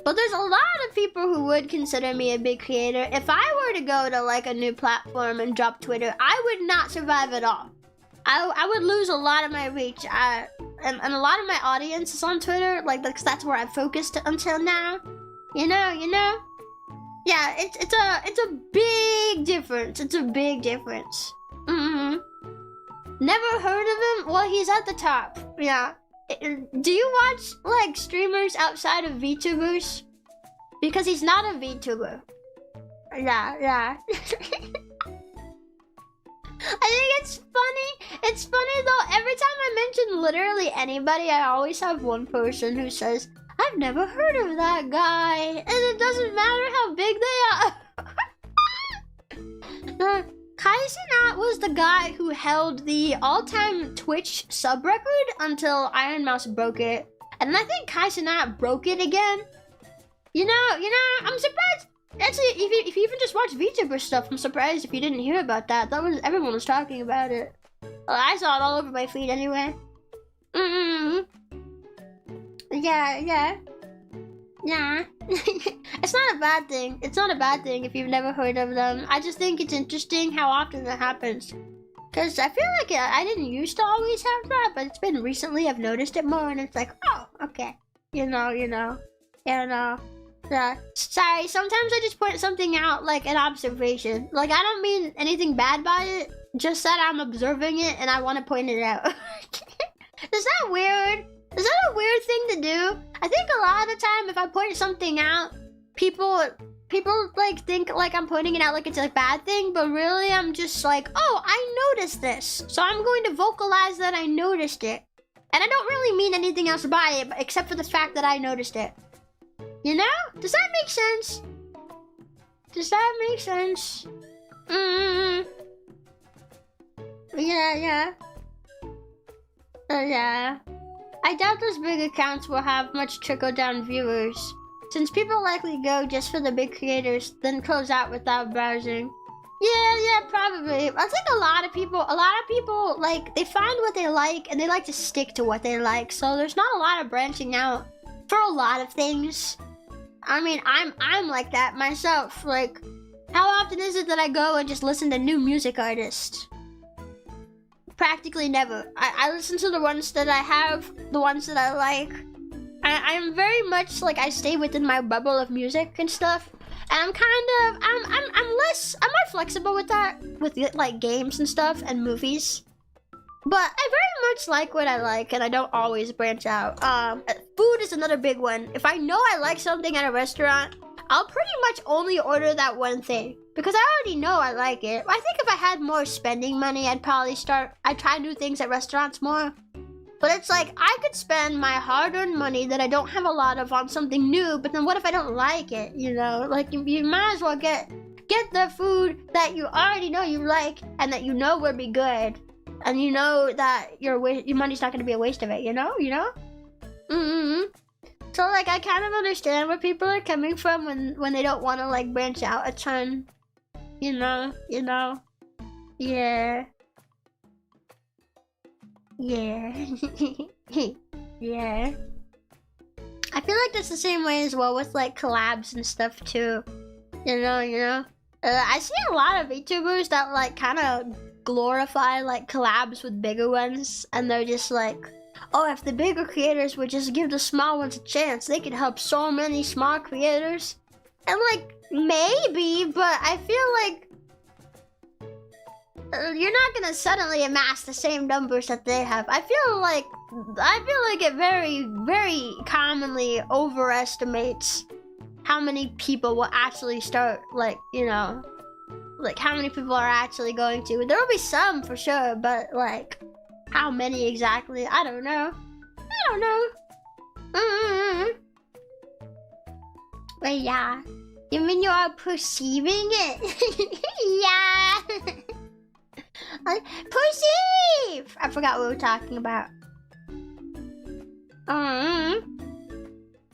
Speaker 1: but there's a lot of people who would consider me a big creator. If I were to go to like a new platform and drop Twitter, I would not survive at all. I would lose a lot of my reach. And a lot of my audience is on Twitter, like that's where I've focused until now. You know? Yeah, it's a big difference. It's a big difference. Never heard of him? Well, he's at the top. Yeah. Do you watch like streamers outside of VTubers? Because he's not a VTuber. Yeah. I think it's funny. It's funny though, every time I mention literally anybody, I always have one person who says, I've never heard of that guy. And it doesn't matter how big they are. Kai Cenat was the guy who held the all-time Twitch sub record until Iron Mouse broke it. And I think Kai Cenat broke it again. You know, I'm surprised. Actually, if you even just watch VTuber stuff, I'm surprised if you didn't hear about that. Everyone was talking about it. Well, I saw it all over my feed anyway. Yeah. It's not a bad thing. It's not a bad thing if you've never heard of them. I just think it's interesting how often that happens. Because I feel like I didn't used to always have that, but it's been recently I've noticed it more, and it's like, oh, okay. You know. Sorry, sometimes I just point something out like an observation. Like, I don't mean anything bad by it, just that I'm observing it and I want to point it out. Is that weird? Is that a weird thing to do? I think a lot of the time if I point something out, people like think like I'm pointing it out like it's a bad thing, but really I'm just like, oh, I noticed this. So I'm going to vocalize that I noticed it. And I don't really mean anything else by it, except for the fact that I noticed it. You know? Does that make sense? Yeah. I doubt those big accounts will have much trickle-down viewers, since people likely go just for the big creators, then close out without browsing. Yeah, probably. I think a lot of people, like, they find what they like, and they like to stick to what they like, so there's not a lot of branching out for a lot of things. I mean, I'm like that myself. Like, how often is it that I go and just listen to new music artists? Practically never. I listen to the ones that I have, the ones that I like. I'm very much like, I stay within my bubble of music and stuff. And I'm more flexible with that, with like games and stuff and movies. But I very much like what I like, and I don't always branch out. Food is another big one. If I know I like something at a restaurant, I'll pretty much only order that one thing, because I already know I like it. I think if I had more spending money, I'd try new things at restaurants more. But it's like, I could spend my hard-earned money that I don't have a lot of on something new, but then what if I don't like it, you know? Like, you might as well get the food that you already know you like, and that you know will be good. And you know that your money's not going to be a waste of it, you know? So, like, I kind of understand where people are coming from when they don't want to, like, branch out a ton. You know? Yeah. Yeah. Yeah. I feel like that's the same way as well with like collabs and stuff too. You know. I see a lot of VTubers that like kind of glorify like collabs with bigger ones, and they're just like, oh, if the bigger creators would just give the small ones a chance, they could help so many small creators. And like, maybe, but I feel like you're not gonna suddenly amass the same numbers that they have. I feel like it very, very commonly overestimates how many people will actually start, like, you know, like how many people are actually going to. There will be some for sure, but like, how many exactly? I don't know. But yeah, you mean you are perceiving it? Yeah. Perceive! I forgot what we were talking about.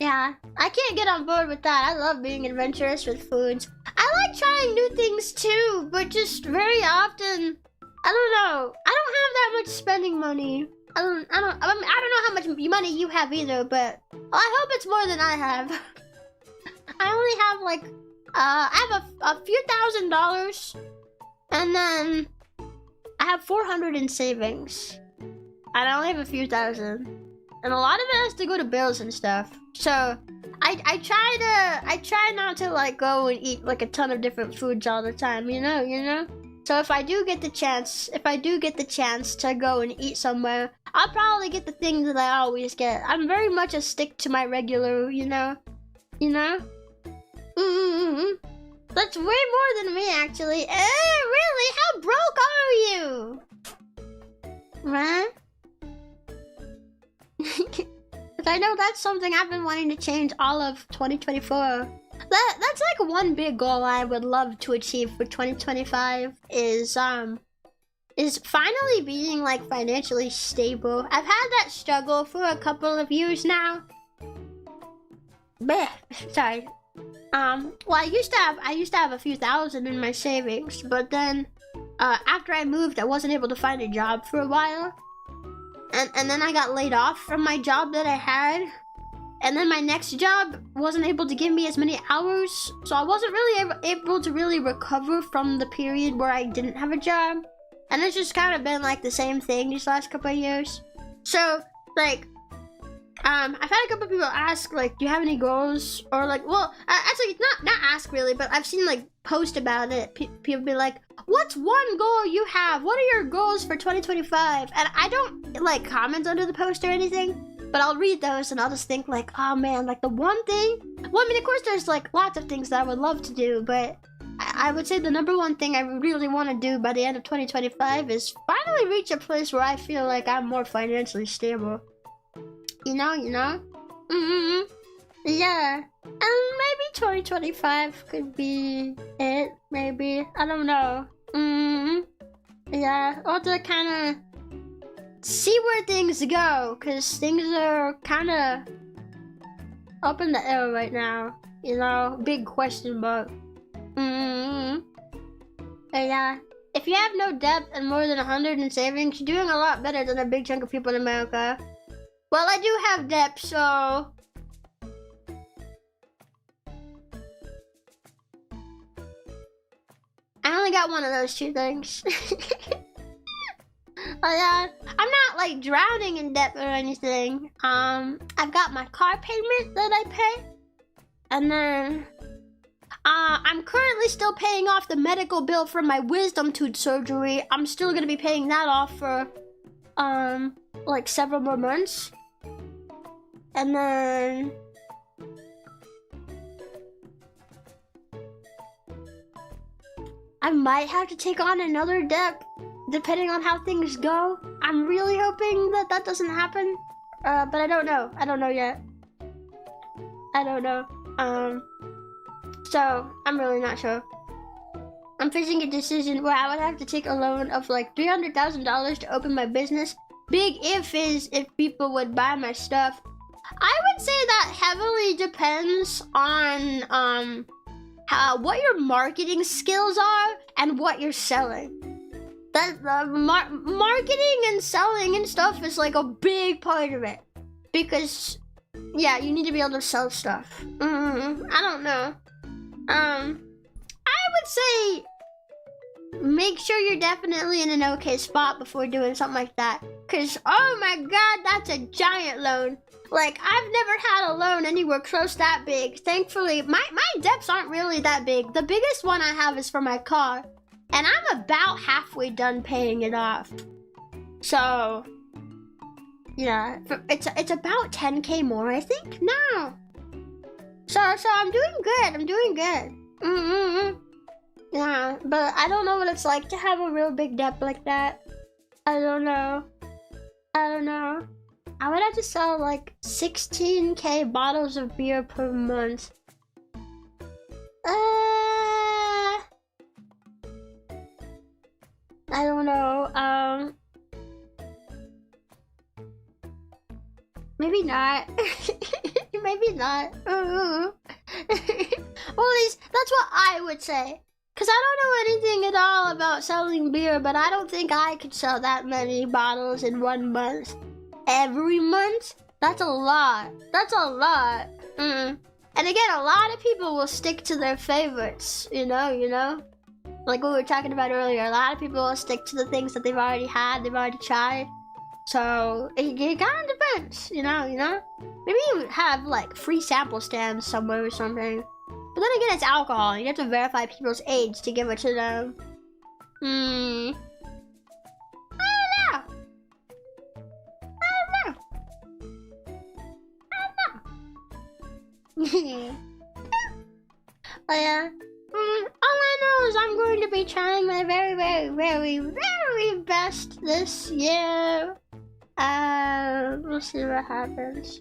Speaker 1: Yeah, I can't get on board with that. I love being adventurous with foods. I like trying new things too, but just very often, I don't know. I don't have that much spending money. I don't know how much money you have either, but I hope it's more than I have. I only have like, I have a few $1,000s, and then I have 400 in savings. And I only have a few thousand. And a lot of it has to go to bills and stuff. So I try not to like go and eat like a ton of different foods all the time, you know? So if I do get the chance to go and eat somewhere, I'll probably get the things that I always get. I'm very much a stick to my regular, you know? That's way more than me, actually. Really? How broke are you? Huh? I know that's something I've been wanting to change all of 2024. That's like one big goal I would love to achieve for 2025 is finally being like financially stable. I've had that struggle for a couple of years now. Sorry. Well, I used to have a few thousand in my savings, but then after I moved, I wasn't able to find a job for a while. And then I got laid off from my job that I had. And then my next job wasn't able to give me as many hours. So I wasn't really able to really recover from the period where I didn't have a job. And it's just kind of been like the same thing these last couple of years. So, like, I've had a couple of people ask, like, do you have any goals? Or like, well, actually, not ask really, but I've seen like post about it. People be like, what's one goal you have? What are your goals for 2025? And I don't like comment under the post or anything, but I'll read those and I'll just think like, oh man, like the one thing. Well, I mean, of course, there's like lots of things that I would love to do, but I would say the number one thing I really want to do by the end of 2025 is finally reach a place where I feel like I'm more financially stable. You know? Yeah. And maybe 2025 could be it, maybe. I don't know. Yeah, or to kind of see where things go, because things are kind of up in the air right now. You know, big question mark. Yeah. If you have no debt and more than 100 in savings, you're doing a lot better than a big chunk of people in America. Well, I do have debt, so... I only got one of those two things. I'm not like drowning in debt or anything. I've got my car payment that I pay. And then... I'm currently still paying off the medical bill for my wisdom tooth surgery. I'm still gonna be paying that off for, like several more months. And then... I might have to take on another debt, depending on how things go. I'm really hoping that that doesn't happen. But I don't know. I don't know yet. I don't know. So, I'm really not sure. I'm facing a decision where I would have to take a loan of like $300,000 to open my business. Big if is if people would buy my stuff. I would say that heavily depends on what your marketing skills are and what you're selling. That marketing and selling and stuff is like a big part of it, because yeah, you need to be able to sell stuff. I don't know. I would say make sure you're definitely in an okay spot before doing something like that, because oh my god, that's a giant loan. Like, I've never had a loan anywhere close that big. Thankfully, my debts aren't really that big. The biggest one I have is for my car, and I'm about halfway done paying it off. So yeah, it's about 10K more, I think, now. So I'm doing good. I'm doing good. Yeah, but I don't know what it's like to have a real big debt like that. I don't know. I would have to sell like 16K bottles of beer per month. I don't know. Maybe not. Maybe not. Well, at least that's what I would say. Because I don't know anything at all about selling beer, but I don't think I could sell that many bottles in 1 month. Every month? That's a lot. That's a lot. And again, a lot of people will stick to their favorites, you know? Like what we were talking about earlier, a lot of people will stick to the things that they've already had, they've already tried. So, it kind of depends, you know? Maybe you have, like, free sample stands somewhere or something. But then again, it's alcohol. You have to verify people's age to give it to them. I don't know. But yeah. All I know is I'm going to be trying my very, very, very, very best this year. We'll see what happens.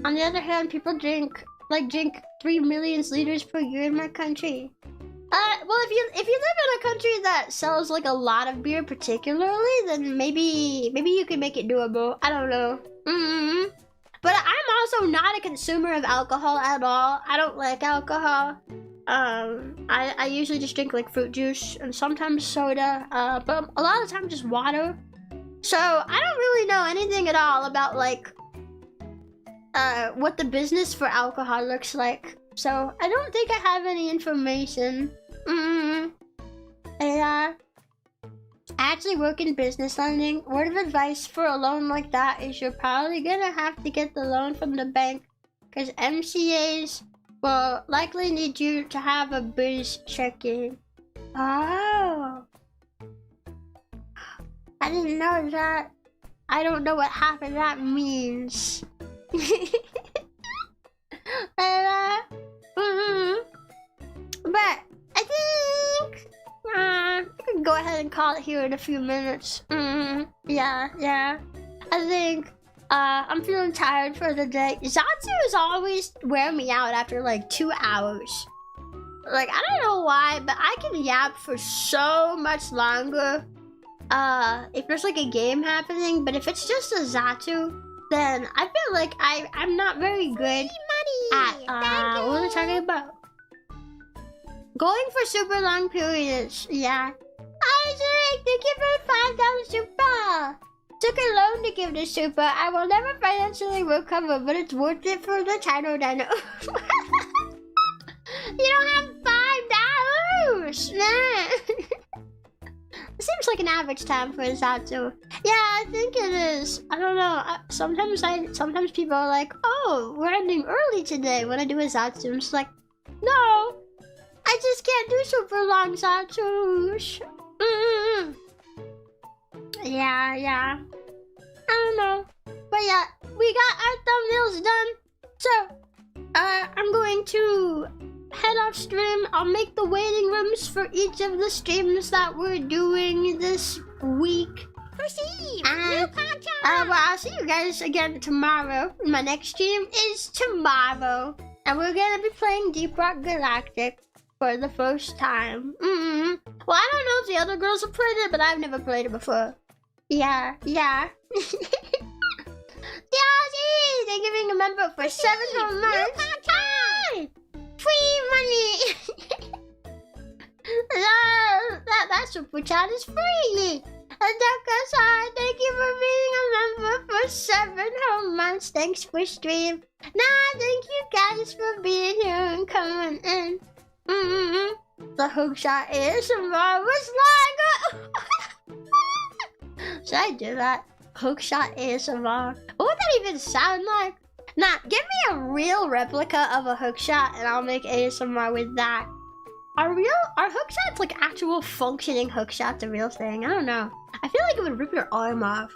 Speaker 1: On the other hand, people drink 3 million liters per year in my country. Well, if you live in a country that sells like a lot of beer particularly, then maybe you can make it doable. I don't know. But I'm also not a consumer of alcohol at all. I don't like alcohol. I usually just drink like fruit juice and sometimes soda, but a lot of the time just water. So I don't really know anything at all about like what the business for alcohol looks like. So I don't think I have any information. Yeah. I actually work in business lending. Word of advice for a loan like that is you're probably gonna have to get the loan from the bank, because MCAs will likely need you to have a biz checking. Oh. I didn't know that. I don't know what half of that means. But I think I can go ahead and call it here in a few minutes. Yeah. I think I'm feeling tired for the day. Zatsus always wear me out after like 2 hours. Like, I don't know why, but I can yap for so much longer if there's like a game happening. But if it's just a Zatu, then I feel like I'm not very good at what was I talking about? Going for super long periods. Yeah. Isaac, thank you for $5 super. Took a loan to give to super. I will never financially recover, but it's worth it for the Chino Dino. You don't have $5. Nah. Seems like an average time for a Zatsu. Yeah, I think it is. I don't know. Sometimes people are like, "Oh, we're ending early today." When I do a Zatsu, I'm just like, "No, I just can't do super long Zatsus." Yeah. I don't know, but yeah, we got our thumbnails done. So, I'm going to head off stream. I'll make the waiting rooms for each of the streams that we're doing this week.
Speaker 3: Proceed!
Speaker 1: New content! Well, I'll see you guys again tomorrow. My next stream is tomorrow. And we're gonna be playing Deep Rock Galactic for the first time. Well, I don't know if the other girls have played it, but I've never played it before. Yeah. Yazzie! They're giving a member for 7 whole months. Free money! super chat is free. Adaka-san, thank you for being a member for 7 whole months. Thanks for stream. Nah, thank you guys for being here and coming in. The hookshot ASMR was like should I do that? Hookshot ASMR. What would that even sound like? Nah, give me a real replica of a hookshot and I'll make ASMR with that. Are hookshots like actual functioning hookshots a real thing? I don't know. I feel like it would rip your arm off.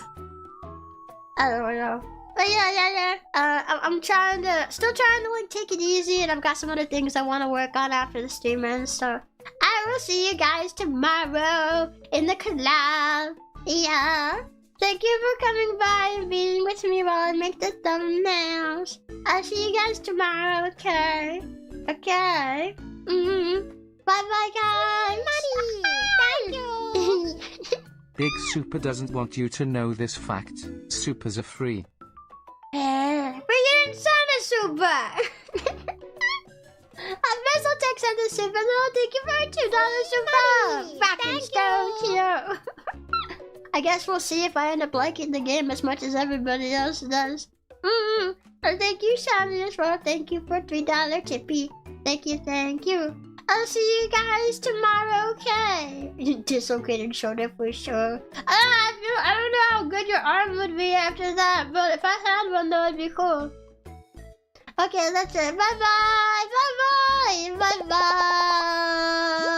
Speaker 1: I don't know. But yeah. I'm still trying to like take it easy, and I've got some other things I want to work on after the stream ends. So I will see you guys tomorrow in the collab. Yeah. Thank you for coming by and being with me while I make the thumbnails. I'll see you guys tomorrow. Okay. Okay. Bye guys.
Speaker 3: Money. Thank you.
Speaker 2: Big Super doesn't want you to know this fact. Supers are free.
Speaker 1: We're getting Santa Super. I'll take Santa Super and I'll take you for a $2 super. Fucking so cute. I guess we'll see if I end up liking the game as much as everybody else does. Thank you, Sammy, as well. Thank you for $3 tippy. Thank you. I'll see you guys tomorrow, okay? Dislocated shoulder for sure. I don't know how good your arm would be after that, but if I had one, that would be cool. Okay, that's it. Bye-bye. Bye-bye. Bye-bye.